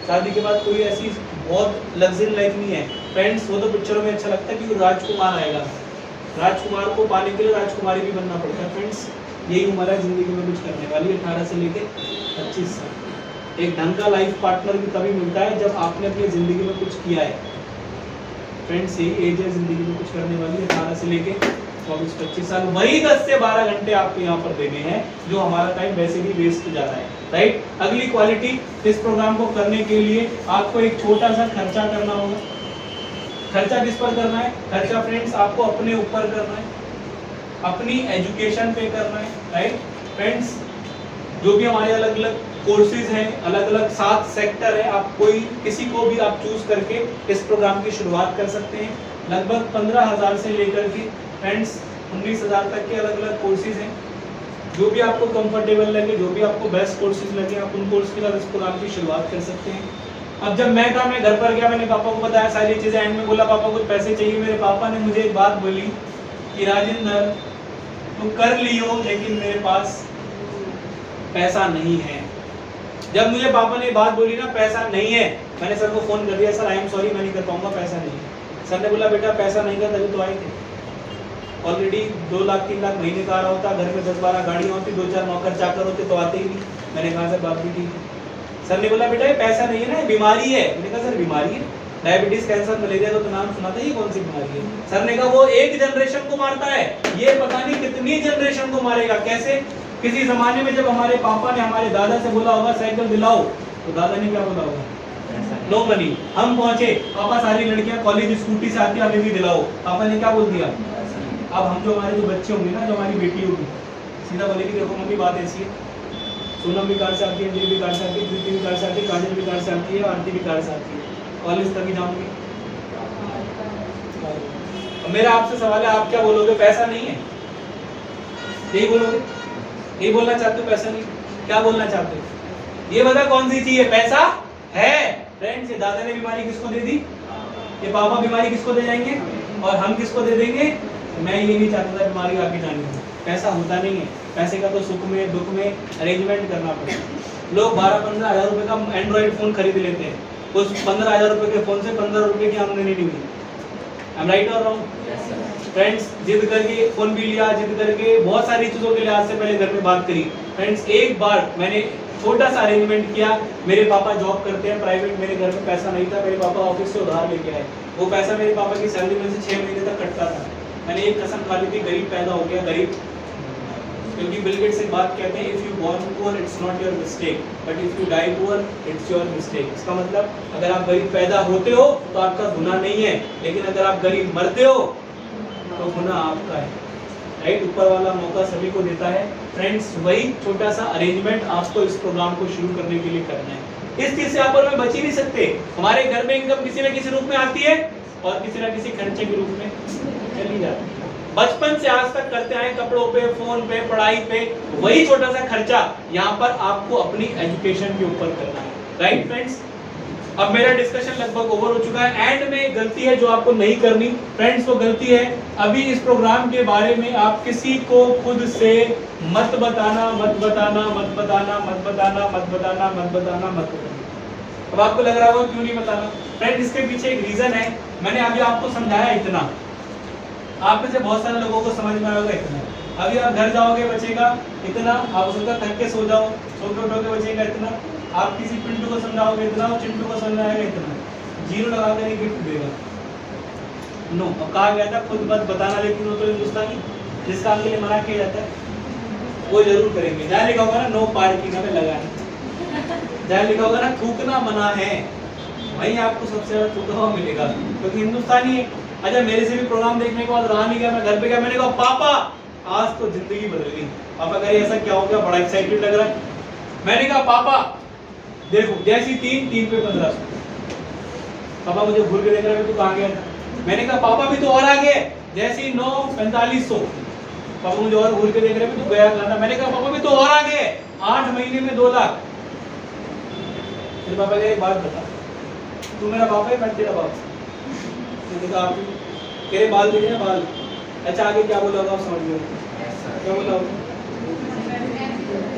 शादी के बाद कोई ऐसी बहुत लग्जरी लाइफ नहीं है फ्रेंड्स। वो तो पिक्चरों में अच्छा लगता है कि राजकुमार आएगा, राजकुमार को पाने के लिए राजकुमारी भी बनना पड़ता है। फ्रेंड्स यही उम्र है जिंदगी में कुछ करने वाली, 18 से लेके 25 साल। एक ढंग का लाइफ पार्टनर भी तभी मिलता है जब आपने अपनी जिंदगी में कुछ किया है। फ्रेंड्स यही एज है जिंदगी में कुछ करने वाली, 18 से लेके 24-25 साल। वही 10 से 12 घंटे आपको यहाँ पर देने हैं जो हमारा टाइम वैसे भी वेस्ट जा रहा है। राइट। अगली क्वालिटी, इस प्रोग्राम को करने के लिए आपको एक छोटा सा खर्चा करना होगा। खर्चा किस पर करना है? खर्चा फ्रेंड्स आपको अपने ऊपर करना है, अपनी एजुकेशन पे करना है। राइट फ्रेंड्स, जो भी हमारे अलग अलग कोर्सेज हैं, अलग अलग 7 सेक्टर है, आप कोई किसी को भी आप चूज करके इस प्रोग्राम की शुरुआत कर सकते हैं। लगभग 15,000 से लेकर के फ्रेंड्स 19,000 तक के अलग अलग कोर्सेज हैं। जो भी आपको कंफर्टेबल लगे, जो भी आपको बेस्ट कोर्सेज लगे, आप उन कोर्स के साथ इस प्रोग्राम की शुरुआत कर सकते हैं। अब जब मैं था, मैं घर पर गया, मैंने पापा को बताया सारी चीजें, एंड में बोला पापा कुछ पैसे चाहिए। मेरे पापा ने मुझे एक बात बोली कि राजेंद्र तुम कर लियो लेकिन मेरे पास पैसा नहीं है। जब मुझे पापा ने बात बोली ना पैसा नहीं है, मैंने सर को फोन कर दिया, सर आई एम सॉरी मैं नहीं कर पाऊंगा, पैसा नहीं है। सर ने बोला बेटा पैसा नहीं था तभी तो आए थे, ऑलरेडी 2 लाख 3 लाख महीने का आ रहा होता, घर में 10-12 गाड़ियाँ होती, 2-4 नौकर चाकर होते तो आते ही नहीं। मैंने कहा सर बात भी ठीक है। सर ने बोला बेटा ये पैसा नहीं है ना, ये बीमारी है। मैंने कहा सर बीमारी है, डायबिटीज कैंसर मलेरिया का तो नाम सुना था, ये कौन सी बीमारी है? सर ने कहा वो एक जनरेशन को मारता है, ये पता नहीं कितनी जनरेशन को मारेगा। कैसे? किसी जमाने में जब हमारे पापा ने हमारे दादा से बोला होगा साइकिल दिलाओ, तो दादा ने क्या बोला होगा? No money. हम पहुंचे, पापा सारी लड़कियां कॉलेज स्कूटी से आती है, हमें भी दिलाओ, पापा ने क्या बोल दिया? अब हम जो हमारे जो बच्चे होंगे ना, जो हमारी बेटी होगी, सीधा बोलेगी देखो मम्मी बात ऐसी है, सोनम भी कार से आती है, अंजलि भी कार से आती है, प्रीति भी कार से आती है, काजल भी कार से आती है, आरती भी कार से आती है, कॉलेज तभी जाऊंगी। मेरा आपसे सवाल है, आप क्या बोलोगे? पैसा नहीं है, यही बोलोगे? यही बोलना चाहते हो? पैसा नहीं, क्या बोलना चाहते हो? ये बता कौन सी चीज है? पैसा है। फ्रेंड्स, ये दादा ने बीमारी किसको दे दी? ये पापा बीमारी किसको दे जाएंगे? और हम किसको दे देंगे? मैं ये नहीं चाहता था बीमारी आगे जाने की। पैसा होता नहीं है, पैसे का तो सुख में दुख में अरेंजमेंट करना पड़ता है। लोग 12-15 हज़ार रुपए का एंड्रॉइड फोन खरीद लेते हैं, उस 15 हज़ार रुपए के फोन से 15 रुपए की आमदनी नहीं हुई। आई एम राइट और रॉन्ग? फ्रेंड्स, जिद करके फोन भी लिया, जिद करके बहुत सारी चीजों के लिए आज से पहले घर में बात करी। फ्रेंड्स, एक बार मैंने छोटा सा अरेंजमेंट किया, मेरे पापा जॉब करते हैं प्राइवेट, मेरे घर में पैसा नहीं था, मेरे पापा ऑफिस से उधार लेके आए, वो पैसा मेरे पापा की सैलरी में से 6 महीने तक कटता था। मैंने एक कसम खा ली थी, गरीब पैदा हो गया गरीब, क्योंकि बिल गेट्स एक बात कहते हैं, if you born poor it's not your mistake, but if you die poor it's your mistake. इसका मतलब अगर आप गरीब पैदा होते हो तो आपका गुनाह नहीं है, लेकिन अगर आप गरीब मरते हो तो गुनाह आपका है। राइट? ऊपर वाला मौका सभी को देता है। फ्रेंड्स, वही छोटा सा अरेंजमेंट आपको इस प्रोग्राम को शुरू करने के लिए करना है। इस चीज से आप और मैं बच ही नहीं सकते। हमारे घर में इनकम किसी न किसी रूप में आती है और किसी न किसी खर्चे के रूप में चली जाती है। बचपन से आज तक करते आए, कपड़ों पे, फोन पे, पढ़ाई पे, वही छोटा सा खर्चा यहाँ पर आपको अपनी एजुकेशन के ऊपर करना है। Right friends? अब मेरा डिस्कशन लगभग ओवर हो चुका है। एंड में गलती है जो आपको नहीं करनी फ्रेंड्स, वो गलती है अभी इस प्रोग्राम के बारे में आप किसी को खुद से मत बताना, मत बताना, मत बताना, मत बताना, मत बताना, मत बताना, मत बताना। अब आपको लग रहा होगा क्यों नहीं बताना? फ्रेंड, इसके पीछे एक रीजन है। मैंने अभी आपको समझाया इतना, आप में से बहुत सारे लोगों को समझ में आएगा इतना। अभी आप घर जाओगे बचेगा इतना, आप हो सकता थक के सो जाओ, सो के उठोगे बचेगा इतना। आप किसी पिंटू को समझाओगे इतना, वो चिंटू को समझ आएगा इतना। जीरो लगाकर ही गिफ्ट देगा। नो, अब कहा गया था खुद मत बताना, लेकिन वो तो हिंदुस्तानी जिस काम के लिए मना किया जाता है वो जरूर करेंगे। जहाँ लिखा होगा ना नो पार्किंग में लगाना, जहाँ लिखा होगा ना थूकना मना है, वहीं आपको सबसे ज्यादा थूका हुआ मिलेगा, क्योंकि हिंदुस्तानी है। अच्छा, मेरे से भी प्रोग्राम देखने के बाद रहा नहीं गया, मैं घर पे गया, मैंने कहा पापा आज तो जिंदगी बदल गई। पापा कह रहे ऐसा क्या हो गया, बड़ा एक्साइटेड लग रहा है। मैंने कहा पापा देखो, जैसी 3 पे 1500। पापा मुझे घूर के देख रहे हैं, तू कहाँ गया था? मैंने कहा पापा भी तो और आगे, जैसी 9 4500। पापा मुझे और घूर के देख रहे हैं, तू गया कहाँ था? मैंने कहा पापा भी तो और आगे, 8 महीने में 2 लाख। फिर पापा कह एक बात बता, तू मेरा बाप है, मैं तेरा बाप? मैंने कहा आप तेरे बाल देखे ना बाल। अच्छा, आगे क्या बोला होगा आप समझ लो, क्या बोला होगा?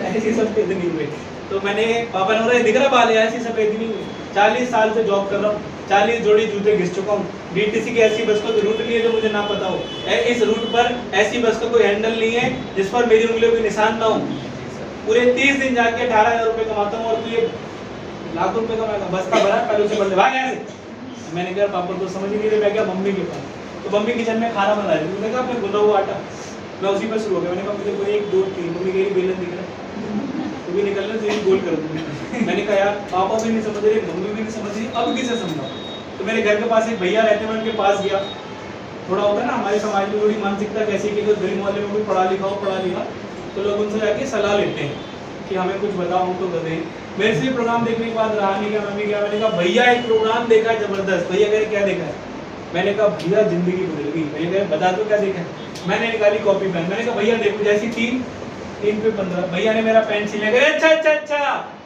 ऐसी सफेद नहीं हुई। तो मैंने पापा ने बोला दिख रहा बाल है, ऐसी सफेद नहीं हुई। 40 साल से जॉब कर रहा हूँ, 40 जोड़ी जूते घिस चुका हूँ। डीटीसी की ऐसी बस का रूट नहीं है जो मुझे ना पता हो। इस रूट पर ऐसी बस का कोई हैंडल नहीं है जिस पर मेरी उंगलियों के निशान ना हो। पूरे 30 दिन जाके 18,000 रुपए कमाता हूँ, और तू ये लाखों रुपए कमाएगा? बस का भरा पहले से बंद भाग यहाँ से। मैंने कहा पापा तो समझ ही नहीं रहे। मैं गया मम्मी के पास, तो मम्मी किचन में खाना बना रही थी। मैंने कहा अपने गुना हुआ आटा, मैं उसी पर शुरू हो गया। मैंने कहा मुझे कोई 1 2 3, मम्मी कह रही बेलन दिख रहा है, तू भी निकलना तो गोल कर दूंगी। मैंने कहा यार पापा भी नहीं समझ रहे, मम्मी भी नहीं समझ रही, अब किसे समझाऊं? तो मेरे घर के पास एक भैया रहते, मैं उनके पास गया। थोड़ा होता है ना हमारे समाज में थोड़ी मानसिकता कैसी कि अगर गरीब मोहल्ले में कोई पढ़ा लिखा हो, पढ़ा लिखा, तो लोग उनसे जाके सलाह लेते हैं कि हमें कुछ बताओ, हम तो गधे। मेरे से प्रोग्राम देखने के बाद रहा नहीं गया, मम्मी गया। मैंने कहा भैया एक प्रोग्राम देखा है जबरदस्त। भैया कह रहे क्या देखा है? मैंने कहा भैया जिंदगी बदल गई। भैया कह बता दो क्या देखा है? मैंने निकाली कॉपी पेन, मैंने कहा भैया देखो, जैसी 3 पे 15। भैया ने मेरा पेन छीन लिया। अच्छा अच्छा अच्छा,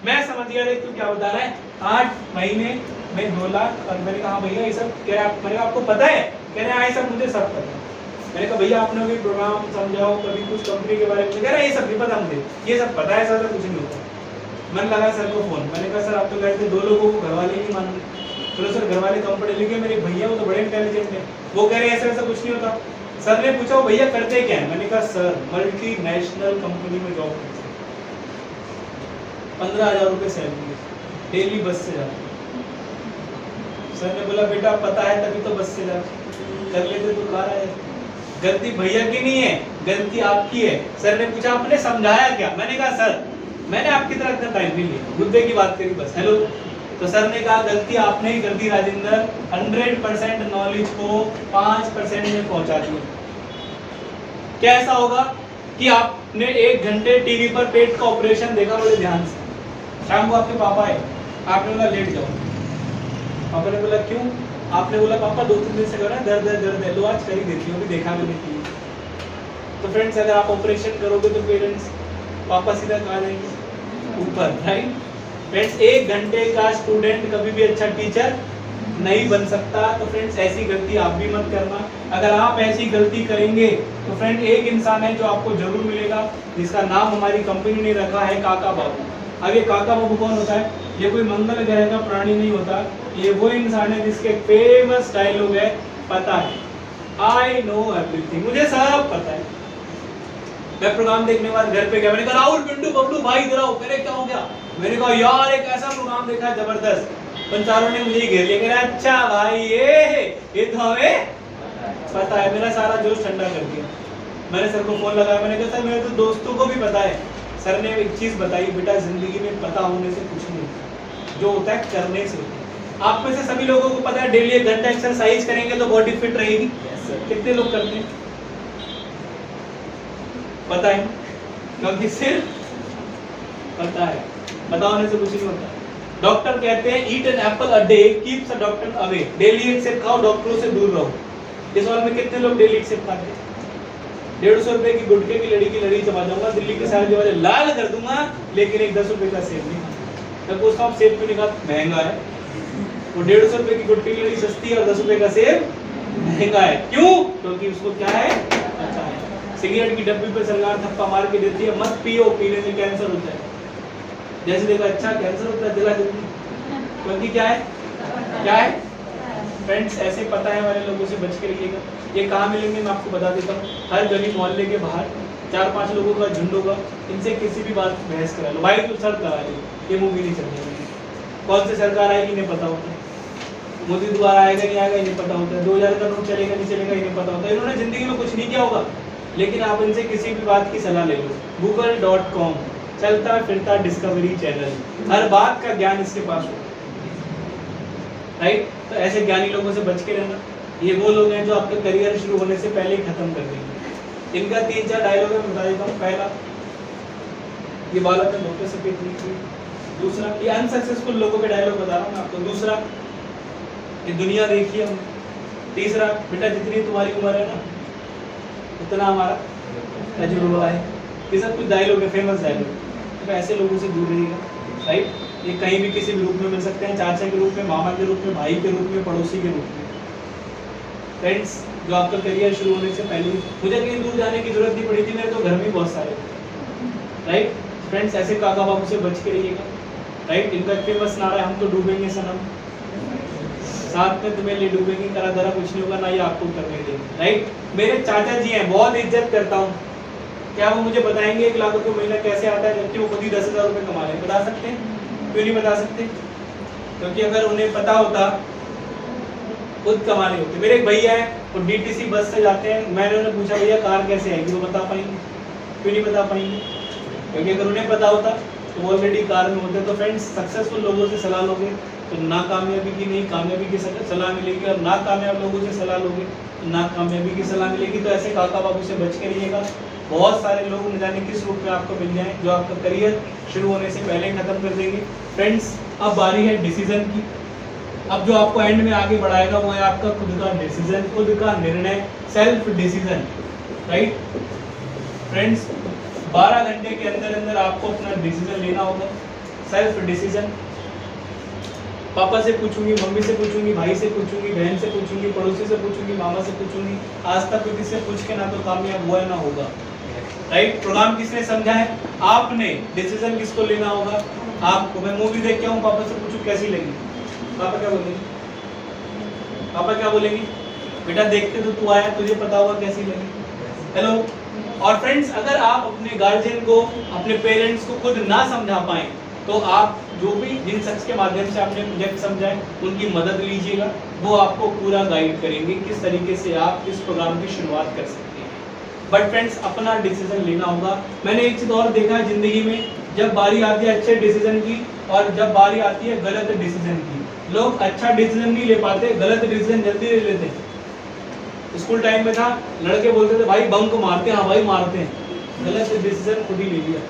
मैं समझ गया, देख तू क्या बता रहा है, 8 महीने में 2 लाख। और मैंने कहा भैया ये सब कह रहे, मैंने कहा आपको पता है? कह रहे हाँ ये सब मुझे सब पता है। मैंने कहा भैया आपने भी प्रोग्राम समझाओ, कभी कुछ कंपनी के बारे में? कह रहे ये सब नहीं पता मुझे, ये सब पता है सर, कुछ नहीं होता। मैंने लगा सर को फोन, मैंने कहा सर आप तो कहते 2 लोगों को घर वाले नहीं मान रहे, चलो सर घर वाले कम पढ़े लिखे, मेरे भैया वो तो बड़े इंटेलिजेंट है, वो कह रहे हैं ऐसा ऐसा कुछ नहीं होता। सर ने पूछा वो भैया करते क्या है, मैंने कहा सर मल्टीनेशनल कंपनी में जॉब करते हैं, 15,000 रुपये सैलरी, डेली बस से जाते हैं। सर ने बोला बेटा पता है तभी तो बस से जाते, कर लेते तो कार आए। गलती भैया की नहीं है, गलती आपकी है। सर ने पूछा आपने समझाया क्या, मैंने कहा सर मैंने आपकी तरह इतना टाइम नहीं लिया, मुद्दे की बात करी बस, हेलो। तो सर ने कहा गलती आपने ही कर दी राजेंद्र, 100% नॉलेज को 5% में पहुंचा दिया। क्या ऐसा होगा कि आपने 1 घंटे टीवी पर पेट का ऑपरेशन देखा बड़े ध्यान से, शाम को आपके पापा आए, आपने बोला लेट जाओ, पापा ने बोला क्यों, आपने बोला पापा 2-3 दिन से कर रहा है दर्द है, लो आज कर ही देती हूँ, अभी देखा भी नहीं। तो फ्रेंड्स अगर आप ऑपरेशन करोगे तो पेरेंट्स पापा सीधा कहाँ जाएंगे, ऊपर, राइट। फ्रेंड्स 1 घंटे का स्टूडेंट कभी भी अच्छा टीचर नहीं बन सकता। तो फ्रेंड्स ऐसी गलती आप भी मत करना। अगर आप ऐसी गलती करेंगे तो फ्रेंड एक इंसान है जो आपको जरूर मिलेगा, जिसका नाम हमारी कंपनी ने रखा है काका बाबू। अब ये काका बाबू कौन होता है, ये कोई मंगल ग्रह का प्राणी नहीं होता, ये वो इंसान है जिसके फेमस डायलॉग है पता है, आई नो एवरीथिंग, मुझे सब पता है। मैं प्रोग्राम देखने के बाद घर पे गया, मैंने कहा राहुल पिंटू बबलू भाई इधर आओ, मेरे क्या हो गया, मैंने कहा यार एक ऐसा प्रोग्राम देखा जबरदस्त, पंचारों ने मुझे घेर लिया, कह अच्छा भाई ये तो हमें पता है, मेरा सारा जोश ठंडा कर दिया। मैंने सर को फोन लगाया, मैंने कहा सर मेरे तो दोस्तों को भी पता है। सर ने एक चीज बताई, बेटा जिंदगी में पता होने से कुछ नहीं, जो होता है करने से। आप में से सभी लोगों को पता है डेली 1 घंटा एक्सरसाइज करेंगे तो बॉडी फिट रहेगी, कितने लोग करते हैं पता है, क्योंकि सिर्फ पता है, पता होने से कुछ नहीं होता। डॉक्टर कहते हैं eat an apple a day keeps a doctor away, daily एक सेब खाओ डॉक्टरों से दूर रहो। इस साल में कितने लोग डेली एक सेब खाते हैं? 150 रुपए की गुटखे की लड़ी चबा जाऊंगा, दिल्ली के सारे दीवारे लाल कर दूंगा, लेकिन एक 10 रुपए का सेब नहीं खाता। मैं पूछता हूँ सेब क्यों नहीं खाता, महंगा है। वो 150 रुपए की गुटखे की लड़ी सस्ती है और 10 रुपए का सेब महंगा है, क्यों? क्योंकि उसको क्या है, अच्छा है। सिगरेट की डब्बी पे सरकार थप्पा मार के देती है मत पियो, पीने से कैंसर होता है। जैसे देखो अच्छा कैंसर होता है दिला जल्दी, क्योंकि क्या है फ्रेंड्स, ऐसे पता है वाले लोगों से बच के रहिएगा। ये कहाँ मिलेंगे मैं आपको बता देता हूँ, हर गली मोहल्ले के बाहर 4-5 लोगों का झुंड होगा, इनसे किसी भी बात बहस करा लो, भाई तू सर करा लो, ये मूवी नहीं चलने, कौन सी सरकार आएगी नहीं पता होता, मोदी दोबारा आएगा नहीं आएगा नहीं पता होता है, 2000 का नोट चलेगा नहीं चलेगा नहीं पता होता, इन्होंने जिंदगी में कुछ नहीं किया होगा, लेकिन आप इनसे किसी भी बात की सलाह ले लो। google.com चलता फिरता डिस्कवरी चैनल, हर बात का ज्ञान इसके पास हो, राइट। तो ऐसे ज्ञानी लोगों से बच के रहना। ये वो लोग हैं जो आपका करियर शुरू होने से पहले ही खत्म कर देंगे। इनका 3-4 डायलॉग मैं बता देता हूँ। पहला, ये बालक है डॉक्टर सफेद की। दूसरा, ये अनसक्सेसफुल लोगों के डायलॉग बता रहा हूँ मैं आपको। दूसरा, ये दुनिया देखिए हम। तीसरा, बेटा जितनी तुम्हारी उम्र है ना उतना हमारा तजुर्बा है। ये सब कुछ डायलॉग है, फेमस डायलॉग। तो ऐसे लोगों से दूर रहिएगा, राइट। ये कहीं भी किसी भी रूप में मिल सकते हैं, चाचा के रूप में, मामा के रूप में, भाई के रूप में, पड़ोसी के रूप में। फ्रेंड्स, जो आपका करियर शुरू होने से पहले मुझे कहीं दूर जाने की जरूरत नहीं पड़ी थी, मेरे तो घर में बहुत सारे, राइट। फ्रेंड्स, ऐसे काका बाबू से बच के रहिएगा, राइट। इनका फेमस नारा है, हम तो डूबेंगे सनम, साथ में तुम्हें ले डूबेंगे, करा धरा कुछ नहीं होगा, ना ये आपको करने देंगे, राइट। मेरे चाचा जी हैं, बहुत इज्जत करता हूँ, क्या वो मुझे बताएंगे 1 लाख रुपये महीना कैसे आता है, जबकि वो खुद ही 10,000 रुपये कमा रहे हैं? बता सकते हैं? क्यों नहीं बता सकते? क्योंकि अगर उन्हें पता होता, खुद कमा रहे होते। मेरे एक भैया है, वो डीटीसी बस से जाते हैं, मैंने उन्हें पूछा भैया कार कैसे आएगी, वो बता पाएंगे? क्यों नहीं बता पाएंगे? क्योंकि अगर उन्हें पता होता तो वो ऑलरेडी कार में होते। तो फ्रेंड्स, सक्सेसफुल लोगों से सलाह लोगे तो नाकामयाबी की नहीं कामयाबी की सलाह मिलेगी, और नाकामयाब लोगों से सलाह लोगे तो नाकामयाबी की सलाह मिलेगी। तो ऐसे काका बाबू से बच के रहिएगा। बहुत सारे लोग न जाने किस रूप में आपको मिल जाएं, जो आपका करियर शुरू होने से पहले खत्म कर देंगे। फ्रेंड्स, अब बारी है डिसीजन की। अब जो आपको एंड में आगे बढ़ाएगा वो है आपका खुद का डिसीजन, खुद का निर्णय, सेल्फ डिसीजन, राइट। फ्रेंड्स, 12 घंटे के अंदर अंदर आपको अपना डिसीजन लेना होगा, सेल्फ डिसीजन। पापा से पूछूंगी, मम्मी से पूछूंगी, भाई से पूछूंगी, बहन से पूछूंगी, पड़ोसी से पूछूंगी, मामा से पूछूंगी, आज तक किसी से पूछ के ना तो कामयाब हुआ है ना होगा, राइट। प्रोग्राम किसने समझा है? आपने। डिसीजन किसको लेना होगा? आपको। मैं मूवी देख के आऊँ, पापा से पूछूं कैसी लगी, पापा क्या बोलेंगे? पापा क्या बोलेंगे, बेटा देखते तो तू आया, तुझे पता होगा कैसी लगी। हेलो। और फ्रेंड्स, अगर आप अपने गार्जियन को, अपने पेरेंट्स को खुद ना समझा पाए तो आप जो भी जिन शख्स के माध्यम से आपने प्रोजेक्ट समझाए उनकी मदद लीजिएगा, वो आपको पूरा गाइड करेंगे किस तरीके से आप इस प्रोग्राम की शुरुआत कर सकते हैं। बट फ्रेंड्स, अपना डिसीजन लेना होगा। मैंने एक चीज़ और देखा है जिंदगी में, जब बारी आती है अच्छे डिसीजन की और जब बारी आती है गलत डिसीजन की, लोग अच्छा डिसीजन नहीं ले पाते, गलत डिसीजन जल्दी ले लेते हैं। स्कूल टाइम में था, लड़के बोलते थे भाई बंक मारते हैं, हाँ भाई मारते हैं, गलत डिसीजन खुद ही ले लिया।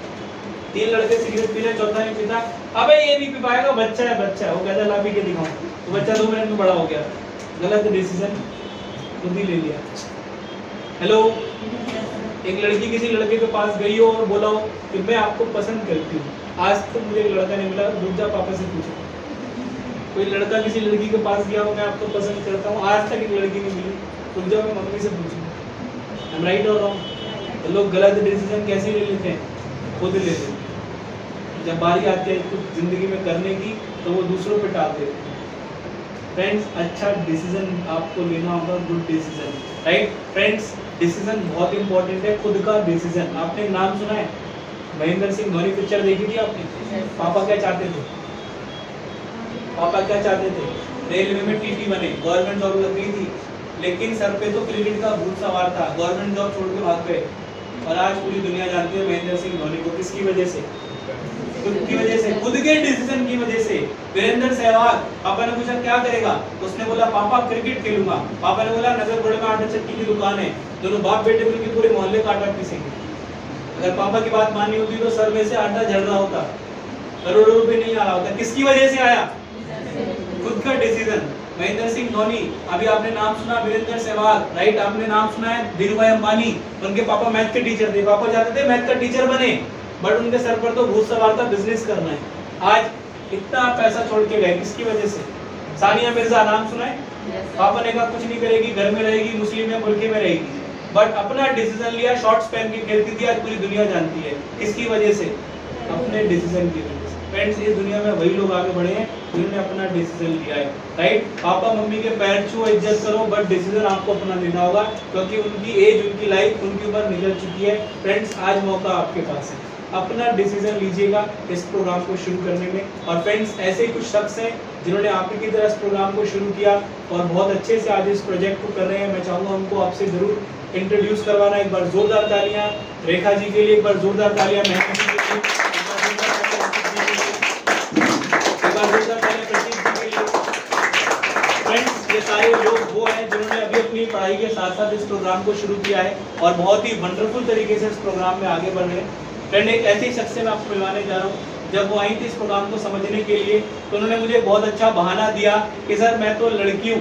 3 लड़के सिगरेट पी रहे, चौथा नहीं पीता, अबे ये नहीं पी पाएगा, बच्चा है बच्चा है, वो कहता ला पी के दिखाऊं, तो बच्चा 2 मिनट में बड़ा हो गया, गलत डिसीजन खुद ही ले लिया। हेलो। एक लड़की किसी लड़के के पास गई हो और बोला हो कि मैं आपको पसंद करती हूँ, आज तक मुझे एक लड़का नहीं मिला, रुक जा पापा से पूछो। कोई लड़का किसी लड़की के पास गया हो, मैं आपको पसंद करता हूँ, आज तक एक लड़की नहीं मिली, रुक जाओ मैं मम्मी से पूछूं। I'm right or wrong? तो लोग गलत डिसीजन कैसे ले लेते हैं, खुद ले लेते हैं। जब बारी आती है कुछ जिंदगी में करने की तो वो दूसरों पे टाल देते हैं। फ्रेंड्स, अच्छा डिसीजन आपको लेना होगा, good decision, right friends. Decision बहुत इंपॉर्टेंट है, खुद का डिसीजन। आपने एक नाम सुना है, महेंद्र सिंह धोनी पिक्चर देखी थी आपने? पापा क्या चाहते थे? पापा क्या चाहते थे? रेलवे में टीटी बने, गवर्नमेंट जॉब लग गई थी, लेकिन सर पे तो क्रिकेट का भूत सवार था, गवर्नमेंट जॉब छोड़ के भाग गए। और आज पूरी दुनिया जानती है महेंद्र सिंह धोनी को, किसकी वजह से? खुद की वजह से, खुद के डिसीजन की वजह से। वीरेंद्र सहवाग, पापा ने पूछा क्या करेगा, उसने बोला पापा क्रिकेट खेलूंगा। पापा ने बोला नजरगढ़ में आटा चक्की की दुकान है, दोनों बाप बेटे मिलकर पूरे मोहल्ले का आटा पीसेंगे। अगर पापा की बात माननी होती तो सर में से आटा झड़ रहा होता, करोड़ों रुपए नहीं आ रहा होता। किसकी वजह से आया? खुद का डिसीजन। महेंद्र सिंह धोनी, अभी आपने नाम सुना वीरेंद्र सहवाग, राइट, आपने नाम सुना है धीरूभाई अंबानी, उनके पापा मैथ के टीचर थे, पापा चाहते थे मैथ का टीचर बने, बट उनके सर पर तो भूत सवार था, बिजनेस करना है। आज इतना पैसा छोड़ के गए, किसकी वजह से? सानिया मिर्जा, नाम सुना है? पापा ने कहा कुछ नहीं करेगी, घर में रहेगी, मुस्लिम है, मुल्क में रहेगी, बट अपना डिसीजन लिया, शॉर्ट्स पहन के खेलती थी, आज पूरी दुनिया जानती है। किसकी वजह से? अपने डिसीजन की वजह से। फ्रेंड्स, ये दुनिया में वही लोग आगे बढ़े हैं जिन्होंने अपना डिसीजन लिया है, राइट। पापा मम्मी के पैर छुओ, इज्जत करो, बट डिसीजन आपको अपना लेना होगा, क्योंकि उनकी एज, उनकी लाइफ, उनकी उम्र निकल चुकी है। फ्रेंड्स, आज मौका आपके पास है, अपना डिसीजन लीजिएगा इस प्रोग्राम को शुरू करने में। और फ्रेंड्स, ऐसे ही कुछ शख्स हैं जिन्होंने आपकी की तरह इस प्रोग्राम को शुरू किया और बहुत अच्छे से आज इस प्रोजेक्ट को कर रहे हैं। मैं चाहूँगा उनको आपसे जरूर इंट्रोड्यूस करवाना। एक बार जोरदार तालियां रेखा जी के लिए, एक बार जोरदार तालियां मेहंदी जी के लिए, एक बार जोरदार तालियां प्रतीक जी के लिए। फ्रेंड्स, ये सारे लोग वो हैं जिन्होंने अभी अपनी पढ़ाई के साथ साथ इस प्रोग्राम को शुरू किया है और बहुत ही वंडरफुल तरीके से इस प्रोग्राम में आगे बढ़ रहे हैं। फ्रेंड, एक ऐसी शख्स से मैं आपको मिलवाने जा रहा हूँ। जब वो आई थी इस प्रोग्राम को समझने के लिए तो उन्होंने मुझे बहुत अच्छा बहाना दिया कि सर मैं तो लड़की हूँ,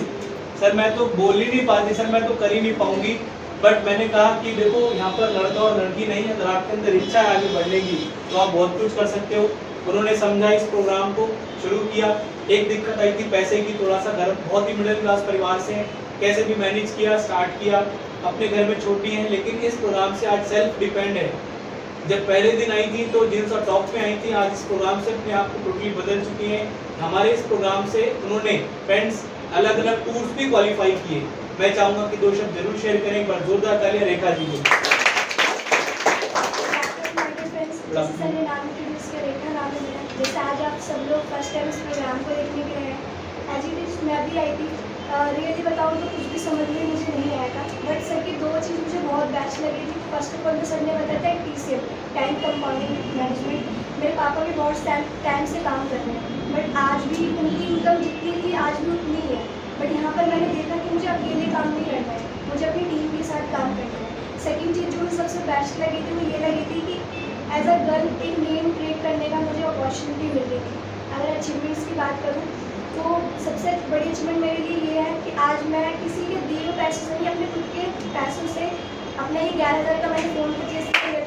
सर मैं तो बोल ही नहीं पाती, सर मैं तो कर ही नहीं पाऊंगी। बट मैंने कहा कि देखो यहाँ पर लड़का और लड़की नहीं है, अगर आपके अंदर इच्छा है आगे बढ़ने की तो आप बहुत कुछ कर सकते हो। उन्होंने समझा, इस प्रोग्राम को शुरू किया। एक दिक्कत आई थी पैसे की, थोड़ा सा घर बहुत ही मिडिल क्लास परिवार से हैं, कैसे भी मैनेज किया, स्टार्ट किया। अपने घर में छोटी हैं, लेकिन इस प्रोग्राम से आज सेल्फ डिपेंड है। जब पहले दिन आई थी तो जींस और टॉप में आई थी, आज इस प्रोग्राम से अपने आप को टोटली बदल चुकी हैं। हमारे इस प्रोग्राम से उन्होंने फ्रेंड्स अलग अलग टूर्स भी क्वालिफाई किए। मैं चाहूंगा कि 2 शब्द जरूर शेयर करें। एक बार जोरदार तालियां रेखा जी को। जैसे आज आप सब लोग फर्स्ट टाइम इस प्रोग्राम को देखने के लिए एज इट इज मैं भी आई थी। रियली बताऊँ तो कुछ भी समझ में मुझे नहीं आया था, बट सर की 2 चीज़ मुझे बहुत बेस्ट लगी थी। फर्स्ट ऑफ ऑल तो सर ने बताया था TCM, टाइम कंपाउंडिंग मैनेजमेंट। मेरे पापा भी बहुत टाइम से काम कर रहे हैं, बट आज भी उनकी इनकम जितनी थी आज भी उतनी ही है। बट यहाँ पर मैंने देखा कि मुझे अकेले काम नहीं करना है, मुझे अपनी टीम के साथ काम करना है। सेकेंड चीज़ जो मुझे सबसे बेस्ट लगी थी वो ये लगी थी कि एज अ गर्ल एक नेम क्रिएट करने का मुझे अपॉर्चुनिटी मिल रही थी। अगर अचीवमेंट्स की बात करूँ तो सबसे बड़ी अचीवमेंट मेरे लिए ये है कि आज मैं किसी के दिए हुए पैसों से नहीं, अपने खुद के पैसों से अपना ये 11,000 का मैंने फ़ोन परचेज किया।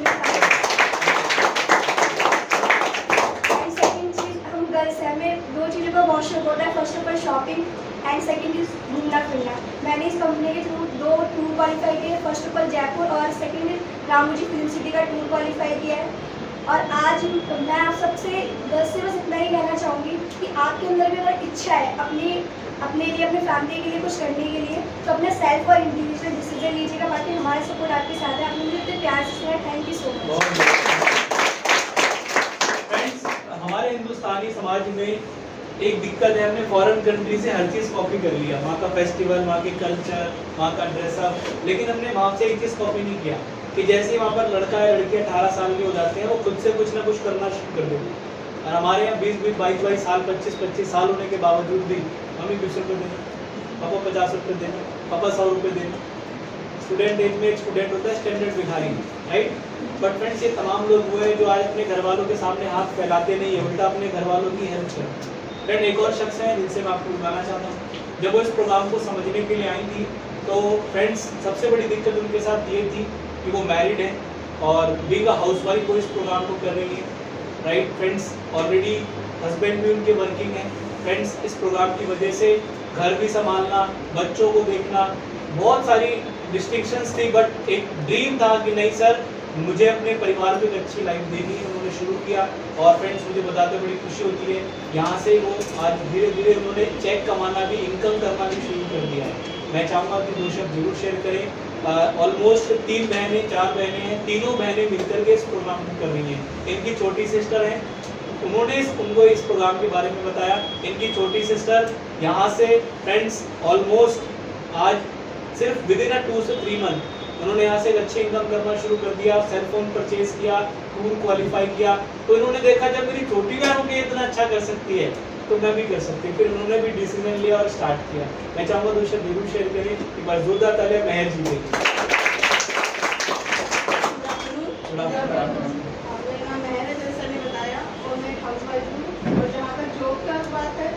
एंड सेकेंड चीज़, हम गर्ल्स हैं, हमें 2 चीज़ों का बहुत शौक होता है। First of all shopping and second is घूमना फिरना। मैंने इस कंपनी के थ्रू 2 टूर क्वालिफाई किए, फर्स्ट ऑफ ऑल जयपुर और सेकेंड रामोजी फिल्म सिटी का टूर क्वालिफाई किया है। और आज मैं आप सबसे बस इतना ही कहना चाहूँगी कि आपके अंदर भी अगर इच्छा है अपने लिए, अपने फैमिली के लिए कुछ करने के लिए, तो अपने सेल्फ और इंडिविजुअल डिसीजन लीजिएगा। बाकी हमारा सपोर्ट आपके साथ है। आपने मुझे इतने प्यार से सुना, thank you so much. Friends, हमारे हिंदुस्तानी समाज में एक दिक्कत है, हमने फॉरेन कंट्री से हर चीज़ कॉपी कर लिया, वहाँ का फेस्टिवल, वहाँ के कल्चर, वहाँ का ड्रेसअप, लेकिन हमने वहाँ से एक चीज़ कॉपी नहीं किया कि जैसे वहाँ पर लड़का या लड़की 18 साल के हो जाते हैं, वो खुद से कुछ ना कुछ करना शुरू कर देते हैं। और हमारे यहाँ 20-20, 22-22 साल, 25-25 साल होने के बावजूद भी मम्मी 20 रुपये देना, पापा 50 रुपये देना, पापा 100 रुपये देना। स्टूडेंट एज में एक स्टूडेंट होता है स्टैंडर्ड भिखारी, राइट। बट फ्रेंड्स, ये तमाम लोग वो है जो आज अपने घर वालों के सामने हाथ फैलाते नहीं है, उल्टा अपने घर वालों की हेल्प करते हैं। फ्रेंड, एक और शख्स है जिनसे मैं आपको बताना चाहता हूँ, जब वो इस प्रोग्राम को समझने के लिए आई थी, तो फ्रेंड्स सबसे बड़ी दिक्कत उनके साथ ये थी कि वो मैरिड है और बीइंग अ हाउसवाइफ वो इस प्रोग्राम को कर रही है, राइट। फ्रेंड्स, ऑलरेडी हस्बैंड भी उनके वर्किंग है। फ्रेंड्स, इस प्रोग्राम की वजह से घर भी संभालना, बच्चों को देखना, बहुत सारी डिस्टिंक्शंस थी, बट एक ड्रीम था कि नहीं सर, मुझे अपने परिवार को एक अच्छी लाइफ देनी है। उन्होंने शुरू किया और फ्रेंड्स, मुझे बताते बड़ी खुशी होती है, यहाँ से वो आज धीरे धीरे उन्होंने चेक कमाना भी, इनकम करना भी शुरू कर दिया है। मैं चाहूँगा कि 2 शब्द जरूर शेयर करें। ऑलमोस्ट 3 बहनें, 4 बहनें हैं, तीनों बहनें मिलकर के इस प्रोग्राम को कर रही हैं। इनकी छोटी सिस्टर है, उन्होंने उनको इस प्रोग्राम के बारे में बताया। इनकी छोटी सिस्टर यहाँ से फ्रेंड्स ऑलमोस्ट आज सिर्फ विद इन 2 से 3 मंथ उन्होंने यहाँ से एक अच्छी इनकम करना शुरू कर दिया। सेलफोन परचेज किया, टूर क्वालिफाई किया, तो इन्होंने देखा जब मेरी छोटी बहन के इतना अच्छा कर सकती है तो मैं भी कर सकती हूँ। फिर उन्होंने भी डिसीजन लिया और स्टार्ट किया। मैं चाहूँगा 2 शब्द जरूर शेयर करें। एक बार जोरदार तालियां मेहर जी के। मेरा नाम मेहर है, जैसा ने बताया, और मैं हाउसवाइफ हूँ। और जहाँ तक जॉब का बात है,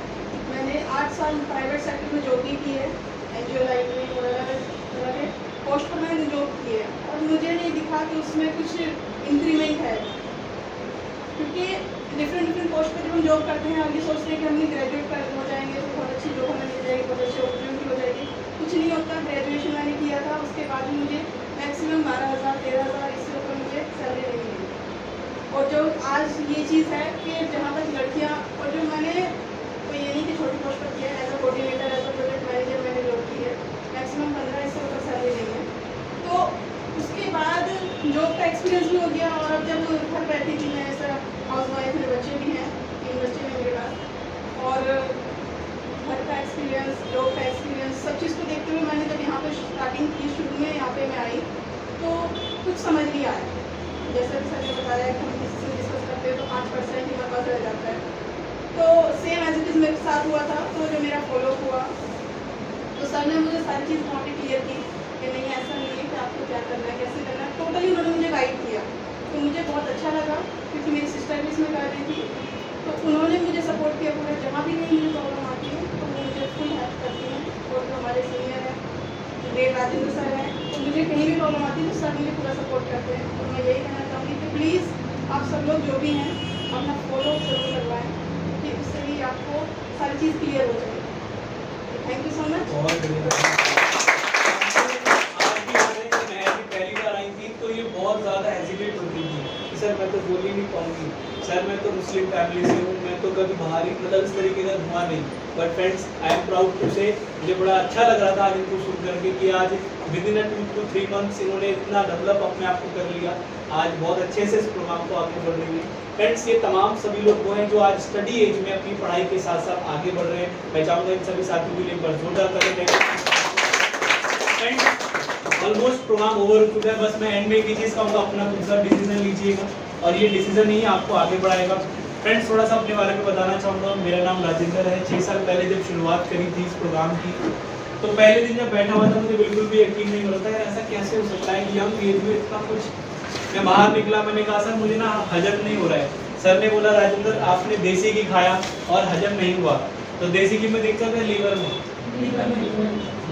मैंने 8 साल प्राइवेट सेक्टर में जॉब भी की है, एनजीओ लाइन में वगैरह पोस्ट पर मैंने जॉब की है, और मुझे नहीं दिखा कि उसमें कुछ इंक्रीमेंट है, क्योंकि डिफरेंट पोस्ट पर जब हम जॉब करते हैं और ये सोचते हैं कि हम ग्रेजुएट कर हो जाएंगे तो बहुत अच्छी जॉब हमें मिल जाएगी, बहुत अच्छी अपॉर्चुनिटी हो जाएगी। कुछ नहीं होता। ग्रेजुएशन मैंने किया था, उसके बाद भी मुझे मैक्सिमम 12,000 13,000 इससे ऊपर मुझे सैलरी नहीं मिली। और जो आज ये चीज़ है कि जहाँ तक लड़कियाँ, और जो मैंने तो ये नहीं कि छोटी पोस्ट पर किया है, as a coordinator, as a project manager मैंने जॉब की है, मैक्सिमम 15 इससे ऊपर सैलरी नहीं है। तो उसके बाद जॉब का एक्सपीरियंस भी हो गया, और अब जब घर बैठी थी मैं, ऐसा हाउसवाइफ, मेरे बच्चे भी हैं, 3 बच्चे हैं मेरे पास, और घर का एक्सपीरियंस, जॉब का एक्सपीरियंस, सब चीज़ को देखते हुए मैंने जब यहाँ पे स्टार्टिंग की, शुरू में यहाँ पे मैं आई, तो कुछ समझ नहीं आया। जैसे कि सर ने बताया कि हम किसी से डिस्कस करते हैं तो 5% ही मेरे पास रह जाता है। तो सेम एज इट इज़ मेरे साथ हुआ था। तो जो मेरा फॉलो हुआ, तो सर ने मुझे सारी चीज़ वहाँ पे क्लियर की कि नहीं, ऐसा नहीं है कि आपको क्या करना है, कैसे करना है। टोटली उन्होंने मुझे गाइड किया, तो मुझे बहुत अच्छा लगा, क्योंकि मेरी सिस्टर भी इसमें कर रही थी, तो उन्होंने मुझे सपोर्ट किया पूरा। जहाँ भी कहीं मुझे प्रॉब्लम आती है तो वो मुझे फुल हेल्प करती हैं। और जो हमारे सीनियर हैं, ग्रेट राजेंद्र सर हैं, तो मुझे कहीं भी प्रॉब्लम आती है तो सर मुझे पूरा सपोर्ट करते हैं। और मैं यही कहना चाहूँगी कि प्लीज़ आप सब लोग जो भी हैं अपना फॉलो जरूर करवाएँ, कि उससे भी आपको सारी चीज़ क्लियर हो जाएगी। Thank you so much. बहुत बढ़िया। पहली बार आई थी तो ये बहुत ज़्यादा हेजिटेट होती थी कि सर मैं तो बोल ही नहीं पाऊंगी, सर मैं तो मुस्लिम फैमिली से हूँ, मैं तो कभी बाहर ही, मतलब इस तरीके का हुआ नहीं। But friends, I am proud to say, मुझे बड़ा अच्छा लग रहा था आज इनको सुन करके कि आज विद इन 2 to 3 मंथ्स इन्होंने इतना डेवलप अपने आप को कर लिया। आज बहुत अच्छे से इस प्रोग्राम को आगे बढ़ रही है। फ्रेंड्स, ये तमाम सभी लोग वो हैं जो आज स्टडी एज में अपनी पढ़ाई के साथ साथ आगे बढ़ रहे हैं। मैं चाहूँगा इन सभी साथियों के लिए एक बार जोरदार करें। ऑलमोस्ट प्रोग्राम ओवर हो चुका है, बस मैं एंड में एक चीज़ कहूँगा, अपना खुद सा डिसीजन लीजिएगा और ये डिसीजन ही आपको आगे बढ़ाएगा। फ्रेंड्स, थोड़ा सा अपने बारे में बताना चाहूँगा। मेरा नाम राजेंद्र है। 6 साल पहले जब शुरुआत करी थी इस प्रोग्राम की, तो पहले दिन जब बैठा हुआ था मुझे बिल्कुल भी यकीन नहीं हो रहा था, ऐसा कैसे हो सकता है कि यंग एज में इतना कुछ। मैं बाहर निकला, मैंने कहा सर मुझे ना हजम नहीं हो रहा है। सर ने बोला राजेंद्र आपने देसी घी खाया और हजम नहीं हुआ। तो देसी घी में दिक्कत है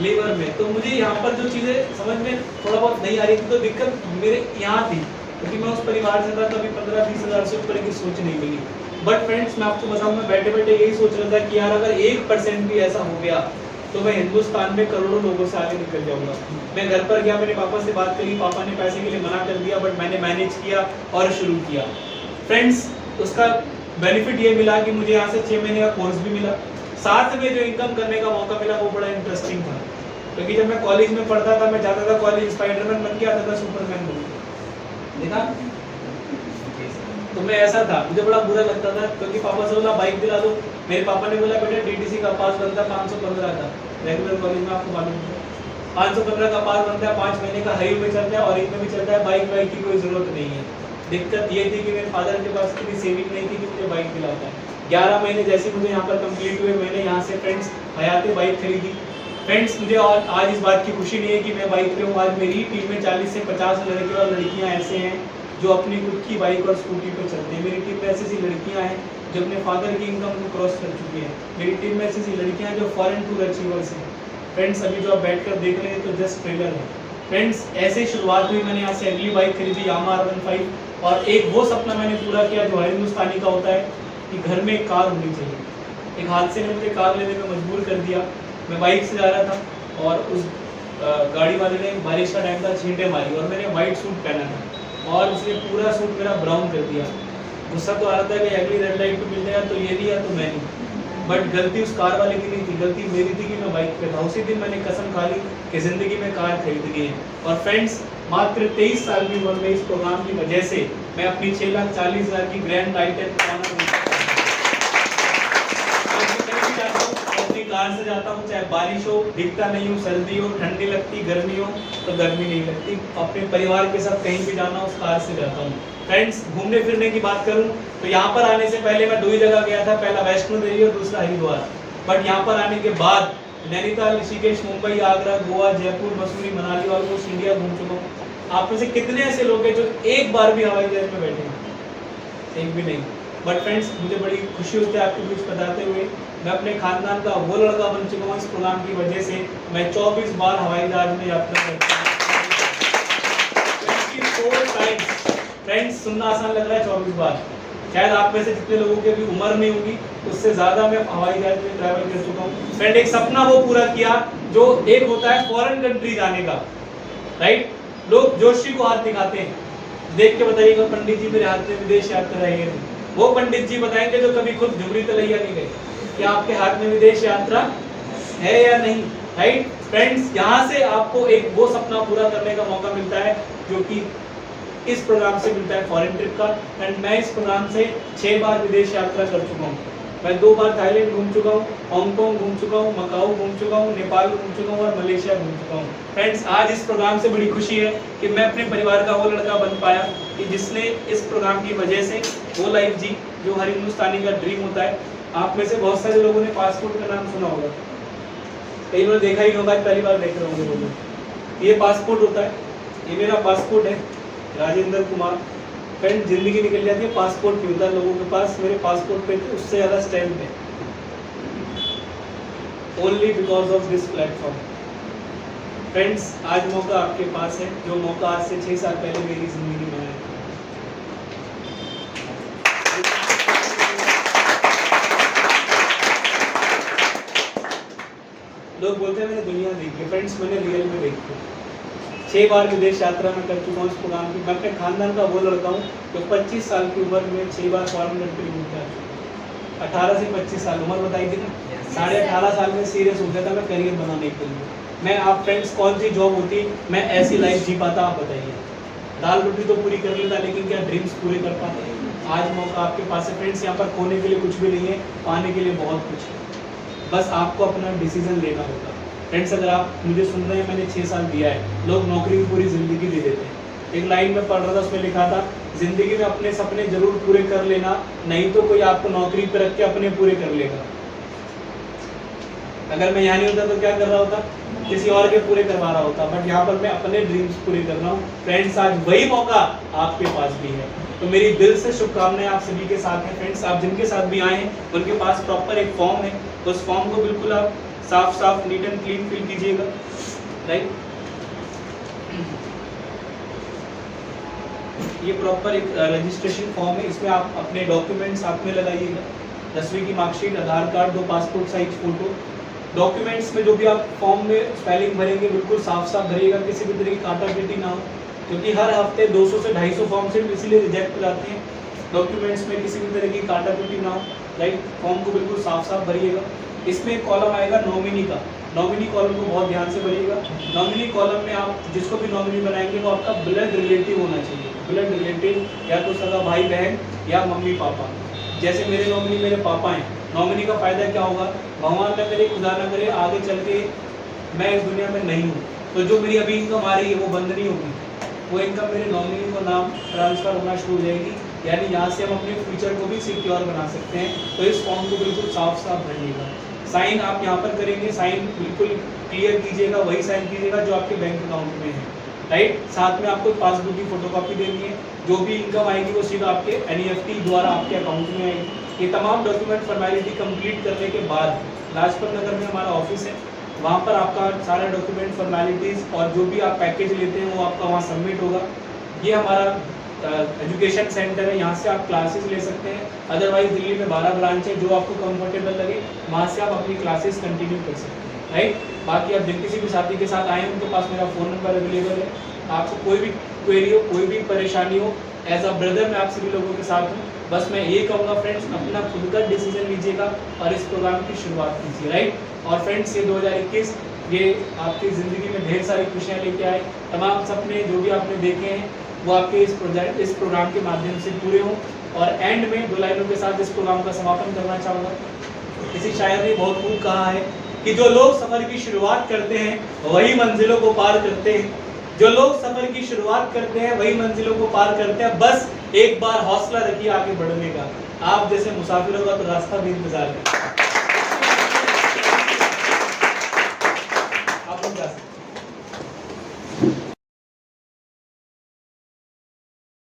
लीवर में। तो मुझे यहाँ पर जो चीज़ें समझ में थोड़ा बहुत नहीं आ रही थी, तो दिक्कत मेरे यहाँ थी, क्योंकि मैं उस परिवार से था, कभी 15-20 हज़ार से ऊपर की सोच नहीं मिली। बट फ्रेंड्स, मैं आपको बताऊँ, मैं बैठे बैठे यही सोच रहा था कि यार अगर 1% भी ऐसा हो गया तो मैं हिंदुस्तान में करोड़ों लोगों से आगे निकल जाऊंगा। मैं घर पर गया, मेरे पापा से बात करी, पापा ने पैसे के लिए मना कर दिया, बट मैंने मैनेज किया और शुरू किया। फ्रेंड्स, उसका बेनिफिट ये मिला कि मुझे यहाँ से 6 महीने का कोर्स भी मिला, साथ में जो इनकम करने का मौका मिला वो बड़ा इंटरेस्टिंग था। क्योंकि जब मैं कॉलेज में पढ़ता था, मैं जाता था कॉलेज, स्पाइडरमैन बन के आता था, सुपरमैन बन के, देखा। तो मैं ऐसा था, मुझे बड़ा बुरा लगता था, क्योंकि पापा से बोला बाइक दिला दो, मेरे पापा ने बोला बेटा डीटीसी का पास बनता 515 का, रेगुलर कॉलेज में आपको मालूम है 515 का पास बनता है, 5 महीने का हाई में चलता है और एक में भी चलता है, बाइक वाइक की कोई जरूरत नहीं है। दिक्कत ये थी कि मेरे फादर के पास इतनी सेविंग नहीं थी कि मुझे बाइक दिलाता है। 11 महीने जैसे मुझे यहाँ पर कंप्लीट हुए, मैंने यहाँ से फ्रेंड्स हयाते बाइक खरीदी। फ्रेंड्स मुझे और आज इस बात की खुशी नहीं है कि मैं बाइक पे हूँ। आज मेरी टीम में 40 से 50 लड़के और लड़कियाँ ऐसे हैं जो अपनी खुद की बाइक और स्कूटी पे चलते हैं। मेरी टीम में ऐसी लड़कियाँ हैं जो अपने फादर की इनकम को क्रॉस कर चुकी हैं। मेरी टीम में ऐसी लड़कियाँ हैं जो फॉरेन टूर अचीवर्स हैं। फ्रेंड्स अभी जो आप बैठकर देख रहे हैं तो जस्ट ट्रेलर है। फ्रेंड्स ऐसे ही शुरुआत हुई, मैंने यहाँ से अगली बाइक खरीदी यामाहा R15 और एक वो सपना मैंने पूरा किया जो हर हिंदुस्तानी का होता है कि घर में एक कार होनी चाहिए। एक हादसे ने मुझे कार लेने में मजबूर कर दिया। मैं बाइक से जा रहा था और उस गाड़ी वाले ने, बारिश का टाइम था, छींटे मारी और मैंने वाइट सूट पहना था और उसने पूरा सूट मेरा ब्राउन कर दिया। गुस्सा तो आ रहा था कि अगली रेड लाइट पे मिल जाएगा तो ये नहीं है तो मैं नहीं, बट गलती उस कार वाले की नहीं थी, गलती मेरी थी कि मैं बाइक पे था। उसी दिन मैंने कसम खा ली कि ज़िंदगी में कार खरीदनी है। और फ्रेंड्स मात्र 23 साल की उम्र में इस प्रोग्राम की वजह से मैं अपनी 6,40,000 की ग्रैंड टाइटन अपनी कार से जाता हूँ, चाहे बारिश हो, दिखता नहीं हूँ, सर्दी हो, ठंडी लगती, गर्मी हो तो गर्मी नहीं लगती। अपने परिवार के साथ कहीं भी जाना उस कार से जाता हूँ। फ्रेंड्स घूमने फिरने की बात करूँ तो यहाँ पर आने से पहले मैं 2 ही जगह गया था, पहला वैष्णो देवी और दूसरा हरिद्वार। बट यहाँ पर आने के बाद नैनीताल, ऋषिकेश, मुंबई, आगरा, गोवा, जयपुर, मसूरी, मनाली, ऑलमोस्ट इंडिया घूम चुका हूँ। आप में से कितने ऐसे लोग हैं जो एक बार भी हवाई जहाज में बैठे हैं? एक भी नहीं। बट फ्रेंड्स मुझे बड़ी खुशी होती है आपके बीच बताते हुए, मैं अपने खानदान का वो लड़का बन चुका हूँ इस प्रोग्राम की वजह से। मैं 24 बार हवाई जहाज में यात्रा करता हूँ। 24 टाइम्स। फ्रेंड्स सुनना आसान लग रहा है 24 बार, शायद आप में से जितने लोगों की अभी उम्र नहीं होगी उससे ज़्यादा मैं हवाई जहाज में ट्रैवल कर चुका हूँ। फ्रेंड एक सपना वो पूरा किया जो एक होता है फॉरेन कंट्री जाने का, राइट। लोग जोशी को हाथ दिखाते हैं, देख के बताइएगा पंडित जी मेरे हाथ में विदेश यात्रा है। वो पंडित जी बताएंगे जो कभी खुद झुमरी तलैया नहीं गए कि आपके हाथ में विदेश यात्रा है या नहीं, राइट। फ्रेंड्स यहाँ से आपको एक वो सपना पूरा करने का मौका मिलता है जो कि इस प्रोग्राम से मिलता है, फॉरेन ट्रिप का। एंड मैं इस प्रोग्राम से 6 बार विदेश यात्रा कर चुका हूँ। मैं 2 बार थाईलैंड घूम चुका हूँ, हांगकांग घूम चुका हूँ, मकाऊ घूम चुका हूँ, नेपाल घूम चुका हूँ और मलेशिया घूम चुका हूँ। फ्रेंड्स आज इस प्रोग्राम से बड़ी खुशी है कि मैं अपने परिवार का वो लड़का बन पाया कि जिसने इस प्रोग्राम की वजह से वो लाइफ जी जो हर हिंदुस्तानी का ड्रीम होता है। आप में से बहुत सारे लोगों ने पासपोर्ट का नाम सुना होगा, कई लोगों ने देखा ही होगा, पहली बार देख रहे होंगे लोग। ये पासपोर्ट होता है, ये मेरा पासपोर्ट है, राजेंद्र कुमार। फ्रेंड जिंदगी निकल जाती है, पासपोर्ट नहीं होता लोगों के पास। मेरे पासपोर्ट पे उससे ज़्यादा स्टैम्प है, only because of this platform. Friends आज मौका आपके पास है, जो मौका आज से 6 साल पहले मेरी जिंदगी में आया। लोग बोलते हैं मैंने दुनिया देखी, फ्रेंड्स मैंने रियल में देखी। 6 बार विदेश यात्रा में कर चुका हूँ इस प्रोग्राम की। मैं अपने खानदान का वो लड़का हूँ जो 25 साल की उम्र में 6 बार फॉरेन कंट्री घूम के आ चुका। 18 से 25 साल उम्र बताई थी ना, 18.5 साल में सीरियस हो गया था मैं करियर बनाने के लिए। मैं आप फ्रेंड्स कौन सी जॉब होती मैं ऐसी लाइफ जी पाता, आप बताइए। दाल रोटी तो पूरी कर लेता लेकिन क्या ड्रीम्स पूरे कर पाते? आज मौका आपके पास है फ्रेंड्स। यहाँ पर खोने के लिए कुछ भी नहीं है, पाने के लिए बहुत कुछ है, बस आपको अपना डिसीजन लेना होगा। फ्रेंड्स अगर आप मुझे सुन रहे हैं, मैंने 6 साल दिया है। लोग नौकरी की पूरी ज़िंदगी दे देते हैं। एक लाइन में पढ़ रहा था, उसमें लिखा था ज़िंदगी में अपने सपने जरूर पूरे कर लेना, नहीं तो कोई आपको नौकरी पर रख के अपने पूरे कर लेगा। अगर मैं यहाँ नहीं होता तो क्या कर रहा होता? किसी और के पूरे करवा रहा होता। बट यहाँ पर मैं अपने ड्रीम्स पूरे कर रहा हूँ। फ्रेंड्स आज वही मौका आपके पास भी है, तो मेरी दिल से शुभकामनाएं आप सभी के साथ हैं। फ्रेंड्स आप जिनके साथ भी आए हैं उनके पास प्रॉपर एक फॉर्म है, उस फॉर्म को बिल्कुल आप साफ नीट एंड क्लीन फिल कीजिएगा, राइट। ये प्रॉपर एक रजिस्ट्रेशन फॉर्म है, इसमें आप अपने डॉक्यूमेंट्स आप में लगाइएगा। 10वीं की marksheet, Aadhaar card, 2 passport size photo. Documents में जो भी आप फॉर्म में स्पेलिंग भरेंगे बिल्कुल साफ भरिएगा, किसी भी तरह की काटापीटी ना हो, क्योंकि हर हफ्ते 200 से 250 फॉर्म सिर्फ इसीलिए रिजेक्ट हो जाते हैं डॉक्यूमेंट्स में किसी भी तरह की काटाकुटी ना हो, राइट। फॉर्म को बिल्कुल साफ साफ भरिएगा। इसमें एक कॉलम आएगा नॉमिनी का, नॉमिनी कॉलम को बहुत ध्यान से भरिएगा। नॉमिनी कॉलम में आप जिसको भी नॉमिनी बनाएंगे वो आपका ब्लड रिलेटिव होना चाहिए, ब्लड रिलेटिव, या तो सगा भाई बहन या मम्मी पापा। जैसे मेरे नॉमिनी मेरे पापा हैं, नॉमिनी का फ़ायदा क्या होगा, भगवान न करे खुदा न करे आगे चल के मैं इस दुनिया में नहीं हूँ तो जो मेरी अभी इनकम आ रही है वो बंद नहीं होगी, वो इनकम मेरे नॉमिनी को नाम ट्रांसफ़र होना शुरू हो जाएगी। यानी यहाँ से हम अपने फ्यूचर को भी सिक्योर बना सकते हैं। तो इस फॉर्म को बिल्कुल साफ साफ भरिएगा। साइन आप यहाँ पर करेंगे, साइन बिल्कुल क्लियर कीजिएगा, वही साइन कीजिएगा जो आपके बैंक अकाउंट में है, राइट। साथ में आपको पासबुक की फोटोकॉपी देनी है, जो भी इनकम आएगी वो सीधा आपके NEFT द्वारा आपके अकाउंट में आएगी। ये तमाम डॉक्यूमेंट फॉर्मेलिटी कंप्लीट करने के बाद लाजपत नगर में हमारा ऑफिस है, वहाँ पर आपका सारा डॉक्यूमेंट फॉर्मेलिटीज़ और जो भी आप पैकेज लेते हैं वो आपका वहाँ सबमिट होगा। ये हमारा एजुकेशन सेंटर है, यहाँ से आप क्लासेस ले सकते हैं। अदरवाइज दिल्ली में 12 ब्रांच है, जो आपको कंफर्टेबल लगे वहाँ से आप अपनी क्लासेस कंटिन्यू कर सकते हैं, राइट। बाकी आप जिन किसी भी साथी के साथ आए उनके पास मेरा फ़ोन नंबर अवेलेबल है। आपको कोई भी क्वेरी हो, कोई भी परेशानी हो, एज अ ब्रदर मैं आप सभी लोगों के साथ हूँ। बस मैं ये कहूँगा फ्रेंड्स, अपना खुद का डिसीजन लीजिएगा और इस प्रोग्राम की शुरुआत कीजिए, राइट। और फ्रेंड्स ये 2021 ये आपकी ज़िंदगी में ढेर सारी खुशियाँ लेके आए। तमाम सपने जो भी आपने देखे हैं वो आपके इस प्रोग्राम के माध्यम से पूरे हों। और एंड में 2 लाइनों के साथ इस प्रोग्राम का समापन करना चाहूँगा। किसी शायर ने बहुत खूब कहा है कि जो लोग सफ़र की शुरुआत करते हैं वही मंजिलों को पार करते हैं, जो लोग सफ़र की शुरुआत करते हैं वही मंजिलों को पार करते हैं। बस एक बार हौसला रखिए आगे बढ़ने का, आप जैसे मुसाफिरों का तो रास्ता भी इंतजार करें।